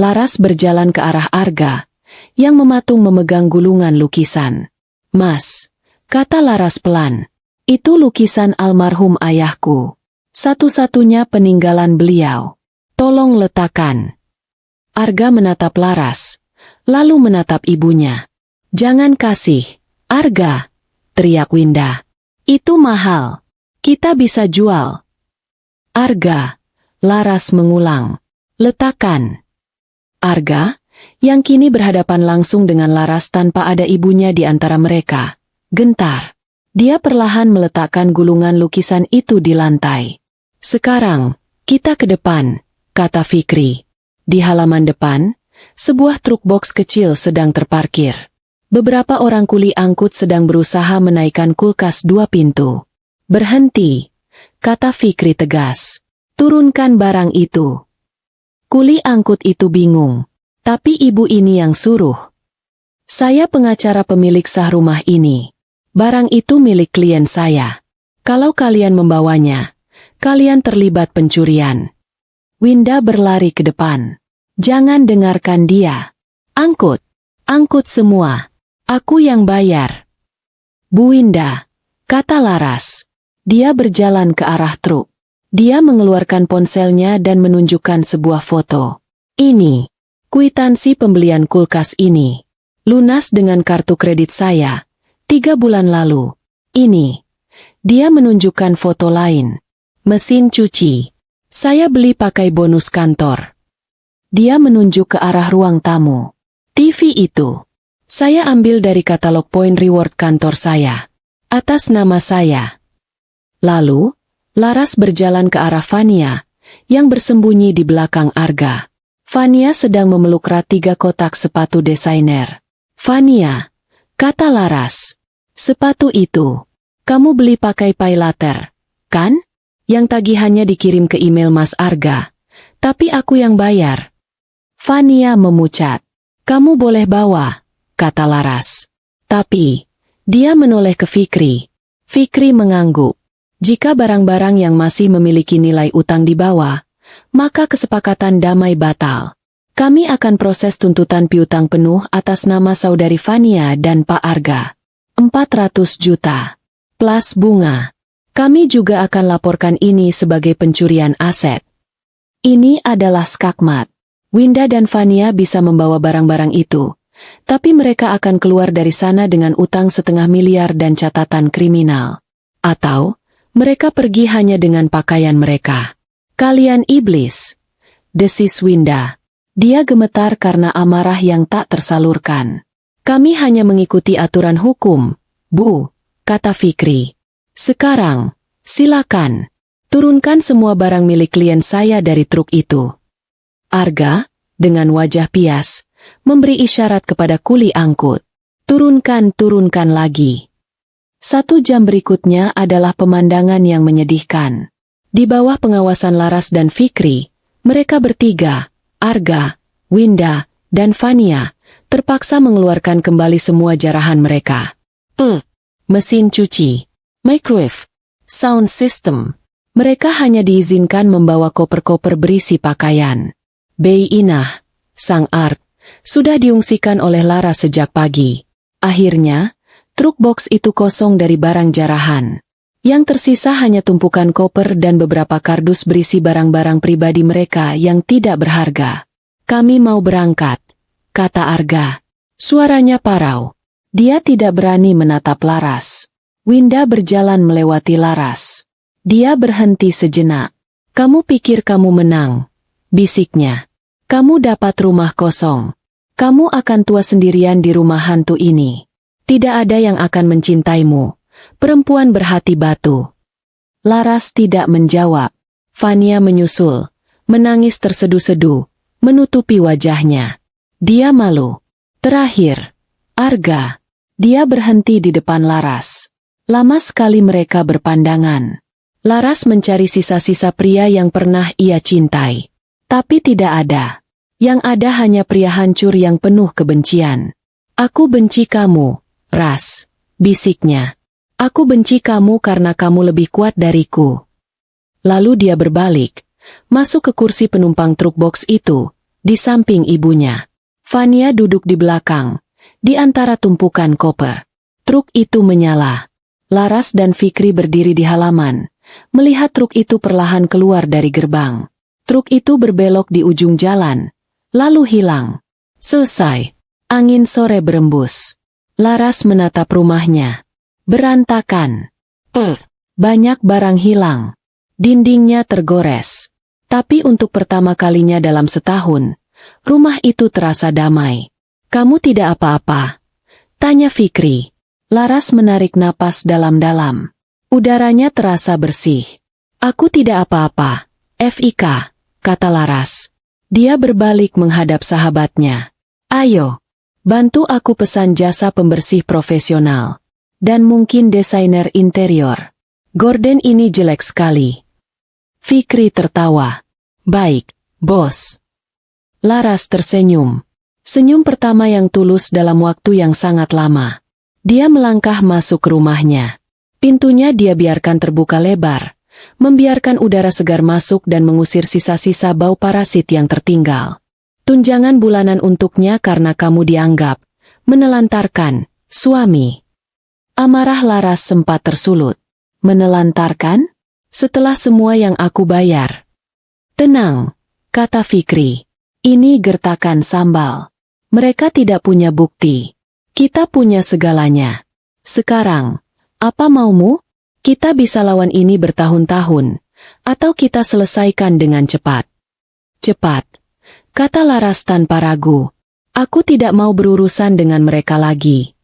Laras berjalan ke arah Arga, yang mematung memegang gulungan lukisan. Mas, kata Laras pelan, itu lukisan almarhum ayahku. Satu-satunya peninggalan beliau. Tolong letakkan. Arga menatap Laras, lalu menatap ibunya. Jangan kasih, Arga, teriak Winda. Itu mahal. Kita bisa jual. Arga, Laras mengulang. Letakkan. Arga, yang kini berhadapan langsung dengan Laras tanpa ada ibunya di antara mereka, gentar. Dia perlahan meletakkan gulungan lukisan itu di lantai. Sekarang, kita ke depan, kata Fikri. Di halaman depan, sebuah truk box kecil sedang terparkir. Beberapa orang kuli angkut sedang berusaha menaikkan kulkas 2 pintu. Berhenti, kata Fikri tegas. Turunkan barang itu. Kuli angkut itu bingung. Tapi ibu ini yang suruh. Saya pengacara pemilik sah rumah ini. Barang itu milik klien saya. Kalau kalian membawanya, kalian terlibat pencurian. Winda berlari ke depan. Jangan dengarkan dia. Angkut. Angkut semua. Aku yang bayar. Bu Winda, kata Laras. Dia berjalan ke arah truk. Dia mengeluarkan ponselnya dan menunjukkan sebuah foto. Ini. Kwitansi pembelian kulkas ini. Lunas dengan kartu kredit saya. 3 bulan lalu. Ini. Dia menunjukkan foto lain. Mesin cuci. Saya beli pakai bonus kantor. Dia menunjuk ke arah ruang tamu. TV itu. Saya ambil dari katalog poin reward kantor saya. Atas nama saya. Lalu, Laras berjalan ke arah Fania, yang bersembunyi di belakang Arga. Fania sedang memeluk rak 3 kotak sepatu desainer. Fania, kata Laras. Sepatu itu, kamu beli pakai pay later, kan? Yang tagihannya dikirim ke email Mas Arga. Tapi aku yang bayar. Fania memucat. Kamu boleh bawa, kata Laras. Tapi, dia menoleh ke Fikri. Fikri mengangguk. Jika barang-barang yang masih memiliki nilai utang dibawa, maka kesepakatan damai batal. Kami akan proses tuntutan piutang penuh atas nama saudari Fania dan Pak Arga. 400 juta. Plus bunga. Kami juga akan laporkan ini sebagai pencurian aset. Ini adalah skakmat. Winda dan Fania bisa membawa barang-barang itu, tapi mereka akan keluar dari sana dengan utang 0,5 miliar dan catatan kriminal. Atau, mereka pergi hanya dengan pakaian mereka. Kalian iblis, desis Winda. Dia gemetar karena amarah yang tak tersalurkan. Kami hanya mengikuti aturan hukum, Bu, kata Fikri. Sekarang, silakan, turunkan semua barang milik klien saya dari truk itu. Arga, dengan wajah pias, memberi isyarat kepada kuli angkut. Turunkan lagi. 1 jam berikutnya adalah pemandangan yang menyedihkan. Di bawah pengawasan Laras dan Fikri, mereka bertiga, Arga, Winda, dan Fania, terpaksa mengeluarkan kembali semua jarahan mereka. mesin cuci, microwave, sound system. Mereka hanya diizinkan membawa koper-koper berisi pakaian. Bei Inah, sang art, sudah diungsikan oleh Laras sejak pagi. Akhirnya, truk box itu kosong dari barang jarahan. Yang tersisa hanya tumpukan koper dan beberapa kardus berisi barang-barang pribadi mereka yang tidak berharga. Kami mau berangkat, kata Arga. Suaranya parau. Dia tidak berani menatap Laras. Winda berjalan melewati Laras. Dia berhenti sejenak. Kamu pikir kamu menang? Bisiknya. Kamu dapat rumah kosong. Kamu akan tua sendirian di rumah hantu ini. Tidak ada yang akan mencintaimu. Perempuan berhati batu. Laras tidak menjawab. Fania menyusul. Menangis terseduh-seduh. Menutupi wajahnya. Dia malu. Terakhir. Arga. Dia berhenti di depan Laras. Lama sekali mereka berpandangan. Laras mencari sisa-sisa pria yang pernah ia cintai. Tapi tidak ada. Yang ada hanya pria hancur yang penuh kebencian. Aku benci kamu, Ras, bisiknya. Aku benci kamu karena kamu lebih kuat dariku. Lalu dia berbalik, masuk ke kursi penumpang truk box itu, di samping ibunya. Fania duduk di belakang, di antara tumpukan koper. Truk itu menyala. Laras dan Fikri berdiri di halaman, melihat truk itu perlahan keluar dari gerbang. Truk itu berbelok di ujung jalan, lalu hilang. Selesai. Angin sore berembus. Laras menatap rumahnya. Berantakan. Banyak barang hilang. Dindingnya tergores. Tapi untuk pertama kalinya dalam setahun, rumah itu terasa damai. Kamu tidak apa-apa? Tanya Fikri. Laras menarik napas dalam-dalam. Udaranya terasa bersih. Aku tidak apa-apa, Fik, kata Laras. Dia berbalik menghadap sahabatnya. Ayo, bantu aku pesan jasa pembersih profesional. Dan mungkin desainer interior. Gorden ini jelek sekali. Fikri tertawa. Baik, bos. Laras tersenyum. Senyum pertama yang tulus dalam waktu yang sangat lama. Dia melangkah masuk ke rumahnya. Pintunya dia biarkan terbuka lebar, membiarkan udara segar masuk dan mengusir sisa-sisa bau parasit yang tertinggal. Tunjangan bulanan untuknya karena kamu dianggap menelantarkan, suami. Amarah Laras sempat tersulut. Menelantarkan? Setelah semua yang aku bayar. Tenang, kata Fikri. Ini gertakan sambal. Mereka tidak punya bukti. Kita punya segalanya. Sekarang, apa maumu? Kita bisa lawan ini bertahun-tahun, atau kita selesaikan dengan cepat. Cepat, kata Laras tanpa ragu. Aku tidak mau berurusan dengan mereka lagi.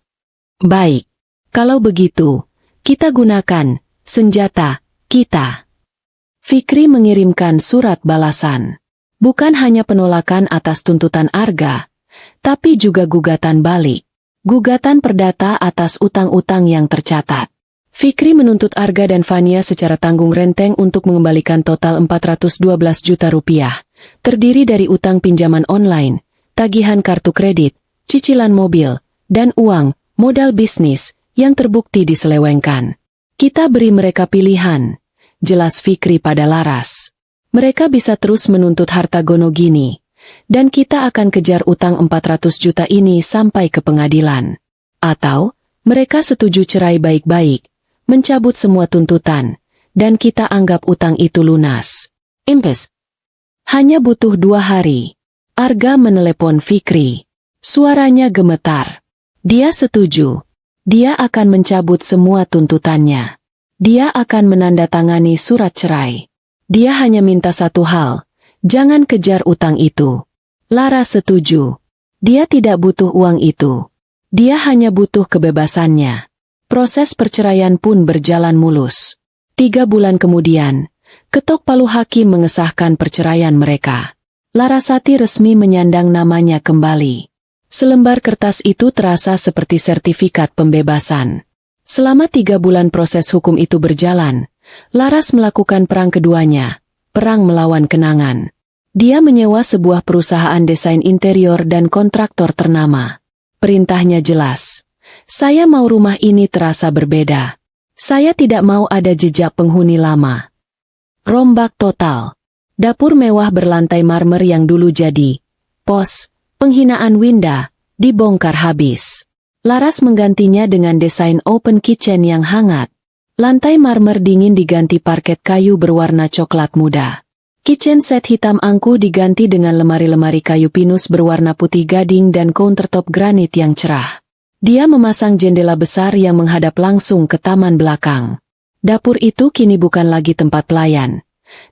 Baik, kalau begitu, kita gunakan senjata kita. Fikri mengirimkan surat balasan. Bukan hanya penolakan atas tuntutan Arga, tapi juga gugatan balik. Gugatan perdata atas utang-utang yang tercatat. Fikri menuntut Arga dan Fania secara tanggung renteng untuk mengembalikan total 412 juta rupiah, terdiri dari utang pinjaman online, tagihan kartu kredit, cicilan mobil, dan uang, modal bisnis, yang terbukti diselewengkan. Kita beri mereka pilihan, jelas Fikri pada Laras. Mereka bisa terus menuntut harta gono gini. Dan kita akan kejar utang 400 juta ini sampai ke pengadilan. Atau, mereka setuju cerai baik-baik, mencabut semua tuntutan, dan kita anggap utang itu lunas. Impes. Hanya butuh 2 hari. Arga menelepon Fikri. Suaranya gemetar. Dia setuju. Dia akan mencabut semua tuntutannya. Dia akan menandatangani surat cerai. Dia hanya minta satu hal. Jangan kejar utang itu. Laras setuju. Dia tidak butuh uang itu. Dia hanya butuh kebebasannya. Proses perceraian pun berjalan mulus. 3 bulan kemudian, ketok palu hakim mengesahkan perceraian mereka. Larasati resmi menyandang namanya kembali. Selembar kertas itu terasa seperti sertifikat pembebasan. Selama 3 bulan proses hukum itu berjalan, Laras melakukan perang keduanya, perang melawan kenangan. Dia menyewa sebuah perusahaan desain interior dan kontraktor ternama. Perintahnya jelas. Saya mau rumah ini terasa berbeda. Saya tidak mau ada jejak penghuni lama. Rombak total. Dapur mewah berlantai marmer yang dulu jadi pos penghinaan Winda dibongkar habis. Laras menggantinya dengan desain open kitchen yang hangat. Lantai marmer dingin diganti parket kayu berwarna coklat muda. Kitchen set hitam angku diganti dengan lemari-lemari kayu pinus berwarna putih gading dan countertop granit yang cerah. Dia memasang jendela besar yang menghadap langsung ke taman belakang. Dapur itu kini bukan lagi tempat pelayan,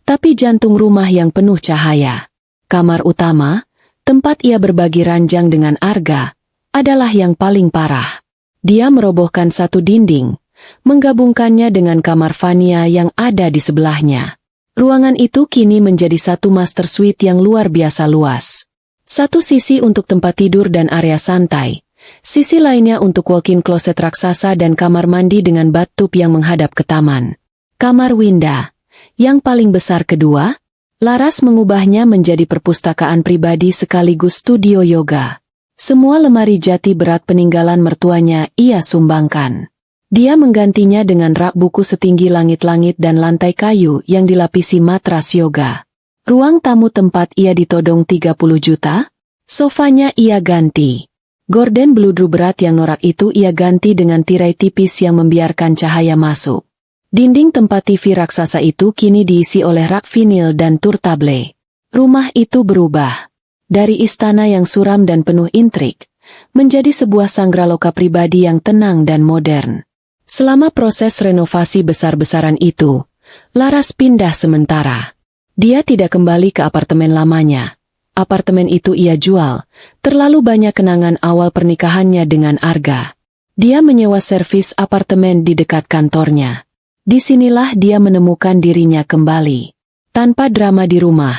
tapi jantung rumah yang penuh cahaya. Kamar utama, tempat ia berbagi ranjang dengan Arga, adalah yang paling parah. Dia merobohkan satu dinding, menggabungkannya dengan kamar Fania yang ada di sebelahnya. Ruangan itu kini menjadi satu master suite yang luar biasa luas. Satu sisi untuk tempat tidur dan area santai, sisi lainnya untuk walk-in closet raksasa dan kamar mandi dengan bathtub yang menghadap ke taman. Kamar Winda, yang paling besar kedua, Laras mengubahnya menjadi perpustakaan pribadi sekaligus studio yoga. Semua lemari jati berat peninggalan mertuanya ia sumbangkan. Dia menggantinya dengan rak buku setinggi langit-langit dan lantai kayu yang dilapisi matras yoga. Ruang tamu tempat ia ditodong 30 juta, sofanya ia ganti. Gorden beludru berat yang norak itu ia ganti dengan tirai tipis yang membiarkan cahaya masuk. Dinding tempat TV raksasa itu kini diisi oleh rak vinil dan turntable. Rumah itu berubah. Dari istana yang suram dan penuh intrik, menjadi sebuah sangraloka pribadi yang tenang dan modern. Selama proses renovasi besar-besaran itu, Laras pindah sementara. Dia tidak kembali ke apartemen lamanya. Apartemen itu ia jual, terlalu banyak kenangan awal pernikahannya dengan Arga. Dia menyewa servis apartemen di dekat kantornya. Disinilah dia menemukan dirinya kembali. Tanpa drama di rumah,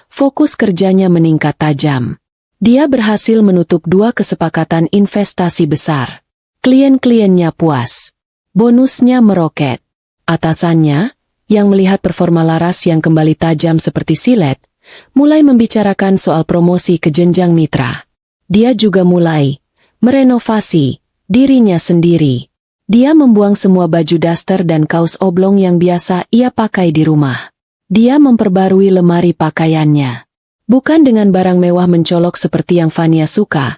fokus kerjanya meningkat tajam. Dia berhasil menutup 2 kesepakatan investasi besar. Klien-kliennya puas. Bonusnya meroket. Atasannya, yang melihat performa Laras yang kembali tajam seperti silet, mulai membicarakan soal promosi ke jenjang mitra. Dia juga mulai merenovasi dirinya sendiri. Dia membuang semua baju daster dan kaos oblong yang biasa ia pakai di rumah. Dia memperbarui lemari pakaiannya. Bukan dengan barang mewah mencolok seperti yang Fania suka,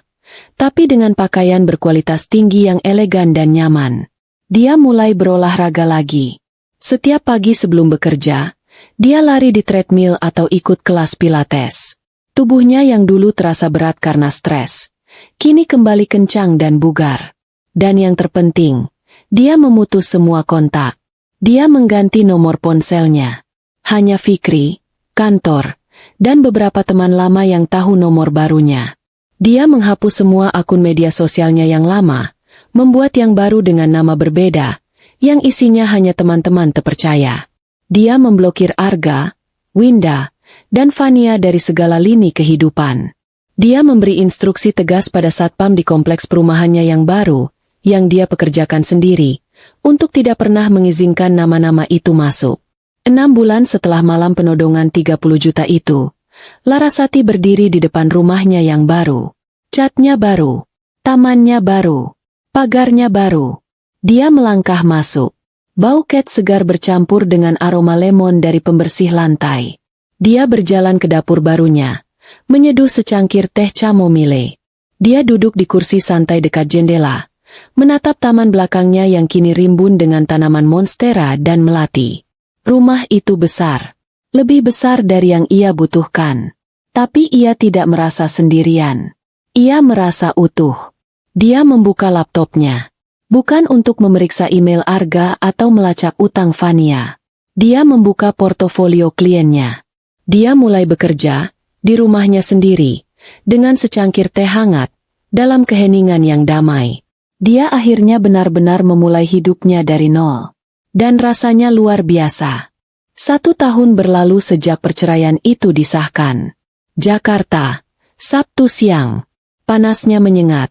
tapi dengan pakaian berkualitas tinggi yang elegan dan nyaman. Dia mulai berolahraga lagi. Setiap pagi sebelum bekerja, dia lari di treadmill atau ikut kelas pilates. Tubuhnya yang dulu terasa berat karena stres, kini kembali kencang dan bugar. Dan yang terpenting, dia memutus semua kontak. Dia mengganti nomor ponselnya. Hanya Fikri, kantor, dan beberapa teman lama yang tahu nomor barunya. Dia menghapus semua akun media sosialnya yang lama, membuat yang baru dengan nama berbeda, yang isinya hanya teman-teman terpercaya. Dia memblokir Arga, Winda, dan Fania dari segala lini kehidupan. Dia memberi instruksi tegas pada satpam di kompleks perumahannya yang baru, yang dia pekerjakan sendiri, untuk tidak pernah mengizinkan nama-nama itu masuk. 6 bulan setelah malam penodongan 30 juta itu, Larasati berdiri di depan rumahnya yang baru. Catnya baru, tamannya baru, pagarnya baru. Dia melangkah masuk. Bau cat segar bercampur dengan aroma lemon dari pembersih lantai. Dia berjalan ke dapur barunya, menyeduh secangkir teh chamomile. Dia duduk di kursi santai dekat jendela, menatap taman belakangnya yang kini rimbun dengan tanaman monstera dan melati. Rumah itu besar, lebih besar dari yang ia butuhkan. Tapi ia tidak merasa sendirian. Ia merasa utuh. Dia membuka laptopnya. Bukan untuk memeriksa email Arga atau melacak utang Fania. Dia membuka portofolio kliennya. Dia mulai bekerja, di rumahnya sendiri, dengan secangkir teh hangat, dalam keheningan yang damai. Dia akhirnya benar-benar memulai hidupnya dari nol. Dan rasanya luar biasa. 1 tahun berlalu sejak perceraian itu disahkan. Jakarta, Sabtu siang. Panasnya menyengat.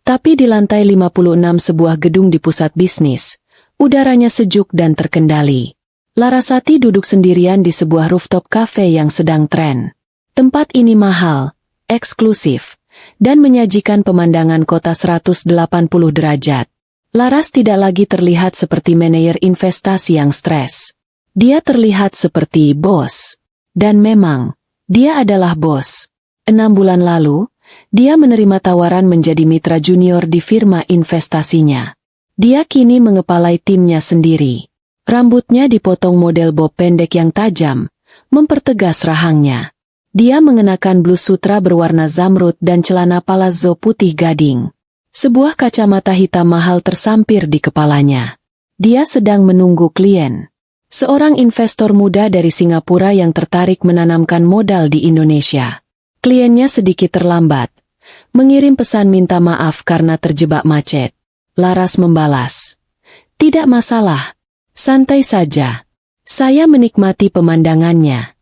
Tapi di lantai 56 sebuah gedung di pusat bisnis, udaranya sejuk dan terkendali. Larasati duduk sendirian di sebuah rooftop cafe yang sedang tren. Tempat ini mahal, eksklusif, dan menyajikan pemandangan kota 180 derajat. Laras tidak lagi terlihat seperti manajer investasi yang stres. Dia terlihat seperti bos. Dan memang, dia adalah bos. 6 bulan lalu, dia menerima tawaran menjadi mitra junior di firma investasinya. Dia kini mengepalai timnya sendiri. Rambutnya dipotong model bob pendek yang tajam, mempertegas rahangnya. Dia mengenakan blus sutra berwarna zamrud dan celana palazzo putih gading. Sebuah kacamata hitam mahal tersampir di kepalanya. Dia sedang menunggu klien. Seorang investor muda dari Singapura yang tertarik menanamkan modal di Indonesia. Kliennya sedikit terlambat. Mengirim pesan minta maaf karena terjebak macet. Laras membalas. Tidak masalah. Santai saja. Saya menikmati pemandangannya.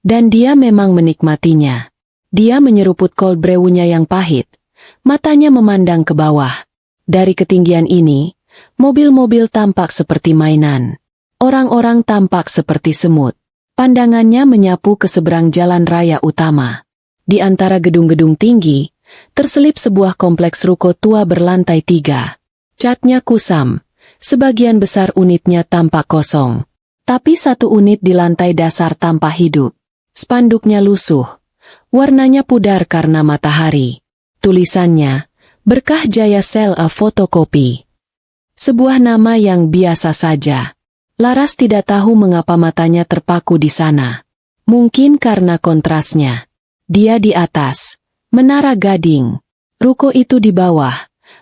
Dan dia memang menikmatinya. Dia menyeruput cold brew-nya yang pahit. Matanya memandang ke bawah. Dari ketinggian ini, mobil-mobil tampak seperti mainan. Orang-orang tampak seperti semut. Pandangannya menyapu ke seberang jalan raya utama. Di antara gedung-gedung tinggi, terselip sebuah kompleks ruko tua berlantai 3. Catnya kusam, sebagian besar unitnya tampak kosong. Tapi satu unit di lantai dasar tampak hidup. Spanduknya lusuh, warnanya pudar karena matahari. Tulisannya, Berkah Jaya Sel a Fotokopi. Sebuah nama yang biasa saja. Laras tidak tahu mengapa matanya terpaku di sana. Mungkin karena kontrasnya. Dia di atas, menara gading. Ruko itu di bawah,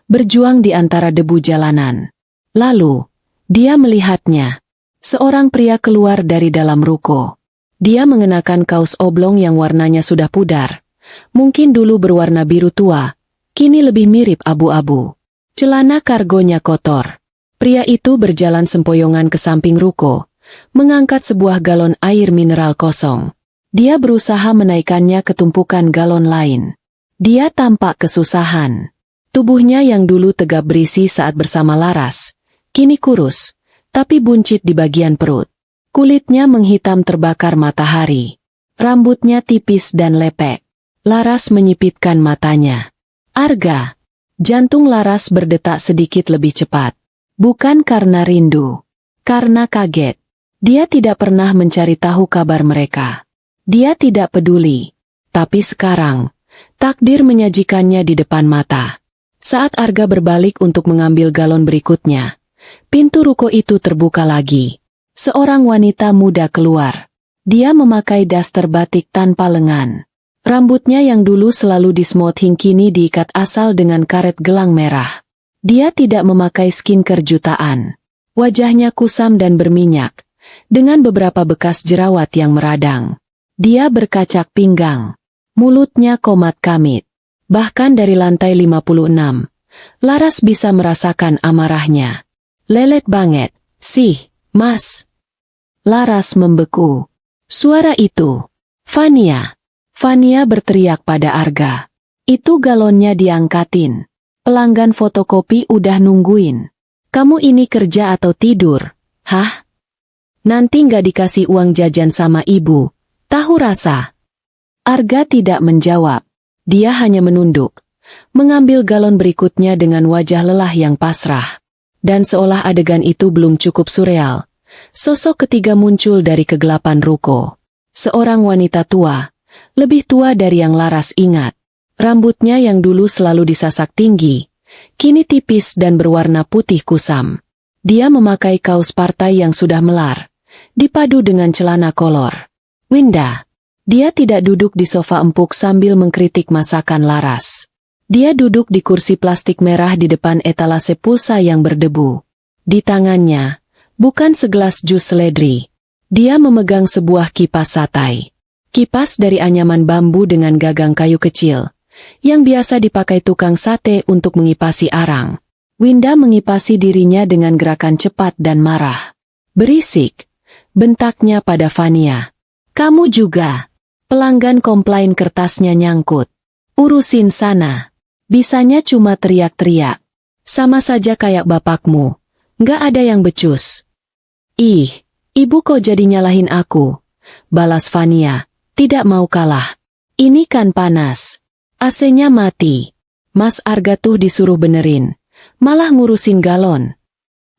berjuang di antara debu jalanan. Lalu, dia melihatnya. Seorang pria keluar dari dalam ruko. Dia mengenakan kaos oblong yang warnanya sudah pudar. Mungkin dulu berwarna biru tua, kini lebih mirip abu-abu. Celana kargonya kotor. Pria itu berjalan sempoyongan ke samping ruko, mengangkat sebuah galon air mineral kosong. Dia berusaha menaikkannya ke tumpukan galon lain. Dia tampak kesusahan. Tubuhnya yang dulu tegap berisi saat bersama Laras, kini kurus, tapi buncit di bagian perut. Kulitnya menghitam terbakar matahari. Rambutnya tipis dan lepek. Laras menyipitkan matanya. Arga. Jantung Laras berdetak sedikit lebih cepat. Bukan karena rindu. Karena kaget. Dia tidak pernah mencari tahu kabar mereka. Dia tidak peduli. Tapi sekarang, takdir menyajikannya di depan mata. Saat Arga berbalik untuk mengambil galon berikutnya, pintu ruko itu terbuka lagi. Seorang wanita muda keluar. Dia memakai daster batik tanpa lengan. Rambutnya yang dulu selalu dismoothing kini diikat asal dengan karet gelang merah. Dia tidak memakai skincare jutaan. Wajahnya kusam dan berminyak, dengan beberapa bekas jerawat yang meradang. Dia berkacak pinggang. Mulutnya komat kamit. Bahkan dari lantai 56, Laras bisa merasakan amarahnya. Lelet banget, sih, mas. Laras membeku. Suara itu. Fania. Fania berteriak pada Arga. Itu galonnya diangkatin. Pelanggan fotokopi udah nungguin. Kamu ini kerja atau tidur? Hah? Nanti nggak dikasih uang jajan sama ibu. Tahu rasa? Arga tidak menjawab. Dia hanya menunduk. Mengambil galon berikutnya dengan wajah lelah yang pasrah. Dan seolah adegan itu belum cukup surreal, sosok ketiga muncul dari kegelapan ruko. Seorang wanita tua. Lebih tua dari yang Laras ingat. Rambutnya yang dulu selalu disasak tinggi, kini tipis dan berwarna putih kusam. Dia memakai kaos partai yang sudah melar, dipadu dengan celana kolor. Winda. Dia tidak duduk di sofa empuk sambil mengkritik masakan Laras. Dia duduk di kursi plastik merah di depan etalase pulsa yang berdebu. Di tangannya, bukan segelas jus seledri. Dia memegang sebuah kipas satai. Kipas dari anyaman bambu dengan gagang kayu kecil, yang biasa dipakai tukang sate untuk mengipasi arang. Winda mengipasi dirinya dengan gerakan cepat dan marah. Berisik, bentaknya pada Fania. Kamu juga. Pelanggan komplain kertasnya nyangkut. Urusin sana. Bisanya cuma teriak-teriak. Sama saja kayak bapakmu. Nggak ada yang becus. Ih, ibu kok jadi nyalahin aku? Balas Fania. Tidak mau kalah. Ini kan panas. AC-nya mati. Mas Arga tuh disuruh benerin, malah ngurusin galon.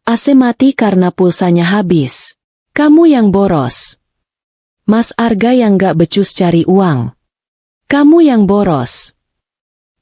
AC mati karena pulsanya habis. Kamu yang boros. Mas Arga yang gak becus cari uang. Kamu yang boros.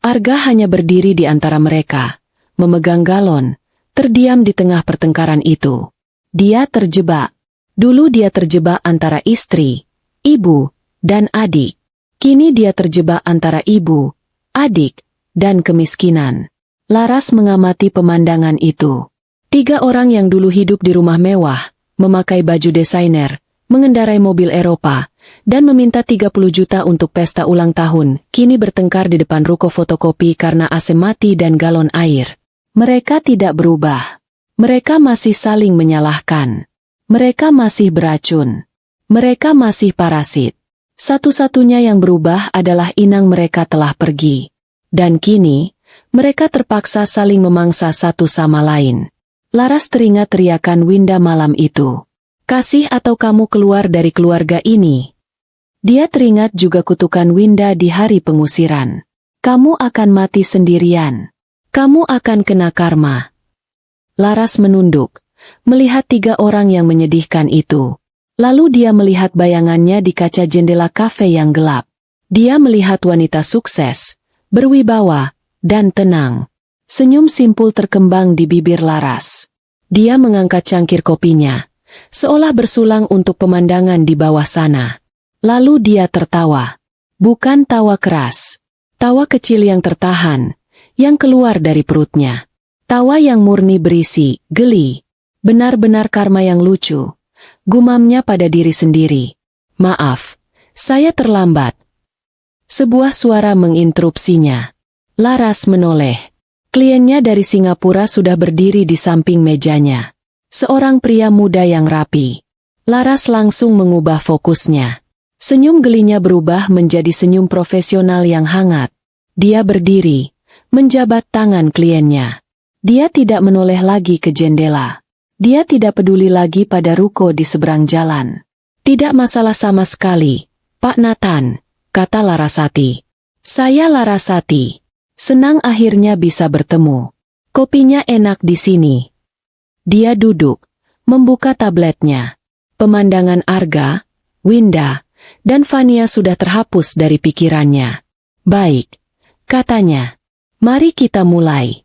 Arga hanya berdiri di antara mereka, memegang galon, terdiam di tengah pertengkaran itu. Dia terjebak. Dulu dia terjebak antara istri, ibu, dan adik. Kini dia terjebak antara ibu, adik, dan kemiskinan. Laras mengamati pemandangan itu. 3 orang yang dulu hidup di rumah mewah, memakai baju desainer, mengendarai mobil Eropa, dan meminta 30 juta untuk pesta ulang tahun, kini bertengkar di depan ruko fotokopi karena AC mati dan galon air. Mereka tidak berubah. Mereka masih saling menyalahkan. Mereka masih beracun. Mereka masih parasit. Satu-satunya yang berubah adalah inang mereka telah pergi. Dan kini, mereka terpaksa saling memangsa satu sama lain. Laras teringat teriakan Winda malam itu. Kasih atau kamu keluar dari keluarga ini. Dia teringat juga kutukan Winda di hari pengusiran. Kamu akan mati sendirian. Kamu akan kena karma. Laras menunduk, melihat 3 orang yang menyedihkan itu. Lalu dia melihat bayangannya di kaca jendela kafe yang gelap. Dia melihat wanita sukses, berwibawa, dan tenang. Senyum simpul terkembang di bibir Laras. Dia mengangkat cangkir kopinya, seolah bersulang untuk pemandangan di bawah sana. Lalu dia tertawa. Bukan tawa keras. Tawa kecil yang tertahan, yang keluar dari perutnya. Tawa yang murni berisi, geli. Benar-benar karma yang lucu. Gumamnya pada diri sendiri. Maaf, saya terlambat. Sebuah suara menginterupsinya. Laras menoleh. Kliennya dari Singapura sudah berdiri di samping mejanya. Seorang pria muda yang rapi. Laras langsung mengubah fokusnya. Senyum gelinya berubah menjadi senyum profesional yang hangat. Dia berdiri, menjabat tangan kliennya. Dia tidak menoleh lagi ke jendela. Dia tidak peduli lagi pada ruko di seberang jalan. Tidak masalah sama sekali, Pak Nathan, kata Larasati. Saya Larasati. Senang akhirnya bisa bertemu. Kopinya enak di sini. Dia duduk, membuka tabletnya. Pemandangan Arga, Winda, dan Fania sudah terhapus dari pikirannya. Baik, katanya. Mari kita mulai.